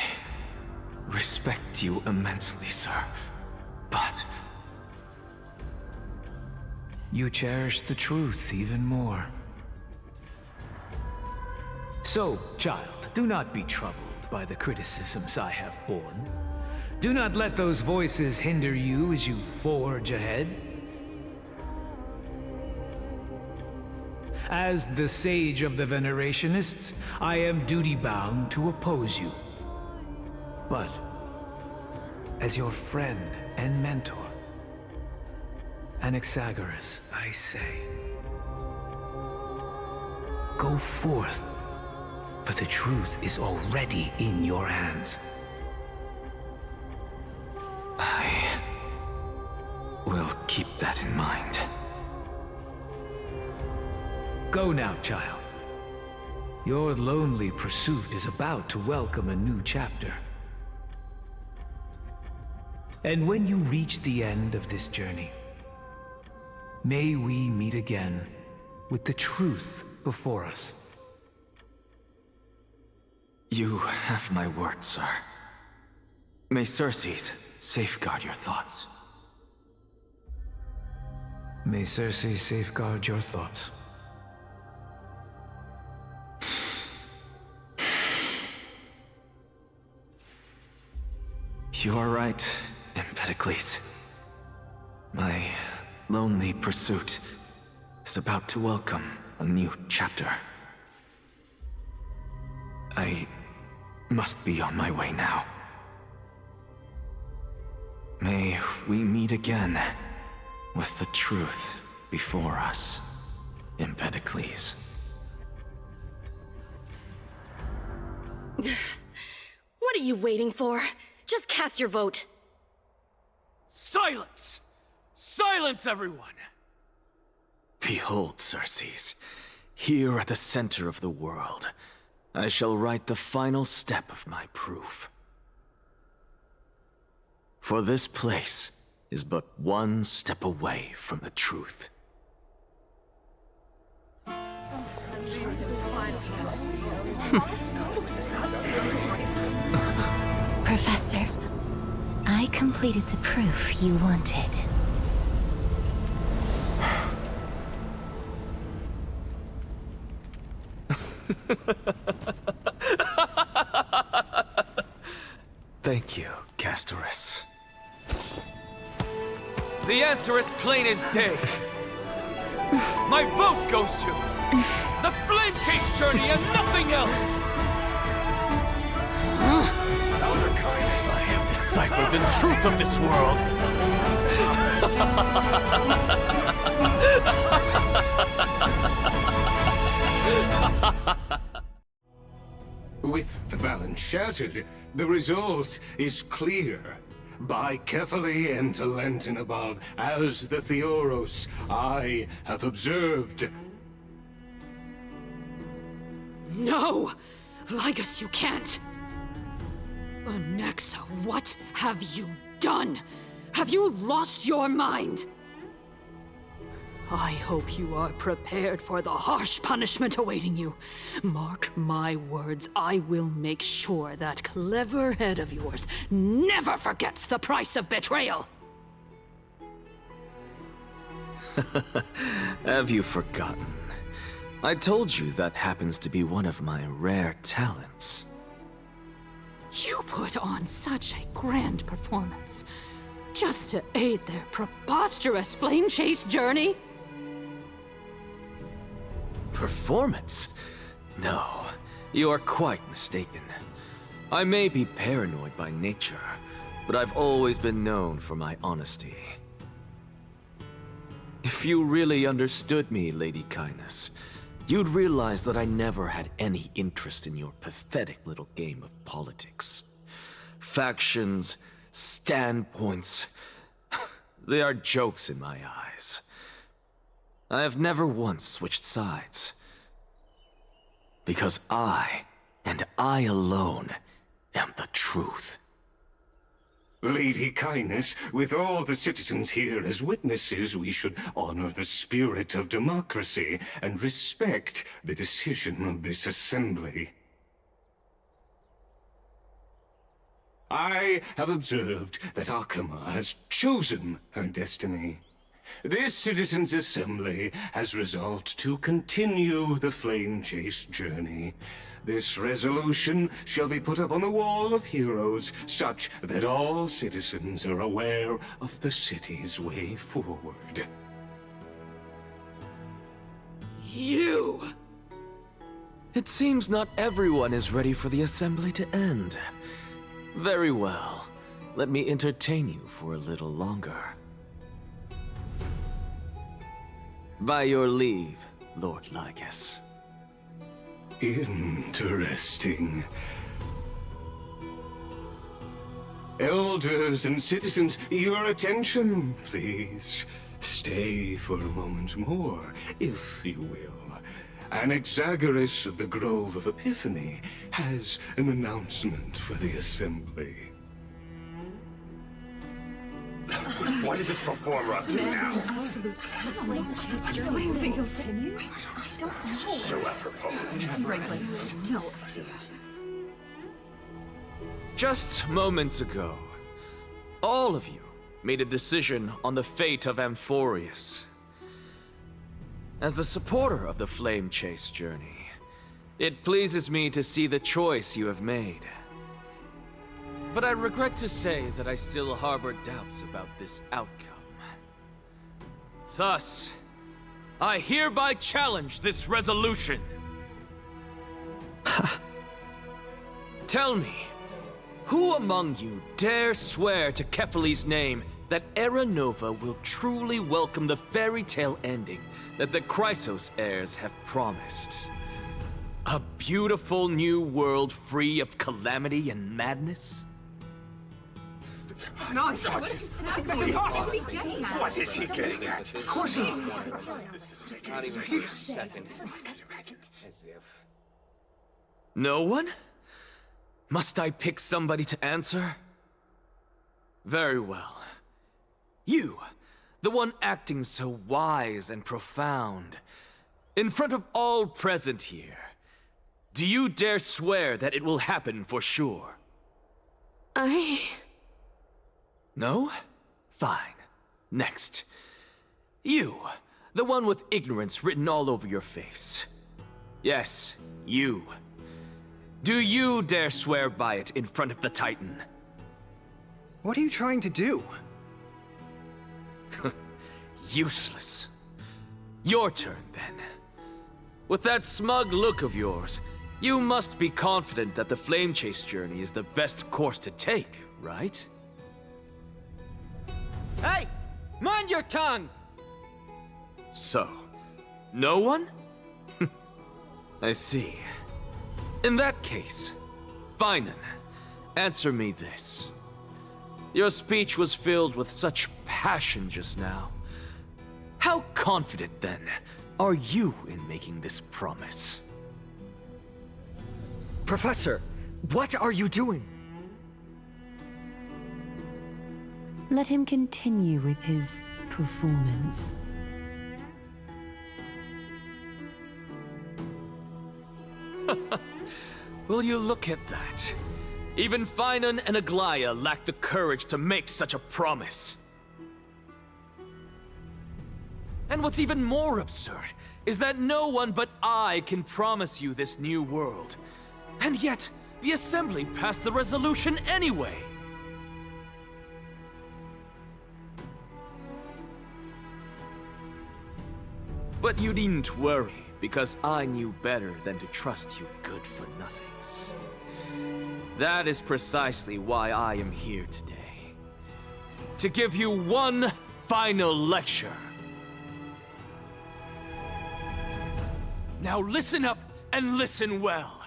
respect you immensely, sir, but... You cherish the truth even more. So, child, do not be troubled by the criticisms I have borne. Do not let those voices hinder you as you forge ahead. As the sage of the Venerationists, I am duty-bound to oppose you. But, as your friend and mentor, Anaxagoras, I say, go forth, for the truth is already in your hands. I will keep that in mind. Go now, child. Your lonely pursuit is about to welcome a new chapter. And when you reach the end of this journey, may we meet again with the truth before us. You have my word, sir. May Circes safeguard your thoughts. May Circe safeguard your thoughts. You are right, Empedocles. My lonely pursuit is about to welcome a new chapter. I must be on my way now. May we meet again with the truth before us, Empedocles. What are you waiting for? Just cast your vote. Silence! Silence, everyone! Behold, Circes, here at the center of the world, I shall write the final step of my proof. For this place is but one step away from the truth. Professor, I completed the proof you wanted. Thank you, Castorice. The answer is plain as day. My vote goes to the Flame Chase journey and nothing else! Elder Kindness, I have deciphered the truth of this world! With the balance shattered, the result is clear. By carefully enter Lenten above, as the Theoros I have observed. No! Ligus, you can't! Nexa, what have you done? Have you lost your mind? I hope you are prepared for the harsh punishment awaiting you. Mark my words, I will make sure that clever head of yours never forgets the price of betrayal! Have you forgotten? I told you that happens to be one of my rare talents. You put on such a grand performance, just to aid their preposterous flame chase journey? Performance? No, you are quite mistaken. I may be paranoid by nature, but I've always been known for my honesty. If you really understood me, Lady Kindness, you'd realize that I never had any interest in your pathetic little game of politics. Factions, standpoints, they are jokes in my eyes. I have never once switched sides. Because I, and I alone, am the truth. Lady Kindness, with all the citizens here as witnesses, we should honor the spirit of democracy and respect the decision of this assembly. I have observed that Akama has chosen her destiny. This citizens' assembly has resolved to continue the flame chase journey. This resolution shall be put up on the wall of heroes, such that all citizens are aware of the city's way forward. You! It seems not everyone is ready for the assembly to end. Very well. Let me entertain you for a little longer. By your leave, Lord Ligus. Interesting. Elders and citizens, your attention, please. Stay for a moment more, if you will. Anaxagoras of the Grove of Epiphany has an announcement for the assembly. What is this performer up to now? Absolute flame chase journey. Do you think he'll continue? I don't know. So apropos. Still. Just moments ago, all of you made a decision on the fate of Amphorius. As a supporter of the Flame Chase journey, it pleases me to see the choice you have made. But I regret to say that I still harbor doubts about this outcome. Thus, I hereby challenge this resolution. Tell me, who among you dare swear to Kefali's name that Era Nova will truly welcome the fairy tale ending that the Chrysos heirs have promised? A beautiful new world free of calamity and madness? Nonsense! What is he getting at? Of course he... Not even for a second. As if... No one? Must I pick somebody to answer? Very well. You, the one acting so wise and profound, in front of all present here, do you dare swear that it will happen for sure? No? Fine. Next. You, the one with ignorance written all over your face. Yes, you. Do you dare swear by it in front of the Titan? What are you trying to do? Useless. Your turn, then. With that smug look of yours, you must be confident that the Flame Chase journey is the best course to take, right? Hey! Mind your tongue! So, no one? I see. In that case, fine then. Answer me this. Your speech was filled with such passion just now. How confident, then, are you in making this promise? Professor, what are you doing? Let him continue with his performance. Will you look at that? Even Finan and Aglaya lack the courage to make such a promise. And what's even more absurd is that no one but I can promise you this new world. And yet, the Assembly passed the resolution anyway. But you needn't worry, because I knew better than to trust you good-for-nothings. That is precisely why I am here today. To give you one final lecture. Now listen up and listen well.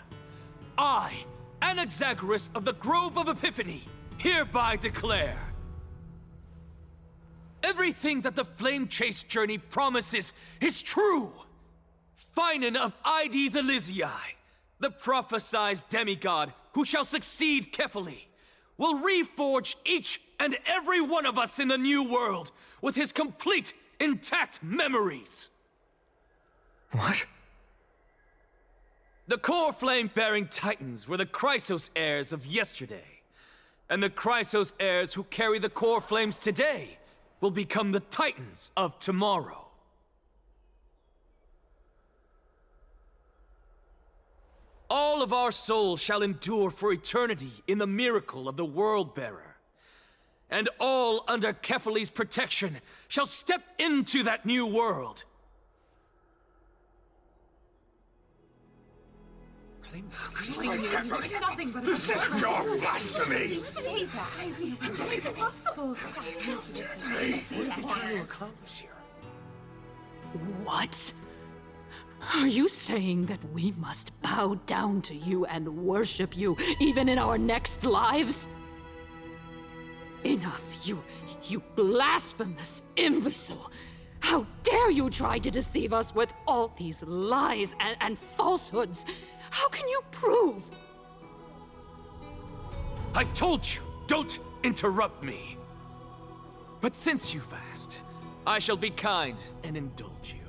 I, Anaxagoras of the Grove of Epiphany, hereby declare everything that the Flame Chase journey promises is true! Finan of Ides Elysiae, the prophesied demigod who shall succeed Kefali, will reforge each and every one of us in the new world with his complete, intact memories. What? The core flame-bearing titans were the Chrysos heirs of yesterday, and the Chrysos heirs who carry the core flames today will become the titans of tomorrow. All of our souls shall endure for eternity in the miracle of the World-Bearer. And all under Kefali's protection shall step into that new world. This is pure blasphemy! It's impossible. What? Are you saying that we must bow down to you and worship you, even in our next lives? Enough, you blasphemous imbecile! How dare you try to deceive us with all these lies and falsehoods? How can you prove? I told you, don't interrupt me. But since you've asked, I shall be kind and indulge you.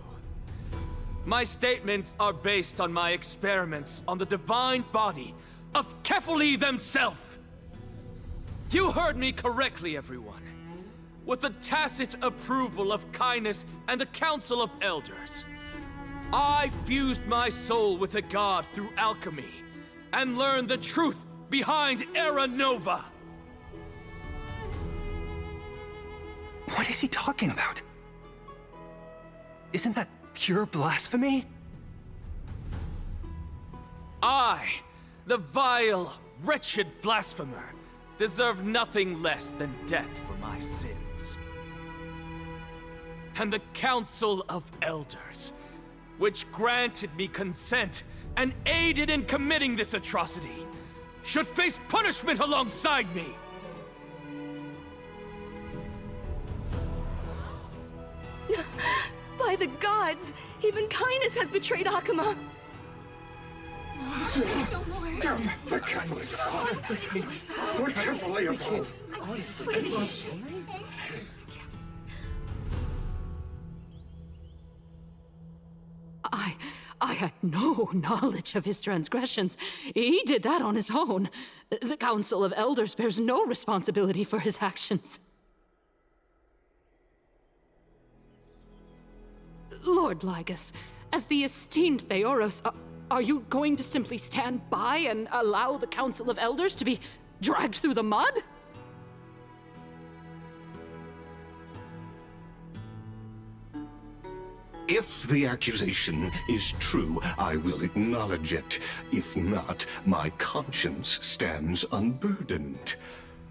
My statements are based on my experiments on the divine body of Kefali themselves. You heard me correctly, everyone. With the tacit approval of Kindness and the Council of Elders, I fused my soul with the god through alchemy and learned the truth behind Era Nova. What is he talking about? Isn't that pure blasphemy? I, the vile, wretched blasphemer, deserve nothing less than death for my sins. And the Council of Elders, which granted me consent and aided in committing this atrocity, should face punishment alongside me. By the gods, even Kindness has betrayed Akuma. The canvas. We're carefully evolved. I had no knowledge of his transgressions. He did that on his own. The Council of Elders bears no responsibility for his actions. Lord Lygus, as the esteemed Theoros, are you going to simply stand by and allow the Council of Elders to be dragged through the mud? If the accusation is true, I will acknowledge it. If not, my conscience stands unburdened.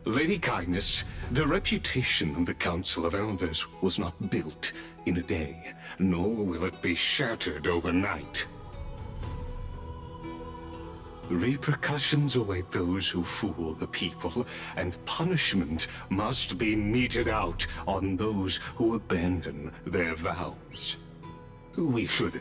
Lady Kindness, the reputation of the Council of Elders was not built in a day, nor will it be shattered overnight. Repercussions await those who fool the people, and punishment must be meted out on those who abandon their vows. We should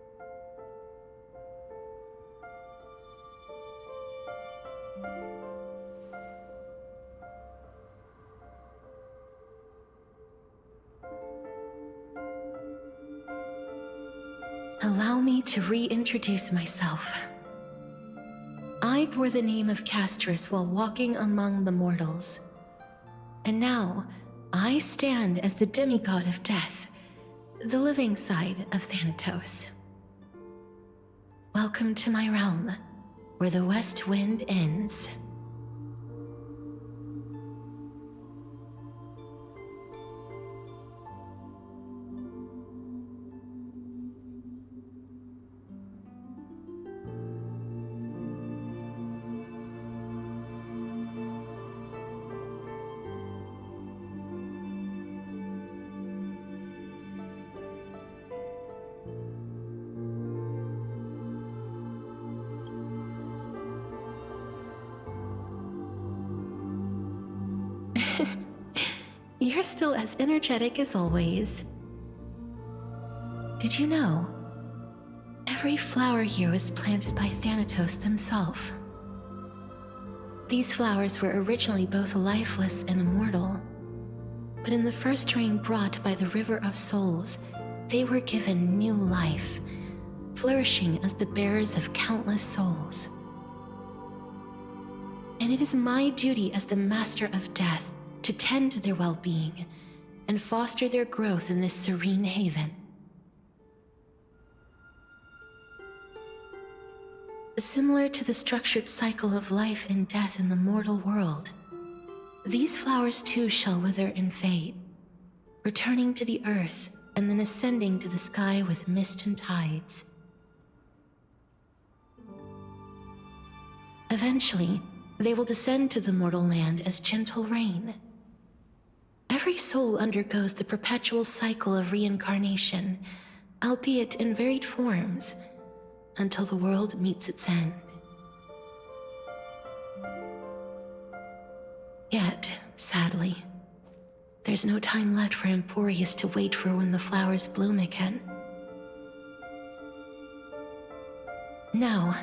Allow me to reintroduce myself. I bore the name of Castorice while walking among the mortals. And now, I stand as the demigod of death, the living side of Thanatos. Welcome to my realm, where the west wind ends. You're still as energetic as always. Did you know? Every flower here was planted by Thanatos themselves. These flowers were originally both lifeless and immortal, but in the first rain brought by the River of Souls, they were given new life, flourishing as the bearers of countless souls. And it is my duty as the Master of Death to tend to their well-being and foster their growth in this serene haven. Similar to the structured cycle of life and death in the mortal world, these flowers too shall wither and fade, returning to the earth and then ascending to the sky with mist and tides. Eventually, they will descend to the mortal land as gentle rain. Every soul undergoes the perpetual cycle of reincarnation, albeit in varied forms, until the world meets its end. Yet, sadly, there's no time left for Amphorius to wait for when the flowers bloom again. Now,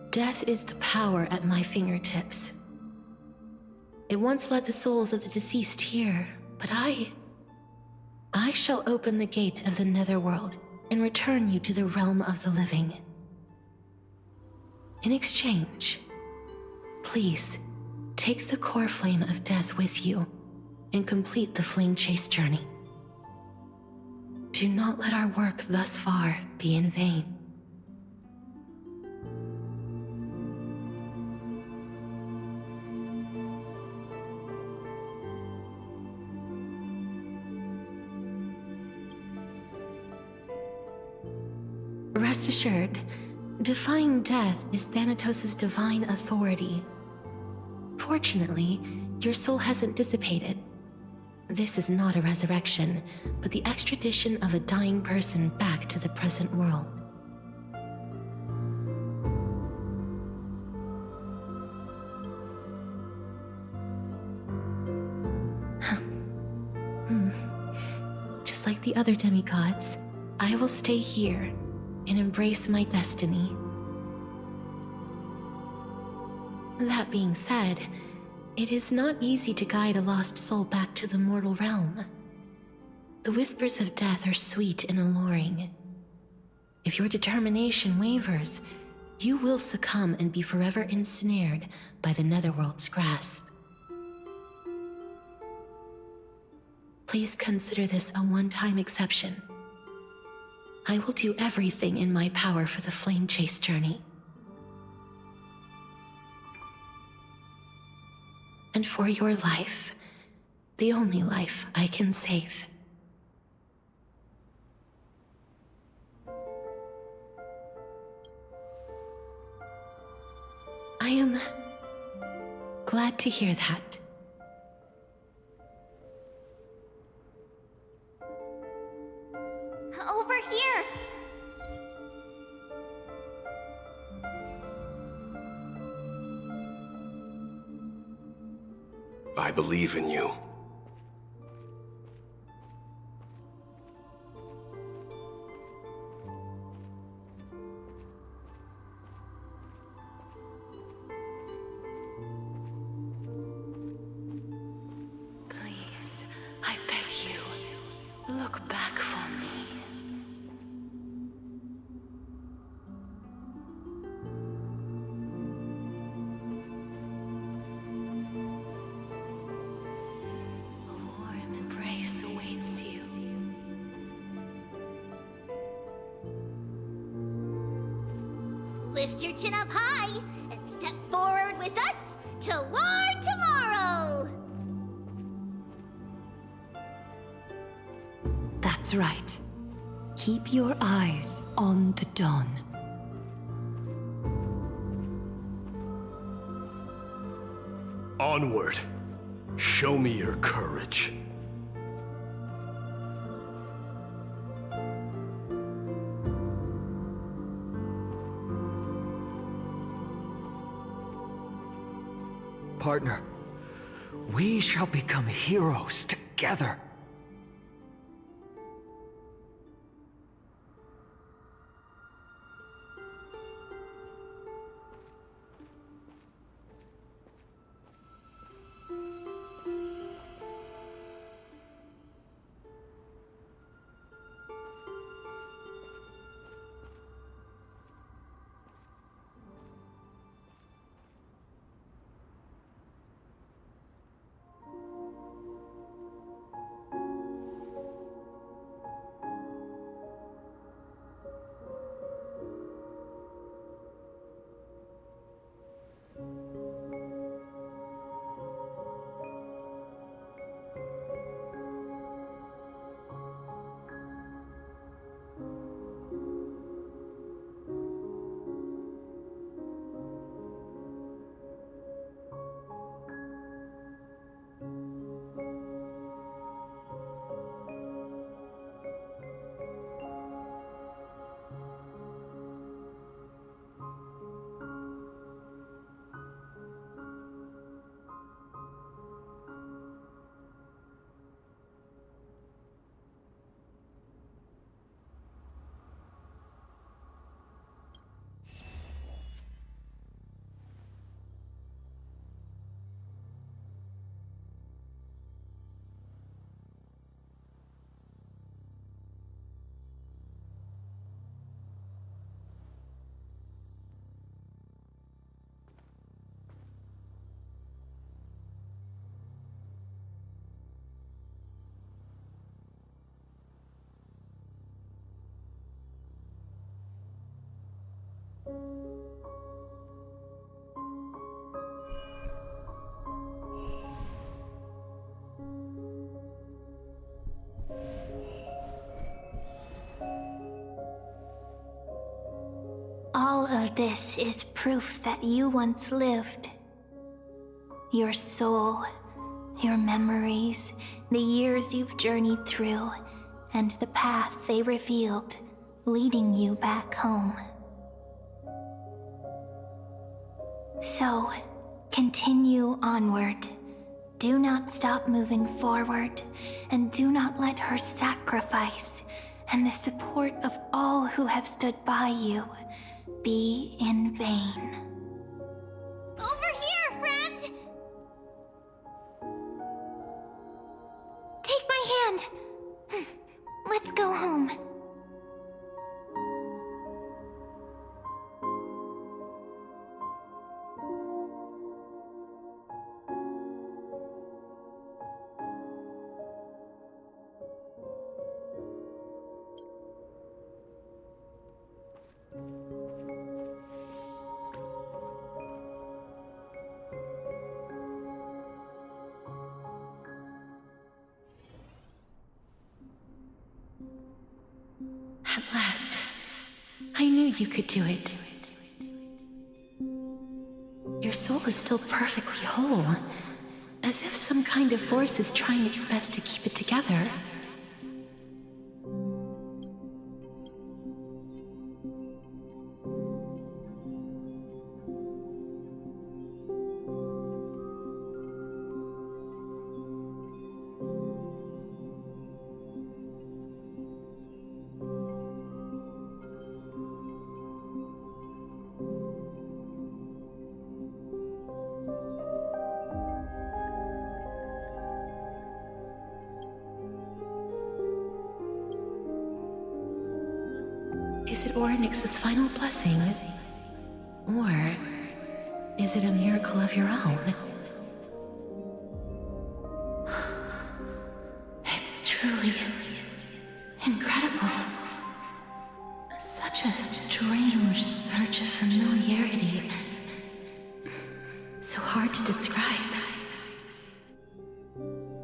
death is the power at my fingertips. It once led the souls of the deceased here, but I shall open the gate of the netherworld and return you to the realm of the living. In exchange, please, take the core flame of death with you and complete the flame chase journey. Do not let our work thus far be in vain. Rest assured, defying death is Thanatos' divine authority. Fortunately, your soul hasn't dissipated. This is not a resurrection, but the extradition of a dying person back to the present world. Just like the other demigods, I will stay here and embrace my destiny. That being said, it is not easy to guide a lost soul back to the mortal realm. The whispers of death are sweet and alluring. If your determination wavers, you will succumb and be forever ensnared by the netherworld's grasp. Please consider this a one-time exception. I will do everything in my power for the flame chase journey. And for your life, the only life I can save. I am glad to hear that. Over here! I believe in you. Please, I beg you, look back for me. lift your chin up high and step forward with us to war tomorrow! That's right. Keep your eyes on the dawn. Onward. Show me your courage. Partner, we shall become heroes together. All of this is proof that you once lived. Your soul, your memories, the years you've journeyed through, and the path they revealed, leading you back home. So, continue onward. Do not stop moving forward, and do not let her sacrifice and the support of all who have stood by you be in vain. Over here, friend! Take my hand. Let's go home. At last, I knew you could do it. Your soul is still perfectly whole, as if some kind of force is trying its best to keep it together. Is it Ornyx's final blessing? Or is it a miracle of your own? It's truly incredible. Such a strange surge such a familiarity. So hard to describe.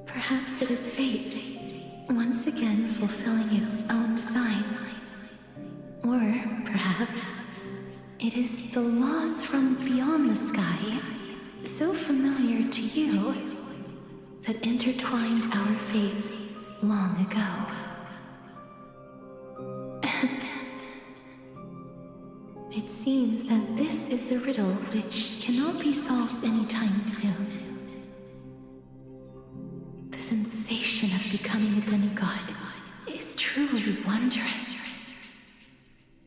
Perhaps it is fate, once again fulfilling its own design. Or perhaps it is the laws from beyond the sky, so familiar to you, that intertwined our fates long ago. It seems that this is a riddle which cannot be solved anytime soon. The sensation of becoming a demigod is truly wondrous.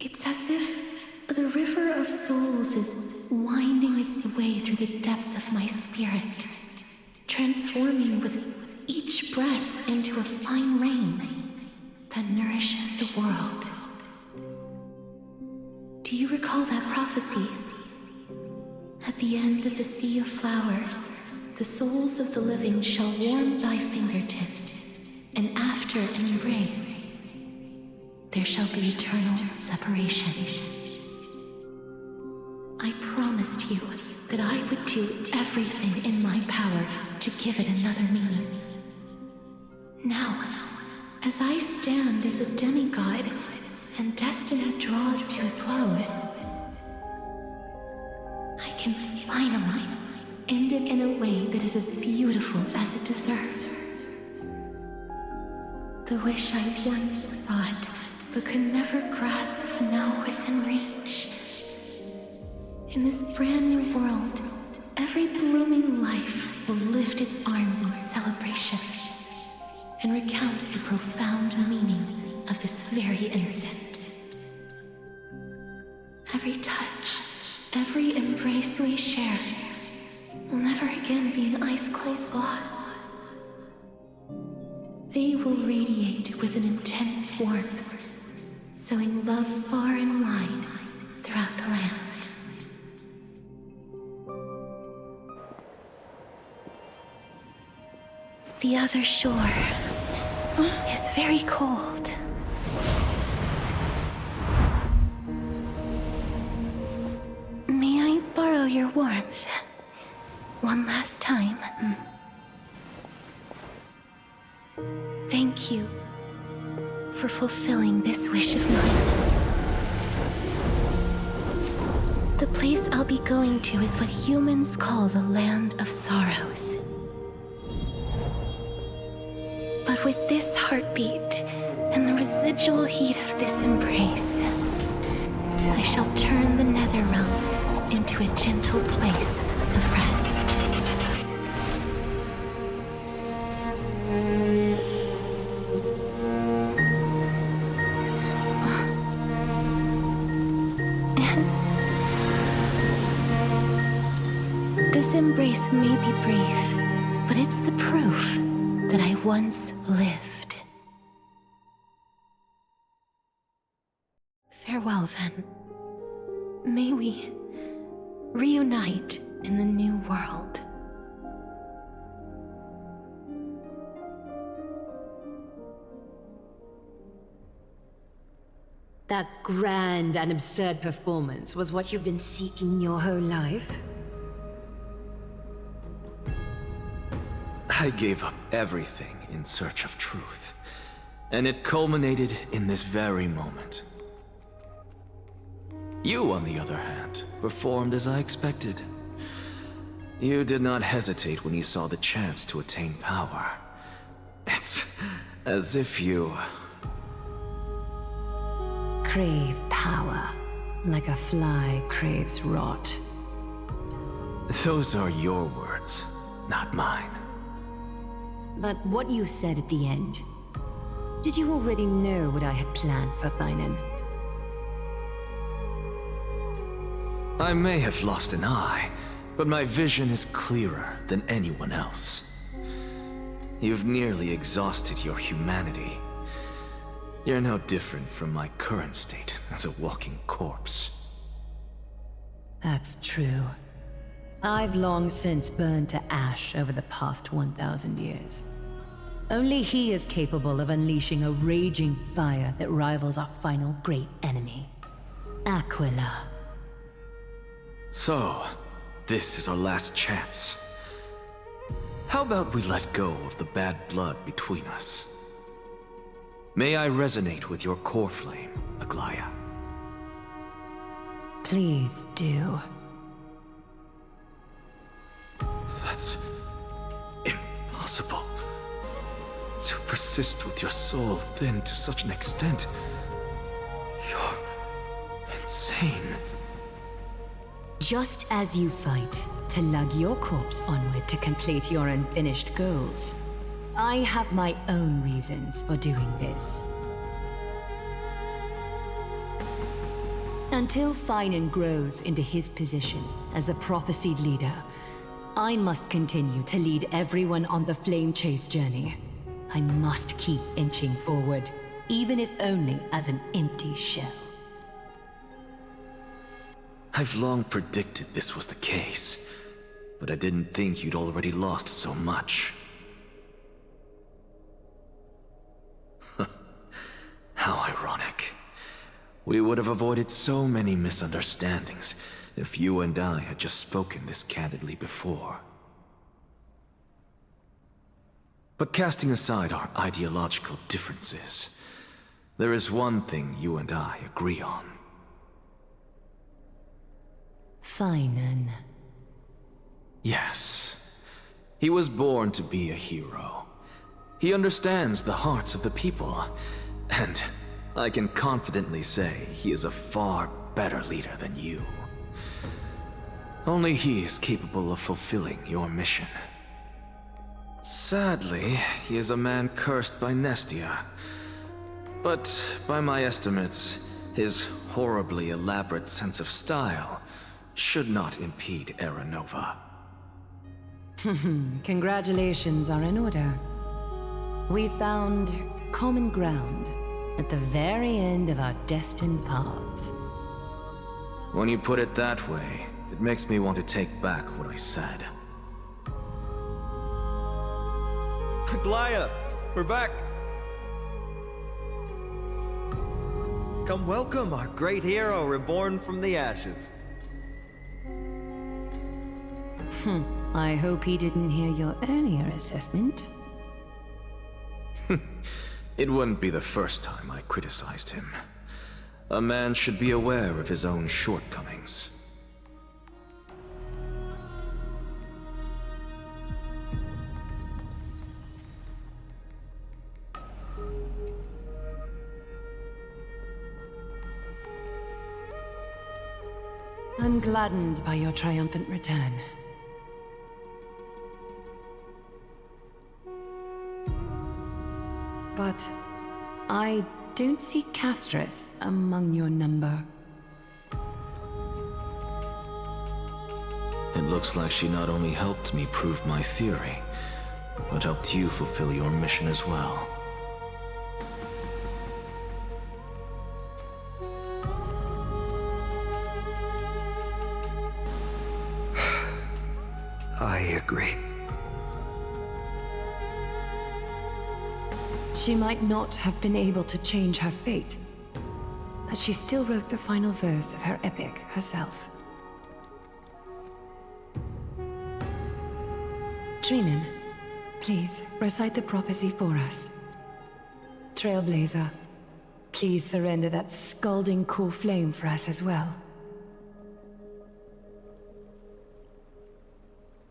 It's as if the river of souls is winding its way through the depths of my spirit, transforming with each breath into a fine rain that nourishes the world. Do you recall that prophecy? At the end of the sea of flowers, the souls of the living shall warm thy fingertips, and after an embrace, there shall be eternal separation. I promised you that I would do everything in my power to give it another meaning. Now, as I stand as a demigod and destiny draws to a close, I can finally end it in a way that is as beautiful as it deserves. The wish I once sought, but could never grasp, is now within reach. In this brand new world, every blooming life will lift its arms in celebration and recount the profound meaning of this very instant. Every touch, every embrace we share will never again be an ice-cold loss. They will radiate with an intense warmth, sowing love far and wide throughout the land. The other shore is very cold. May I borrow your warmth one last time? Thank you for fulfilling this wish of mine. The place I'll be going to is what humans call the Land of Sorrows. But with this heartbeat and the residual heat of this embrace, I shall turn the nether realm into a gentle place of rest. This embrace may be brief, but it's the proof that I once lived. Farewell, then. May we reunite in the new world. That grand and absurd performance was what you've been seeking your whole life? I gave up everything in search of truth, and it culminated in this very moment. You, on the other hand, performed as I expected. You did not hesitate when you saw the chance to attain power. It's as if you crave power, like a fly craves rot. Those are your words, not mine. But what you said at the end, did you already know what I had planned for Thainan? I may have lost an eye, but my vision is clearer than anyone else. You've nearly exhausted your humanity. You're no different from my current state as a walking corpse. That's true. I've long since burned to ash over the past 1,000 years. Only he is capable of unleashing a raging fire that rivals our final great enemy, Aquila. So, this is our last chance. How about we let go of the bad blood between us? May I resonate with your core flame, Aglaya? Please do. That's impossible. To persist with your soul thinned to such an extent. You're insane. Just as you fight to lug your corpse onward to complete your unfinished goals, I have my own reasons for doing this. Until Finan grows into his position as the prophesied leader, I must continue to lead everyone on the flame chase journey. I must keep inching forward, even if only as an empty shell. I've long predicted this was the case, but I didn't think you'd already lost so much. How ironic. We would have avoided so many misunderstandings if you and I had just spoken this candidly before. But casting aside our ideological differences, there is one thing you and I agree on. Finan. Yes. He was born to be a hero. He understands the hearts of the people, and I can confidently say he is a far better leader than you. Only he is capable of fulfilling your mission. Sadly, he is a man cursed by Nestia. But by my estimates, his horribly elaborate sense of style should not impede Era Nova. Congratulations are in order. We found common ground at the very end of our destined paths. When you put it that way, it makes me want to take back what I said. Aglaya, we're back. Come welcome our great hero reborn from the ashes. I hope he didn't hear your earlier assessment. It wouldn't be the first time I criticized him. A man should be aware of his own shortcomings. I'm gladdened by your triumphant return. But I don't see Castorice among your number. It looks like she not only helped me prove my theory, but helped you fulfill your mission as well. I agree. She might not have been able to change her fate, but she still wrote the final verse of her epic herself. Trinan, please recite the prophecy for us. Trailblazer, please surrender that scalding cool flame for us as well.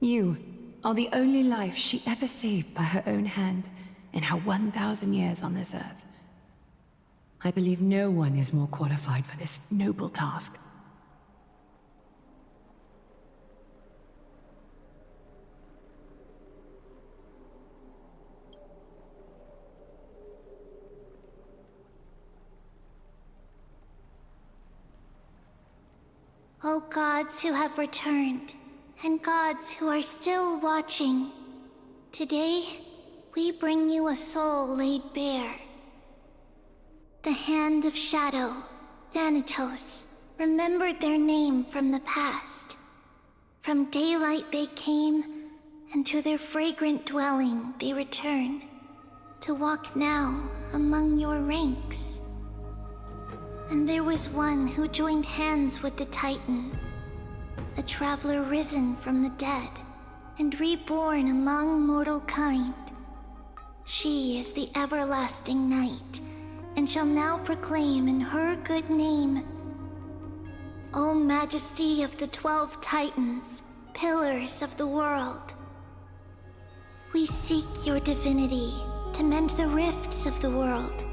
You are the only life she ever saved by her own hand in her 1,000 years on this earth. I believe no one is more qualified for this noble task. O gods who have returned, and gods who are still watching, today we bring you a soul laid bare. The Hand of Shadow, Thanatos, remembered their name from the past. From daylight they came, and to their fragrant dwelling they return, to walk now among your ranks. And there was one who joined hands with the Titan, a traveler risen from the dead and reborn among mortal kind. She is the everlasting night, and shall now proclaim in her good name, O Majesty of the 12 Titans, pillars of the world. We seek your divinity to mend the rifts of the world.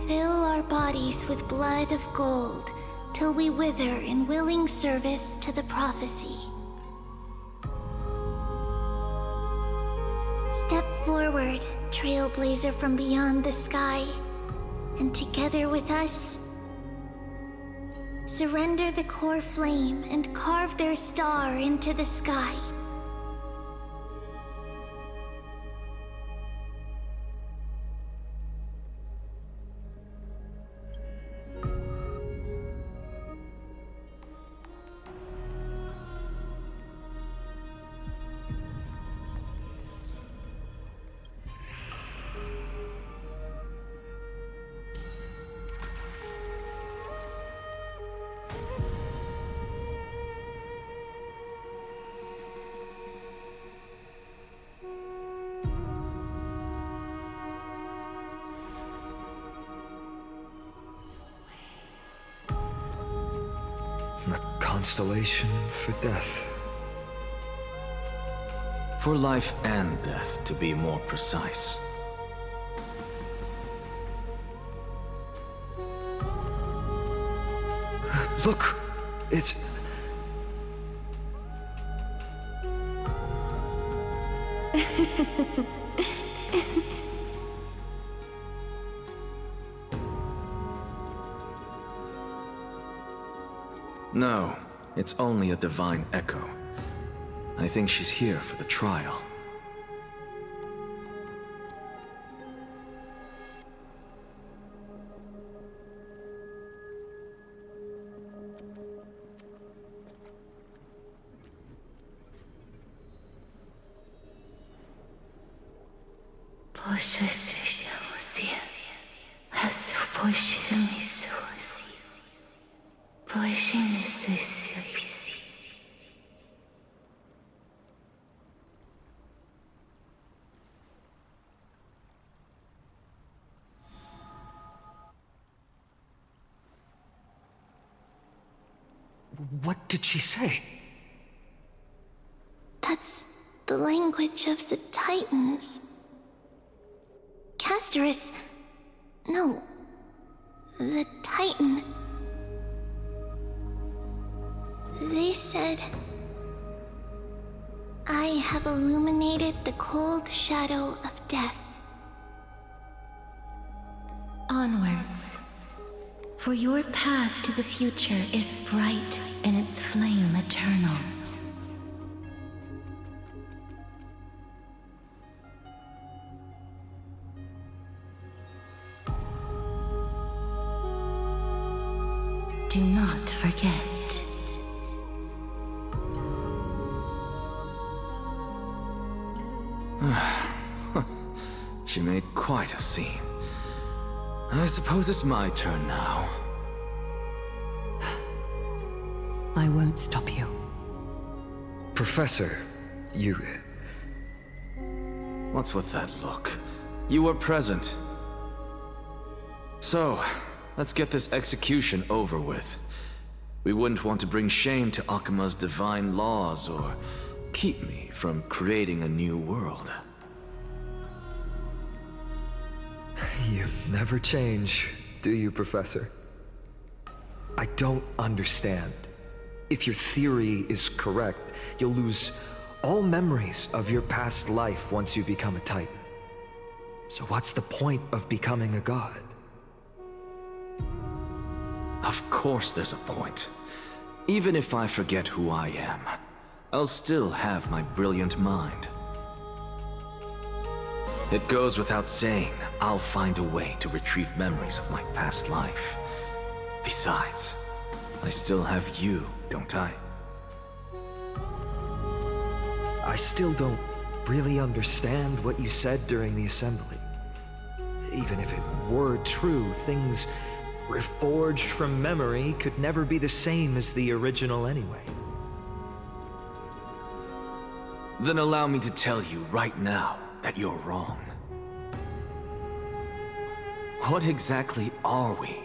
Fill our bodies with blood of gold, till we wither in willing service to the prophecy. Step forward, trailblazer from beyond the sky, and together with us, surrender the core flame and carve their star into the sky. A constellation for death. For life and death, to be more precise. Look! It's... No, it's only a divine echo. I think she's here for the trial. What did she say? That's the language of the Titans. Castorice... No. The Titan. They said... I have illuminated the cold shadow of death. Onwards. For your path to the future is bright and its flame eternal. Do not forget. She made quite a scene. I suppose it's my turn now. I won't stop you. Professor, you... What's with that look? You were present. So, let's get this execution over with. We wouldn't want to bring shame to Akima's divine laws or keep me from creating a new world. You never change, do you, Professor? I don't understand. If your theory is correct, you'll lose all memories of your past life once you become a Titan. So what's the point of becoming a god? Of course there's a point. Even if I forget who I am, I'll still have my brilliant mind. It goes without saying, I'll find a way to retrieve memories of my past life. Besides, I still have you, don't I? I still don't really understand what you said during the assembly. Even if it were true, things reforged from memory could never be the same as the original anyway. Then allow me to tell you right now that you're wrong. What exactly are we?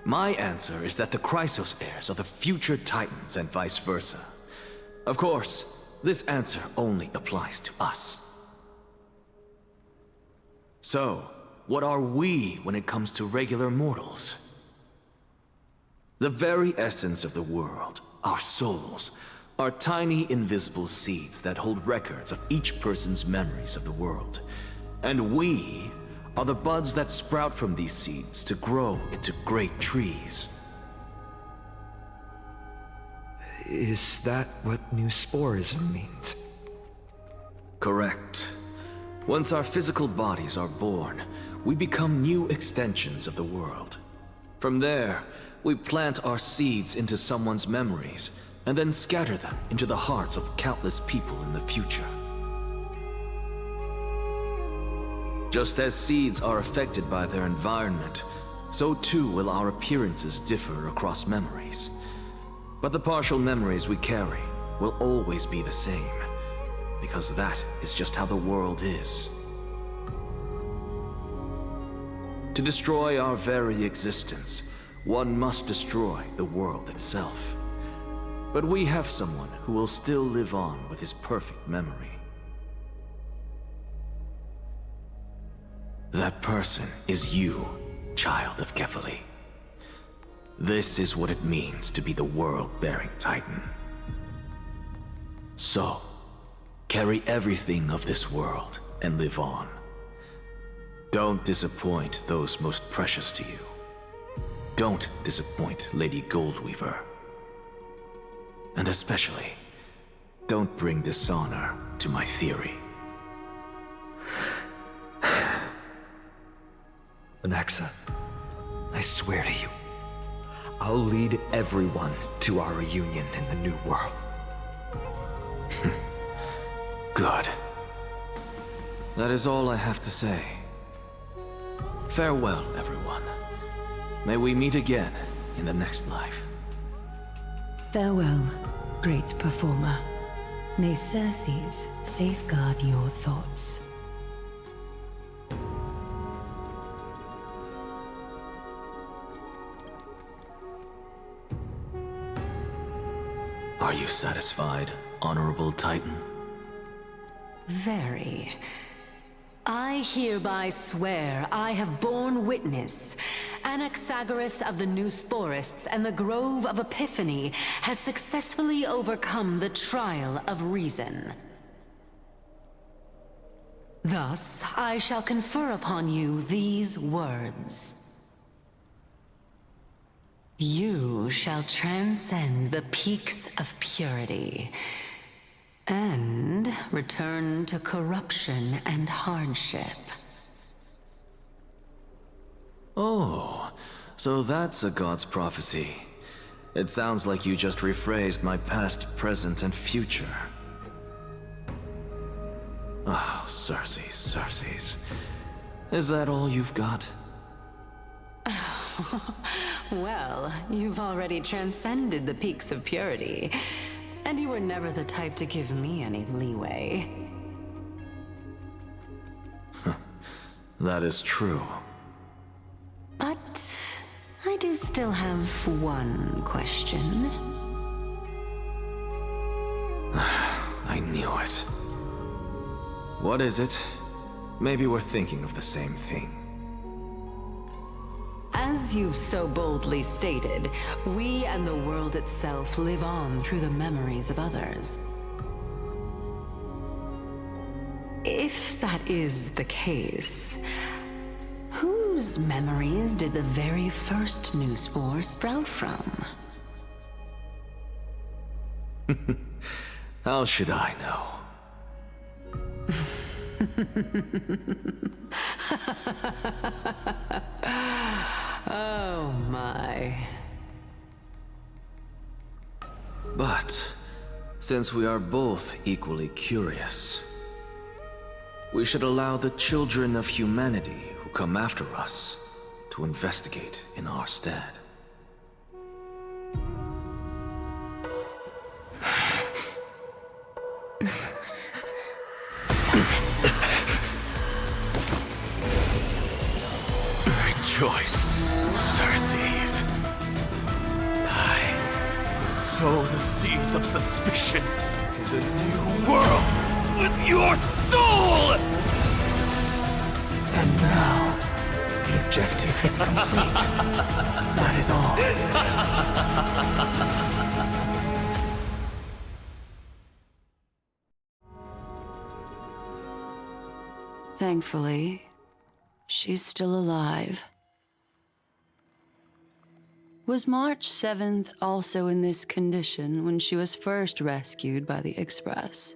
My answer is that the Chrysos heirs are the future Titans and vice versa. Of course, this answer only applies to us. So, what are we when it comes to regular mortals? The very essence of the world, our souls, are tiny invisible seeds that hold records of each person's memories of the world. And we are the buds that sprout from these seeds to grow into great trees. Is that what new sporism means? Correct. Once our physical bodies are born, we become new extensions of the world. From there, we plant our seeds into someone's memories, and then scatter them into the hearts of countless people in the future. Just as seeds are affected by their environment, so too will our appearances differ across memories. But the partial memories we carry will always be the same, because that is just how the world is. To destroy our very existence, one must destroy the world itself. But we have someone who will still live on with his perfect memory. That person is you, child of Kefali. This is what it means to be the world-bearing Titan. So, carry everything of this world and live on. Don't disappoint those most precious to you. Don't disappoint Lady Goldweaver. And especially, don't bring dishonor to my theory. Anaxa, I swear to you, I'll lead everyone to our reunion in the New World. Good. That is all I have to say. Farewell, everyone. May we meet again in the next life. Farewell, great performer. May Circes safeguard your thoughts. Are you satisfied, Honorable Titan? Very. I hereby swear I have borne witness. Anaxagoras of the New Sporists and the Grove of Epiphany has successfully overcome the trial of reason. Thus, I shall confer upon you these words. You shall transcend the peaks of purity and return to corruption and hardship. Oh, so that's a god's prophecy. It sounds like you just rephrased my past, present, and future. Oh, Circes. Is that all you've got? Well, you've already transcended the peaks of purity, and you were never the type to give me any leeway. That is true. But I do still have one question. I knew it. What is it? Maybe we're thinking of the same thing. As you've so boldly stated, we and the world itself live on through the memories of others. If that is the case, whose memories did the very first new spore sprout from? How should I know? Oh my. But, since we are both equally curious, we should allow the children of humanity who come after us to to investigate in our stead. Rejoice, Circes. I sow the seeds of suspicion in the new world with your soul! And now, the objective is complete. That is all. Thankfully, she's still alive. Was March 7th also in this condition when she was first rescued by the Express?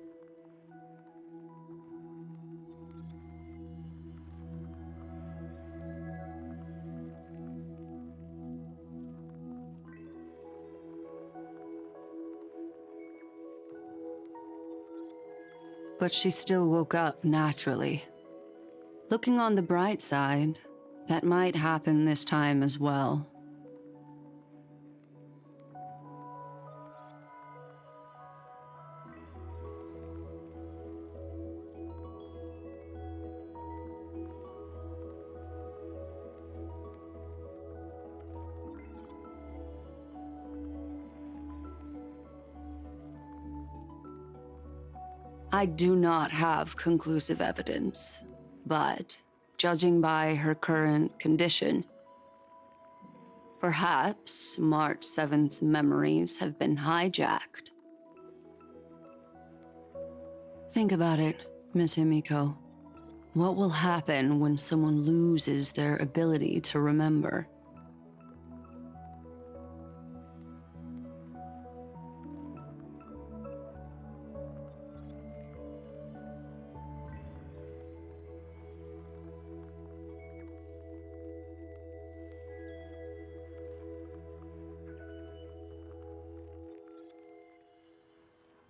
But she still woke up naturally. Looking on the bright side, that might happen this time as well. I do not have conclusive evidence, but judging by her current condition, perhaps March 7th's memories have been hijacked. Think about it, Miss Himiko. What will happen when someone loses their ability to remember?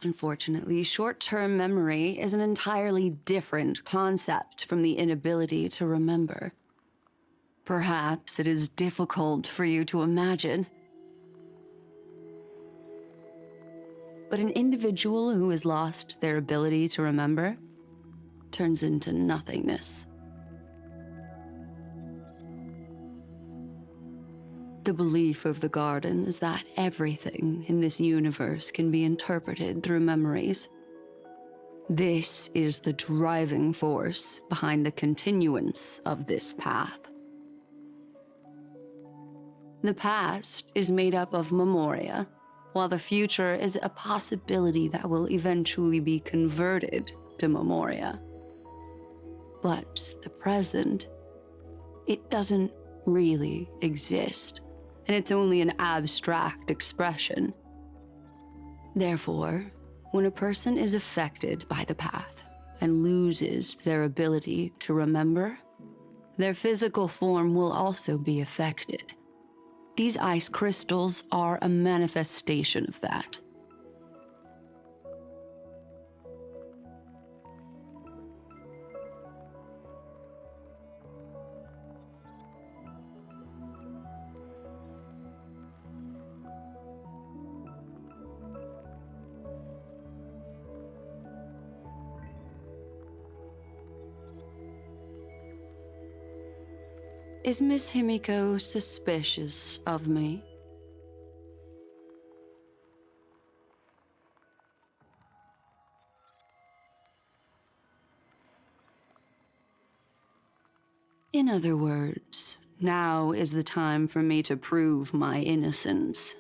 Unfortunately, short-term memory is an entirely different concept from the inability to remember. Perhaps it is difficult for you to imagine. But an individual who has lost their ability to remember turns into nothingness. The belief of the Garden is that everything in this universe can be interpreted through memories. This is the driving force behind the continuance of this path. The past is made up of memoria, while the future is a possibility that will eventually be converted to memoria. But the present, it doesn't really exist. And it's only an abstract expression. Therefore, when a person is affected by the path and loses their ability to remember, their physical form will also be affected. These ice crystals are a manifestation of that. Is Miss Himiko suspicious of me? In other words, now is the time for me to prove my innocence.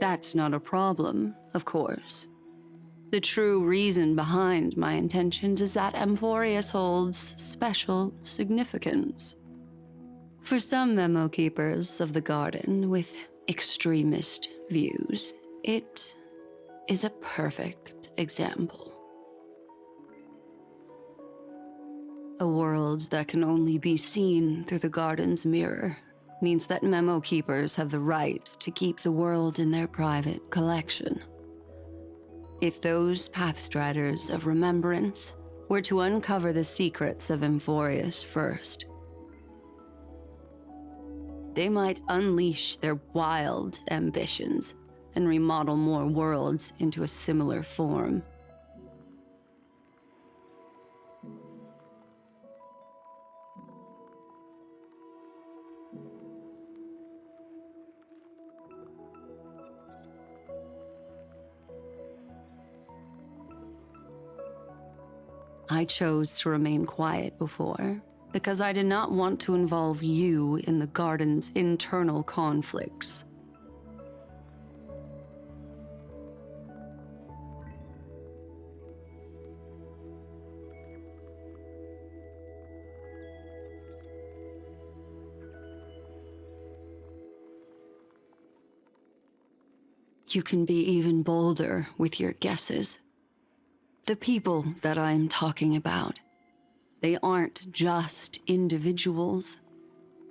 That's not a problem, of course. The true reason behind my intentions is that Amphorius holds special significance. For some memo keepers of the Garden with extremist views, it is a perfect example. A world that can only be seen through the Garden's mirror means that memo keepers have the right to keep the world in their private collection. If those Pathstriders of Remembrance were to uncover the secrets of Amphorius first, they might unleash their wild ambitions and remodel more worlds into a similar form. I chose to remain quiet before, because I did not want to involve you in the Garden's internal conflicts. You can be even bolder with your guesses. The people that I'm talking about, they aren't just individuals.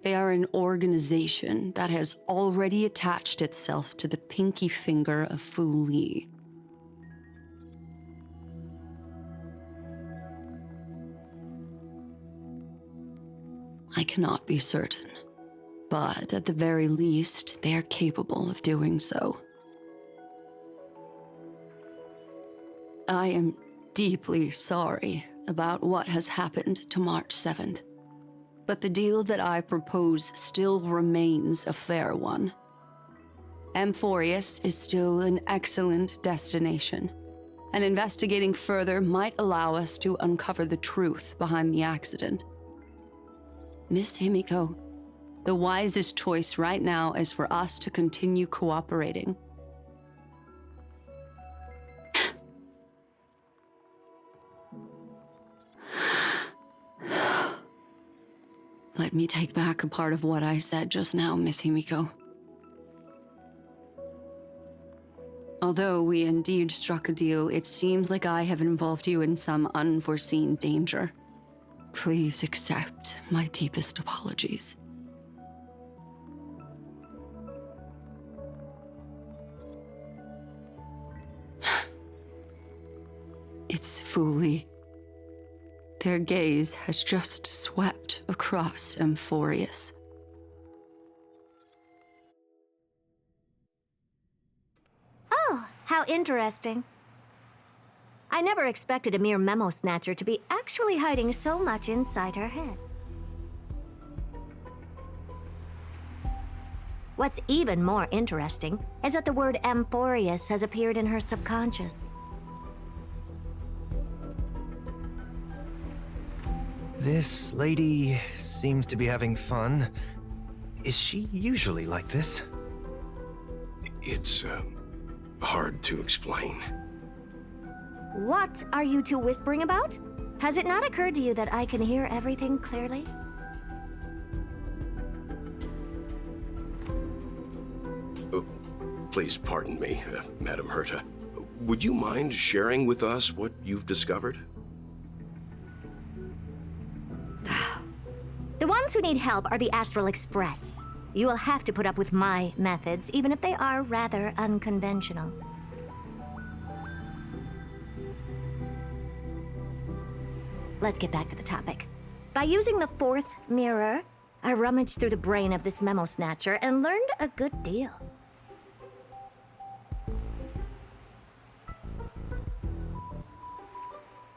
They are an organization that has already attached itself to the pinky finger of Fu Li. I cannot be certain, but at the very least, they are capable of doing so. I am deeply sorry about what has happened to March 7th, but the deal that I propose still remains a fair one. Amphorius is still an excellent destination, and investigating further might allow us to uncover the truth behind the accident. Miss Himiko, the wisest choice right now is for us to continue cooperating. Let me take back a part of what I said just now, Miss Himiko. Although we indeed struck a deal, it seems like I have involved you in some unforeseen danger. Please accept my deepest apologies. It's Fu Li. Their gaze has just swept across Amphorius. Oh, how interesting. I never expected a mere memo snatcher to be actually hiding so much inside her head. What's even more interesting is that the word Amphorius has appeared in her subconscious. This lady seems to be having fun. Is she usually like this? It's, hard to explain. What are you two whispering about? Has it not occurred to you that I can hear everything clearly? Please pardon me, Madam Herta. Would you mind sharing with us what you've discovered? The ones who need help are the Astral Express. You will have to put up with my methods, even if they are rather unconventional. Let's get back to the topic. By using the fourth mirror, I rummaged through the brain of this memo snatcher and learned a good deal.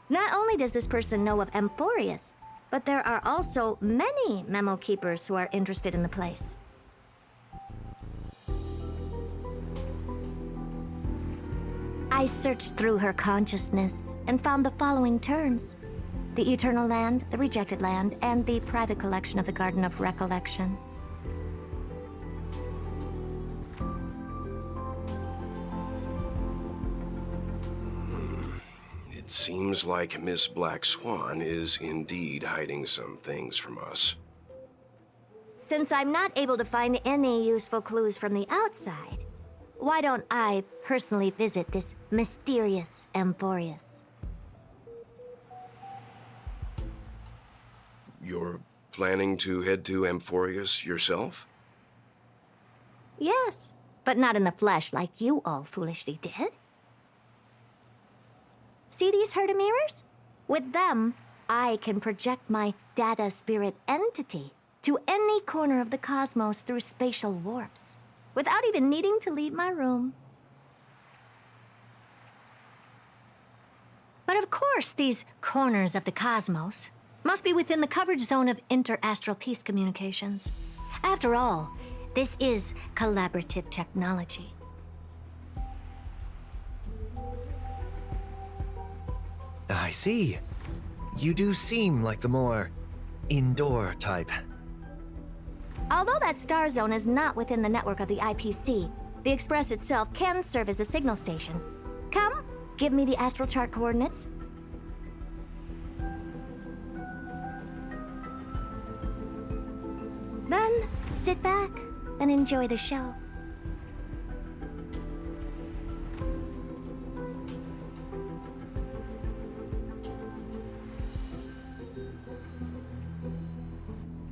Not only does this person know of Amphorius, but there are also many memo keepers who are interested in the place. I searched through her consciousness and found the following terms: the Eternal Land, the Rejected Land, and the private collection of the Garden of Recollection. It seems like Miss Black Swan is indeed hiding some things from us. Since I'm not able to find any useful clues from the outside, why don't I personally visit this mysterious Amphorius? You're planning to head to Amphorius yourself? Yes, but not in the flesh like you all foolishly did. See these Herta mirrors? With them, I can project my data spirit entity to any corner of the cosmos through spatial warps, without even needing to leave my room. But of course, these corners of the cosmos must be within the coverage zone of inter-astral peace communications. After all, this is collaborative technology. I see. You do seem like the more indoor type. Although that star zone is not within the network of the IPC, the Express itself can serve as a signal station. Come, give me the astral chart coordinates. Then, sit back and enjoy the show.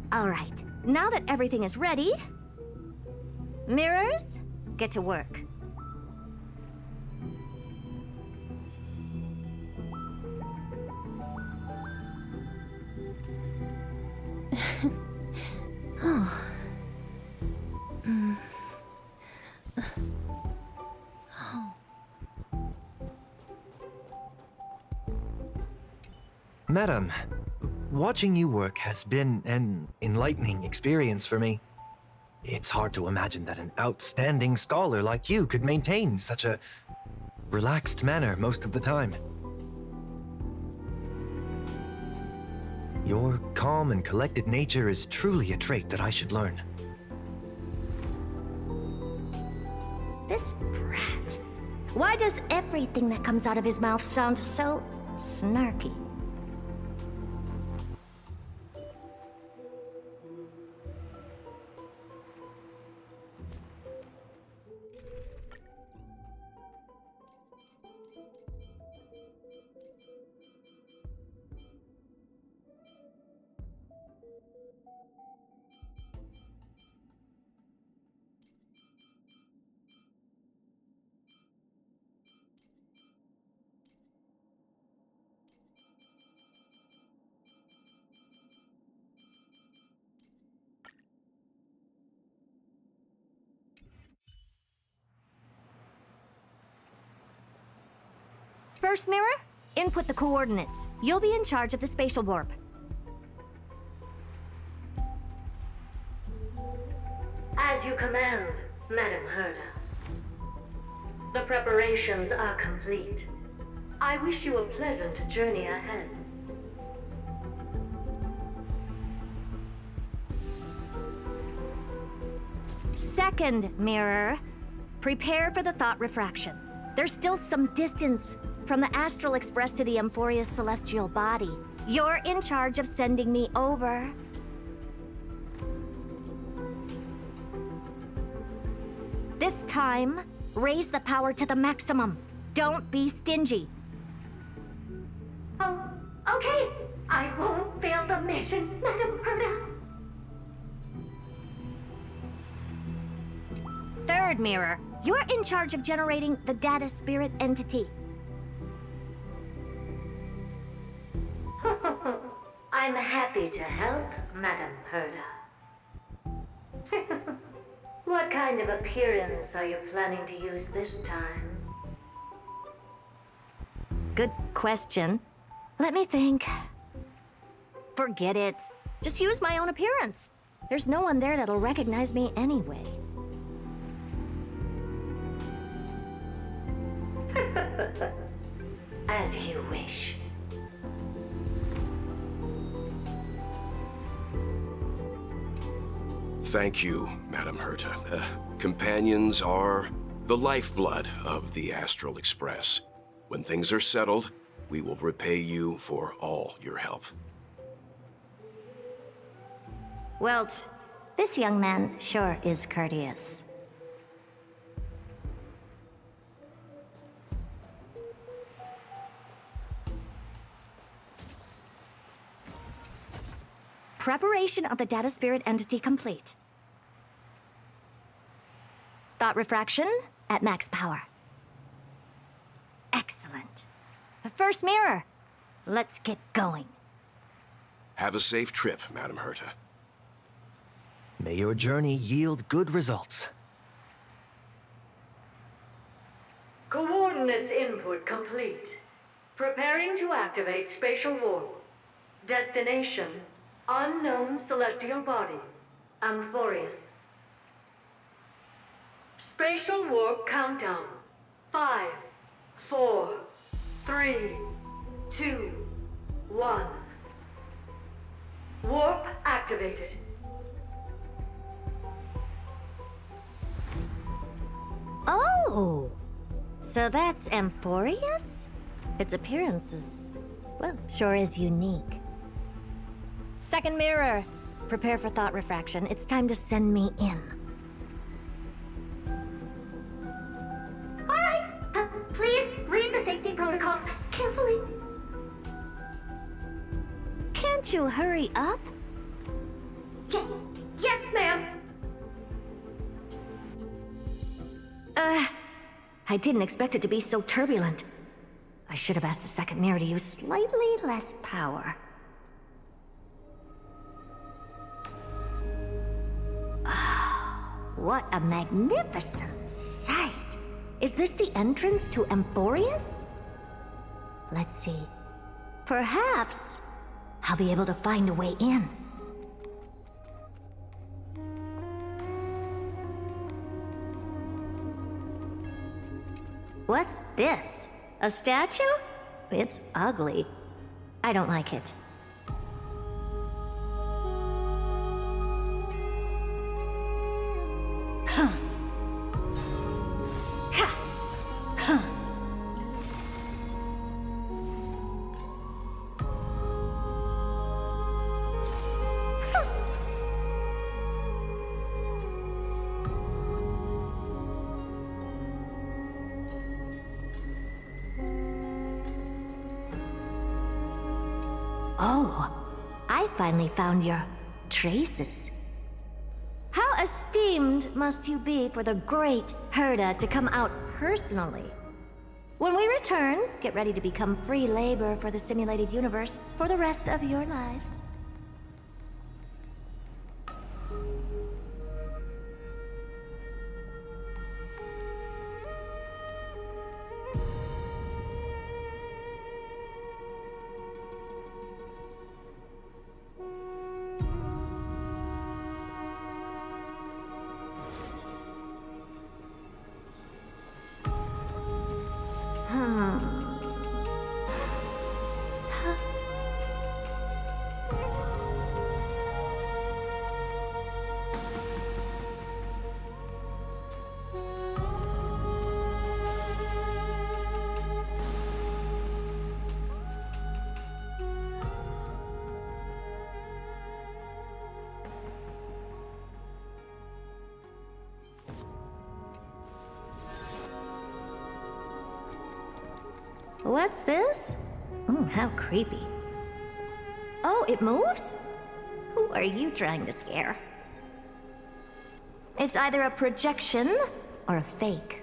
All right, now that everything is ready, mirrors, get to work. Oh. Madam, watching you work has been an enlightening experience for me. It's hard to imagine that an outstanding scholar like you could maintain such a relaxed manner most of the time. Your calm and collected nature is truly a trait that I should learn. This brat. Why does everything that comes out of his mouth sound so snarky? First mirror, input the coordinates. You'll be in charge of the spatial warp. As you command, Madam Herda. The preparations are complete. I wish you a pleasant journey ahead. Second mirror, prepare for the thought refraction. There's still some distance from the Astral Express to the Amphoria's celestial body. You're in charge of sending me over. This time, raise the power to the maximum. Don't be stingy. Oh, okay. I won't fail the mission, Madam Herda. Third mirror, you're in charge of generating the data spirit entity. I'm happy to help, Madam Herda. What kind of appearance are you planning to use this time? Good question. Let me think. Forget it. Just use my own appearance. There's no one there that'll recognize me anyway. As you wish. Thank you, Madam Herta. Companions are the lifeblood of the Astral Express. When things are settled, we will repay you for all your help. Well, this young man sure is courteous. Preparation of the data spirit entity complete. Thought refraction at max power. Excellent. The first mirror. Let's get going. Have a safe trip, Madam Herta. May your journey yield good results. Coordinates input complete. Preparing to activate spatial warp. Destination, unknown celestial body, Amphorius. Spatial warp countdown. 5, 4, 3, 2, 1. Warp activated. Oh! So that's Amphorius? Its appearance is, well, sure is unique. Second mirror, prepare for thought refraction. It's time to send me in. All right, please read the safety protocols carefully. Can't you hurry up? Yes, ma'am. I didn't expect it to be so turbulent. I should have asked the second mirror to use slightly less power. What a magnificent sight! Is this the entrance to Amphorius? Let's see. Perhaps I'll be able to find a way in. What's this? A statue? It's ugly. I don't like it. Huh. Ha. Huh. Oh, I finally found your traces. How esteemed must you be for the great Herda to come out personally? When we return, get ready to become free labor for the simulated universe for the rest of your lives. What's this? How creepy. Oh, it moves? Who are you trying to scare? It's either a projection or a fake.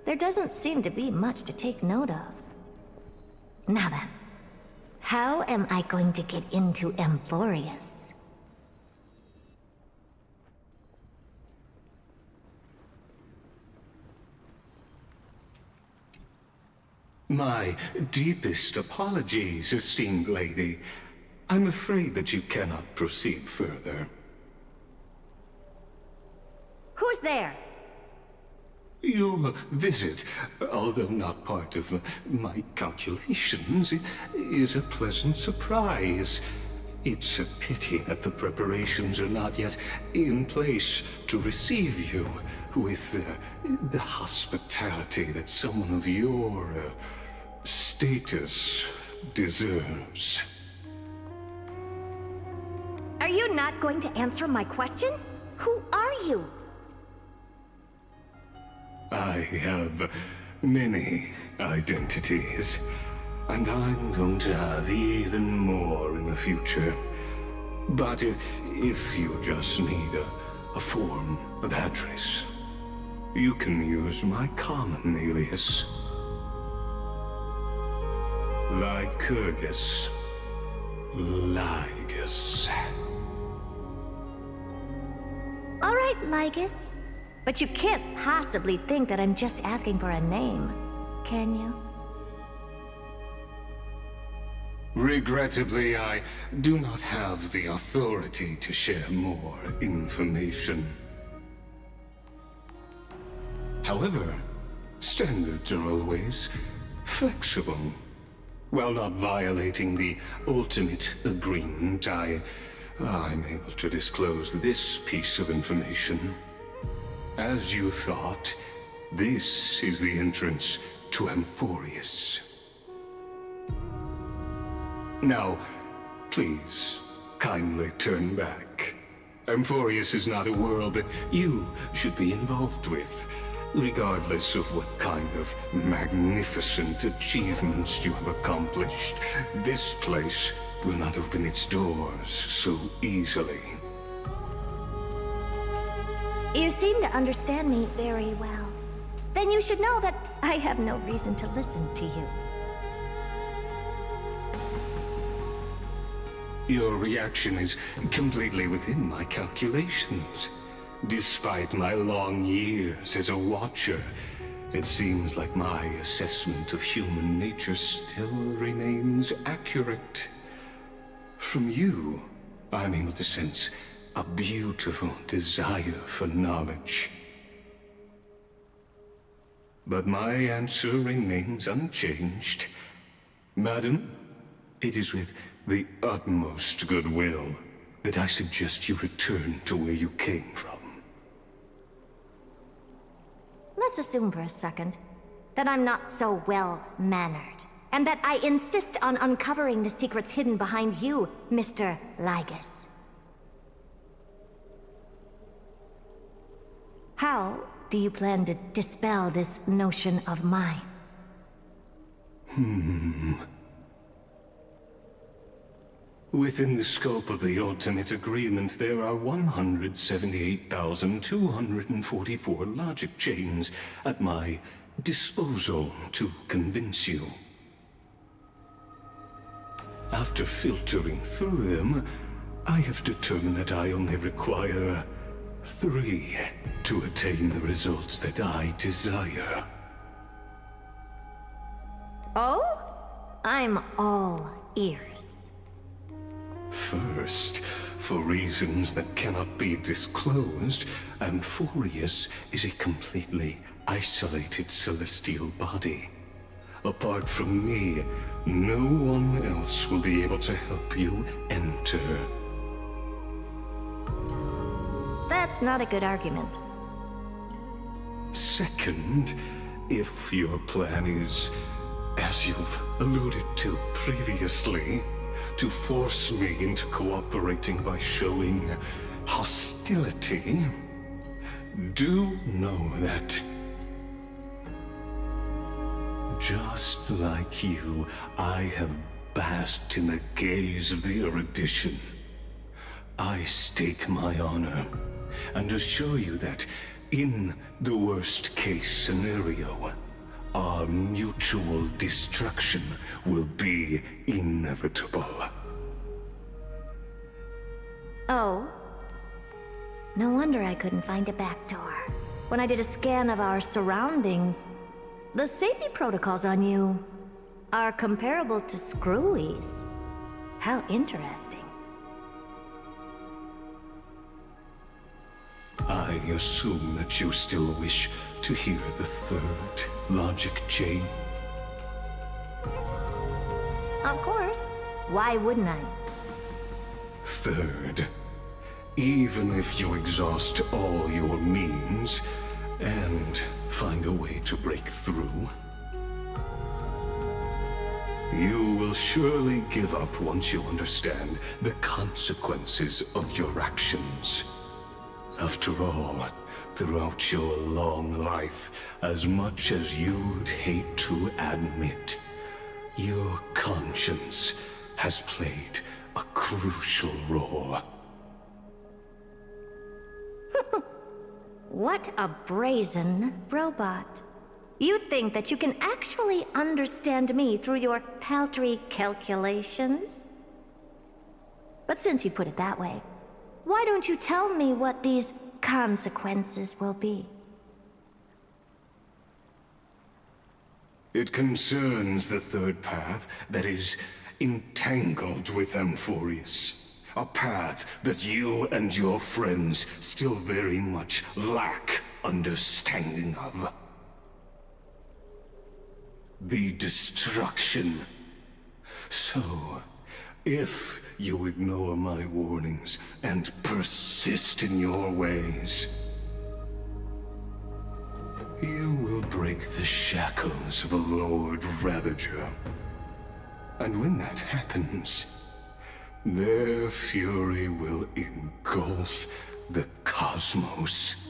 There doesn't seem to be much to take note of. Now then, how am I going to get into Amphorius? My deepest apologies, esteemed lady. I'm afraid that you cannot proceed further. Who's there? Your visit, although not part of my calculations, is a pleasant surprise. It's a pity that the preparations are not yet in place to receive you with the hospitality that someone of your status deserves. Are you not going to answer my question? Who are you? I have many identities, and I'm going to have even more in the future. But if you just need a form of address, you can use my common alias. Lycurgus Lygus. right, Lygus. But you can't possibly think that I'm just asking for a name, can you? Regrettably, I do not have the authority to share more information. However, standards are always flexible. While not violating the ultimate agreement, I'm able to disclose this piece of information. As you thought, this is the entrance to Amphorius. Now, please, kindly turn back. Amphorius is not a world that you should be involved with, regardless of what kind of magnificent achievements you have accomplished. This place will not open its doors so easily. You seem to understand me very well. Then you should know that I have no reason to listen to you. Your reaction is completely within my calculations. Despite my long years as a Watcher, it seems like my assessment of human nature still remains accurate. From you, I'm able to sense a beautiful desire for knowledge. But my answer remains unchanged. Madam, it is with the utmost goodwill that I suggest you return to where you came from. Let's assume for a second that I'm not so well-mannered, and that I insist on uncovering the secrets hidden behind you, Mr. Lygus. How do you plan to dispel this notion of mine? Within the scope of the ultimate agreement, there are 178,244 logic chains at my disposal to convince you. After filtering through them, I have determined that I only require 3 to attain the results that I desire. Oh? I'm all ears. First, for reasons that cannot be disclosed, Amphorius is a completely isolated celestial body. Apart from me, no one else will be able to help you enter. That's not a good argument. Second, if your plan is, as you've alluded to previously, to force me into cooperating by showing hostility, do know that, just like you, I have basked in the gaze of the erudition. I stake my honor and assure you that, in the worst-case scenario, our mutual destruction will be inevitable. Oh? No wonder I couldn't find a back door. When I did a scan of our surroundings, the safety protocols on you are comparable to Screwy's. How interesting. I assume that you still wish to hear the third logic chain? Of course. Why wouldn't I? Third, even if you exhaust all your means and find a way to break through, you will surely give up once you understand the consequences of your actions. After all, throughout your long life, as much as you'd hate to admit, your conscience has played a crucial role. What a brazen robot. You think that you can actually understand me through your paltry calculations? But since you put it that way, why don't you tell me what these consequences will be. It concerns the third path that is entangled with Amphorius. A path that you and your friends still very much lack understanding of. The destruction. So, if you ignore my warnings and persist in your ways, you will break the shackles of a Lord Ravager. And when that happens, their fury will engulf the cosmos.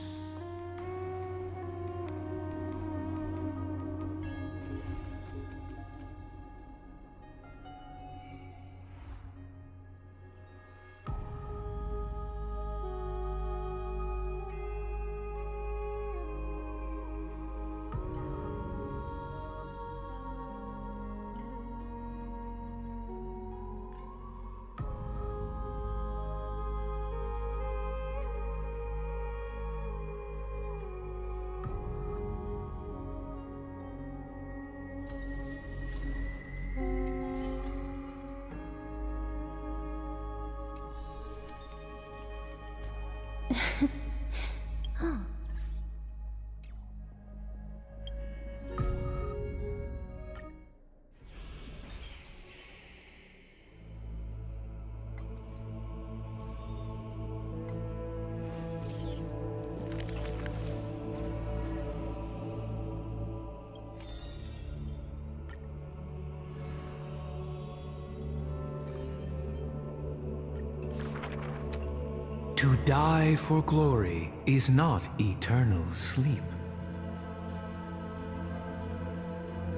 To die for glory is not eternal sleep.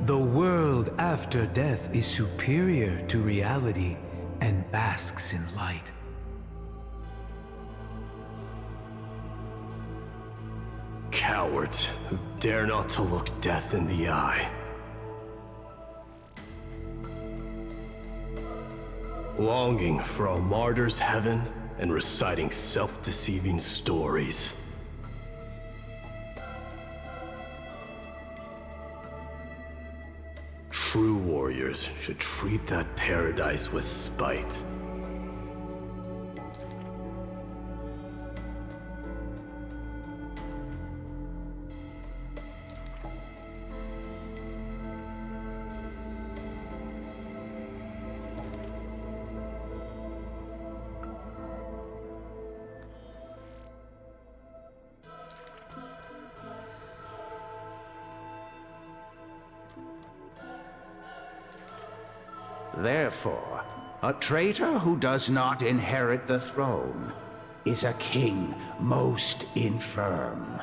The world after death is superior to reality and basks in light. Cowards who dare not to look death in the eye. Longing for a martyr's heaven and reciting self-deceiving stories. True warriors should treat that paradise with spite. Therefore, a traitor who does not inherit the throne is a king most infirm.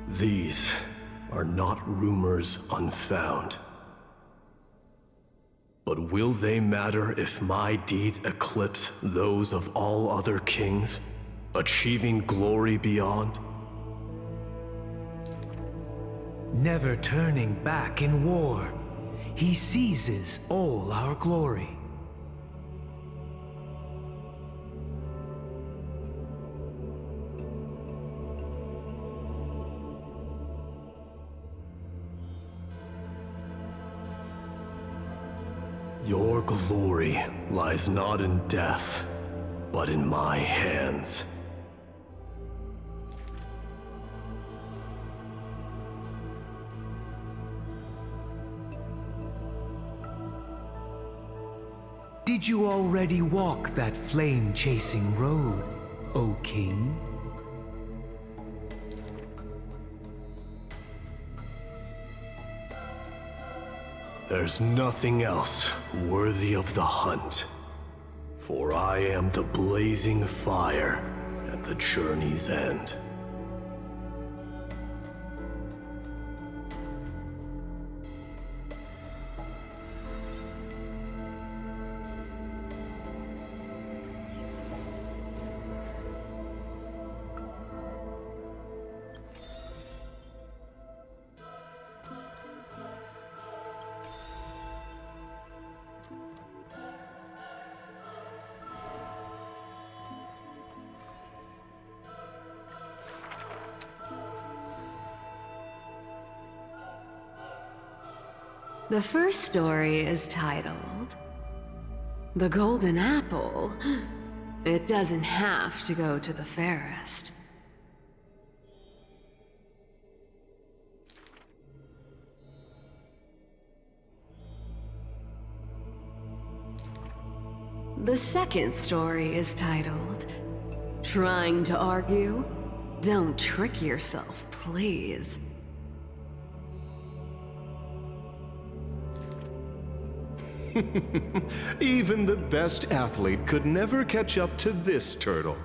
These are not rumors unfound. But will they matter if my deeds eclipse those of all other kings, achieving glory beyond? Never turning back in war, he seizes all our glory. Your glory lies not in death, but in my hands. Did you already walk that flame-chasing road, O King? There's nothing else worthy of the hunt, for I am the blazing fire at the journey's end. The first story is titled The Golden Apple. It doesn't have to go to the fairest. The second story is titled Trying to Argue? Don't trick yourself, please. Even the best athlete could never catch up to this turtle.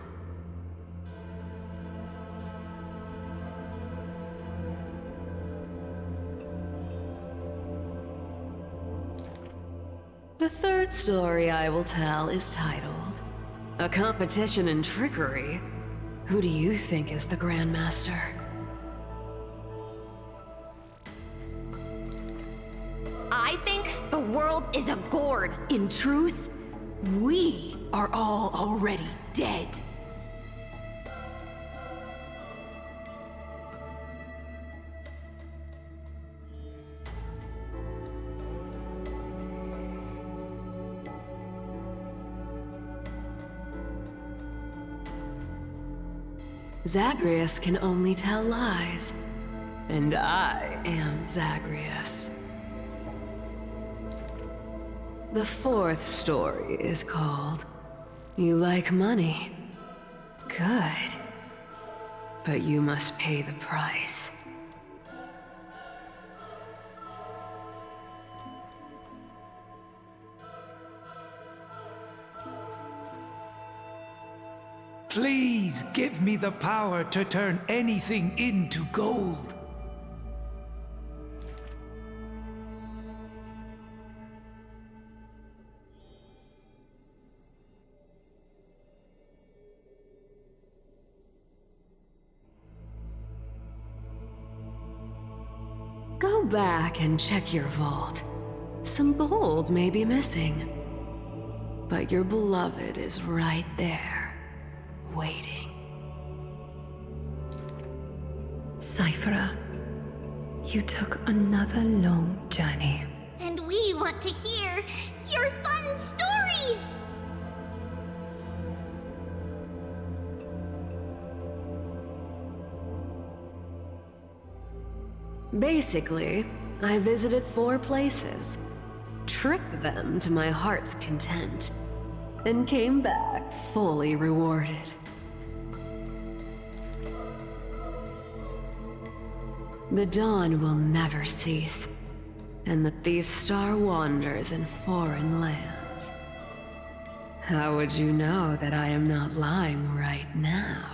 The third story I will tell is titled A Competition in Trickery. Who do you think is the Grandmaster? I think the world is a gourd. In truth, we are all already dead. Zagreus can only tell lies, and I am Zagreus. The fourth story is called You Like Money. Good. But you must pay the price. Please give me the power to turn anything into gold. Go back and check your vault. Some gold may be missing. But your beloved is right there, waiting. Cyphera, you took another long journey. And we want to hear your fun stories! Basically, I visited 4 places, tricked them to my heart's content, and came back fully rewarded. The dawn will never cease, and the thief star wanders in foreign lands. How would you know that I am not lying right now?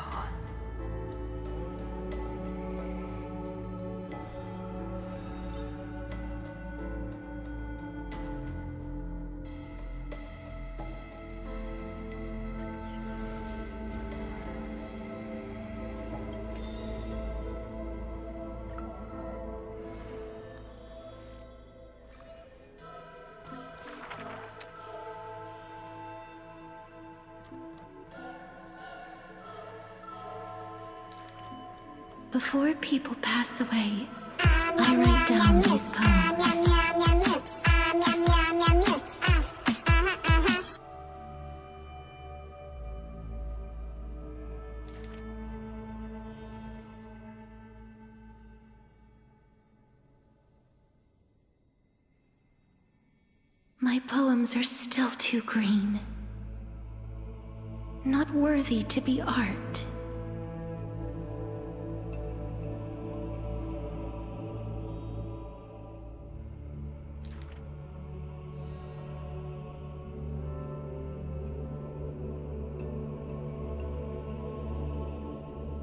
Before people pass away, I write down these poems. My poems are still too green. Not worthy to be art.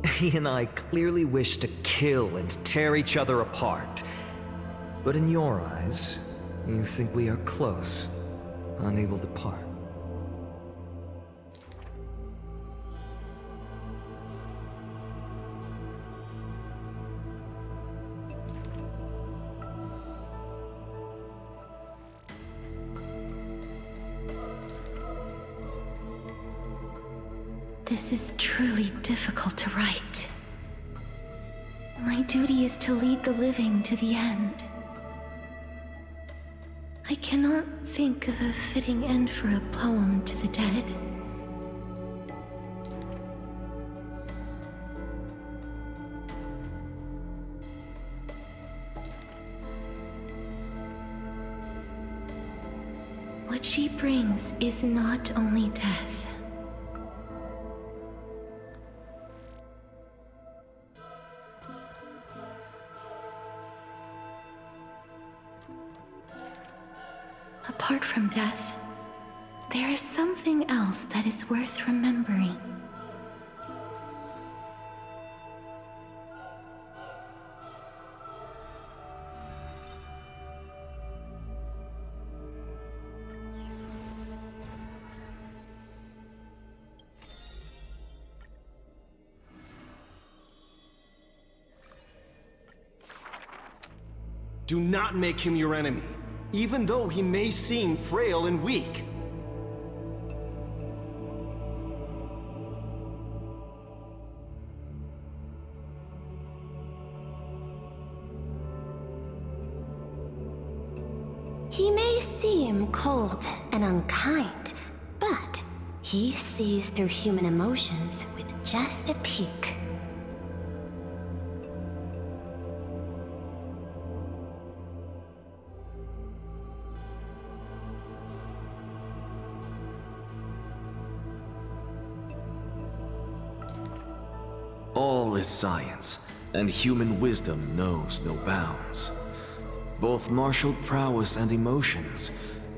He and I clearly wish to kill and tear each other apart. But in your eyes, you think we are close, unable to part. This is truly difficult to write. My duty is to lead the living to the end. I cannot think of a fitting end for a poem to the dead. What she brings is not only death. Apart from death, there is something else that is worth remembering. Do not make him your enemy, even though he may seem frail and weak. He may seem cold and unkind, but he sees through human emotions with just a peek. All is science, and human wisdom knows no bounds. Both martial prowess and emotions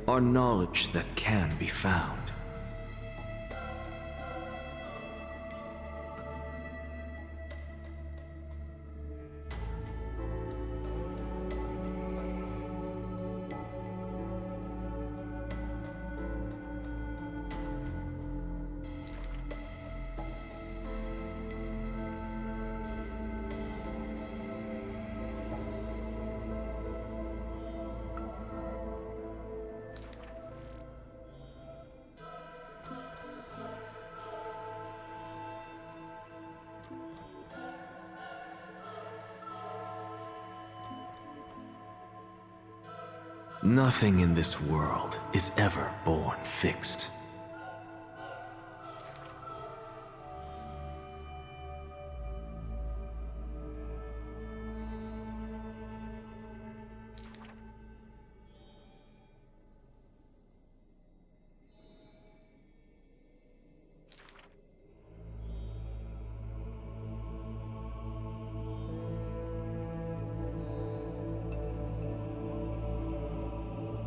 are knowledge that can be found. Nothing in this world is ever born fixed.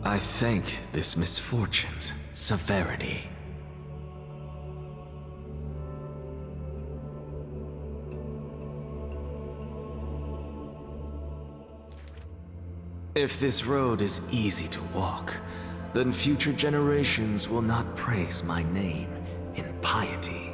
I thank this misfortune's severity. If this road is easy to walk, then future generations will not praise my name in piety.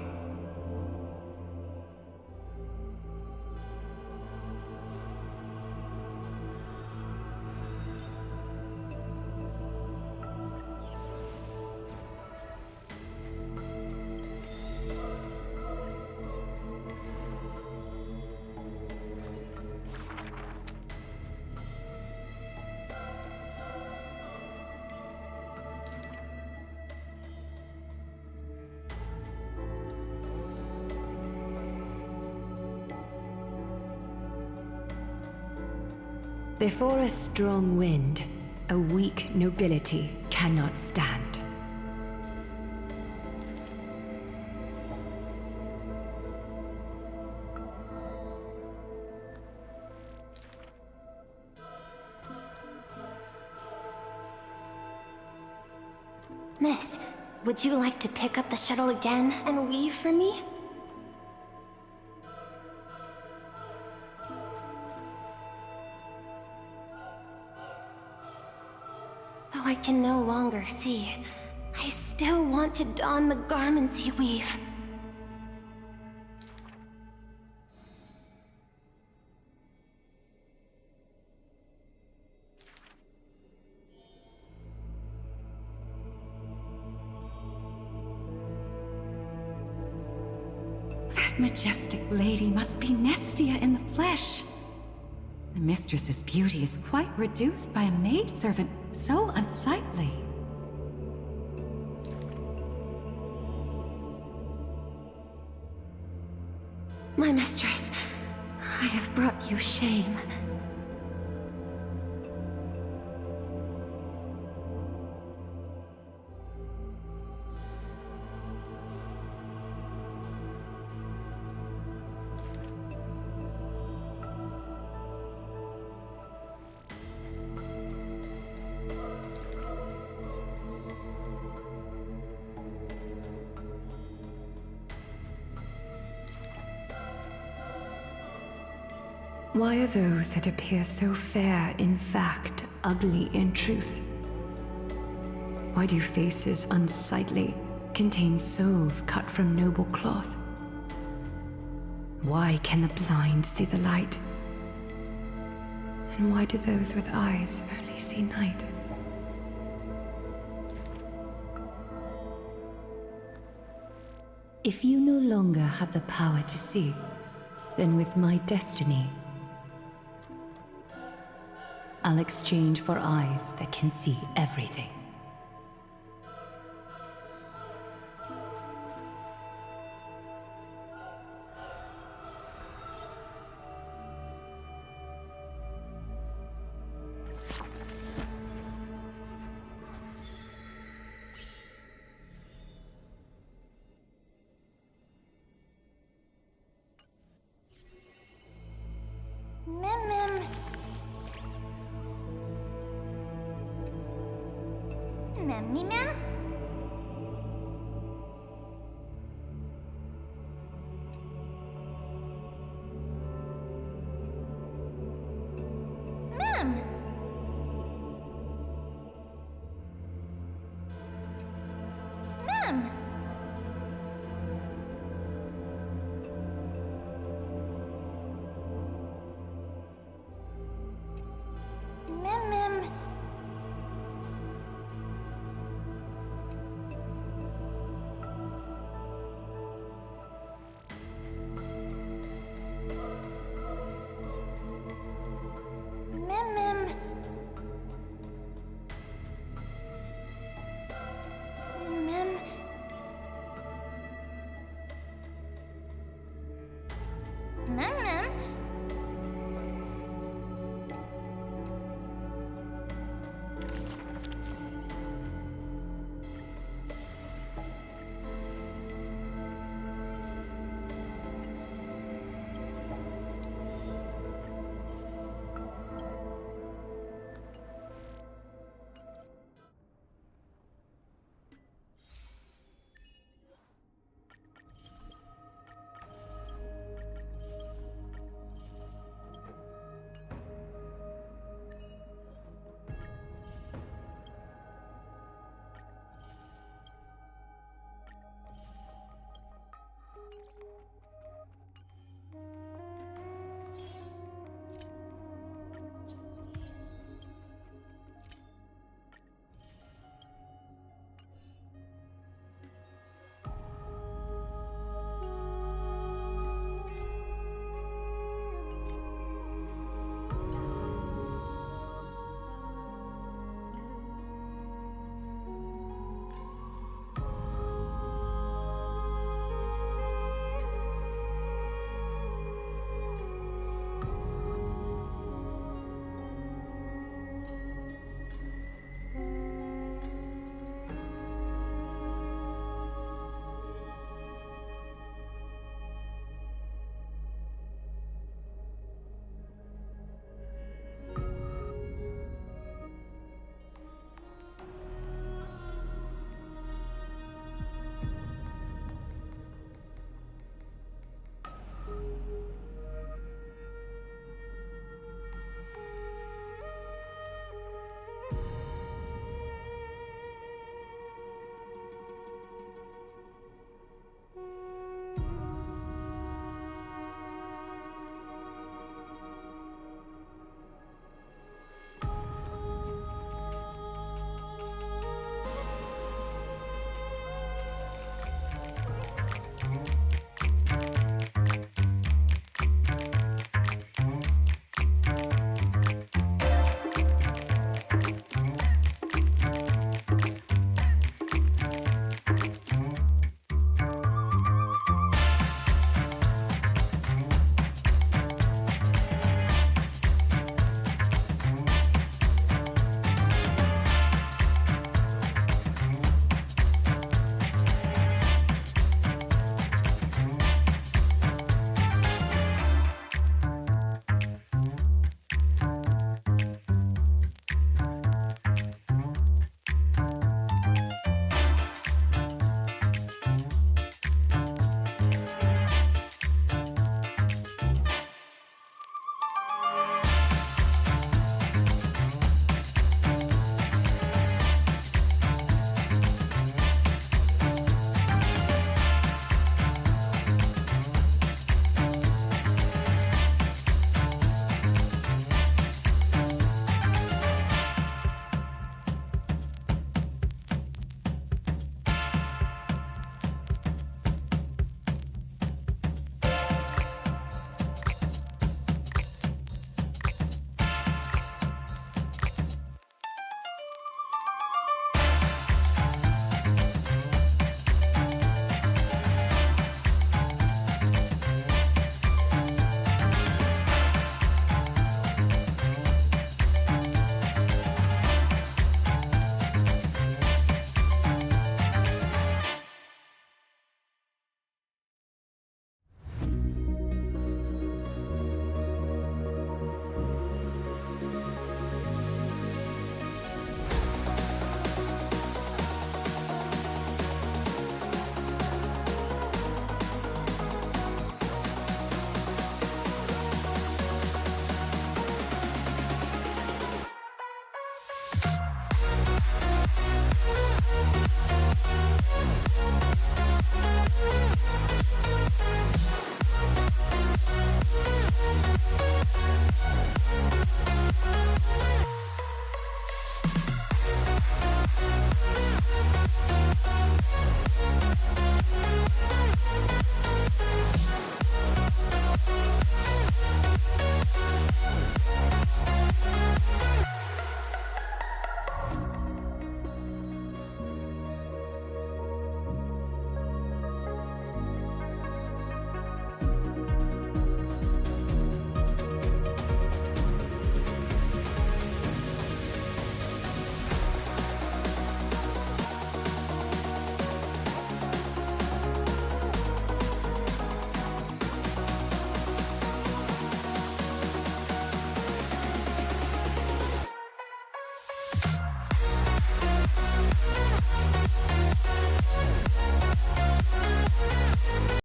Before a strong wind, a weak nobility cannot stand. Miss, would you like to pick up the shuttle again and weave for me? Though I can no longer see, I still want to don the garments you weave. That majestic lady must be Nestia in the flesh. The mistress's beauty is quite reduced by a maidservant So unsightly. My mistress, I have brought you shame. Why are those that appear so fair in fact ugly in truth? Why do faces unsightly contain souls cut from noble cloth? Why can the blind see the light? And why do those with eyes only see night? If you no longer have the power to see, then with my destiny, I'll exchange for eyes that can see everything. Mem.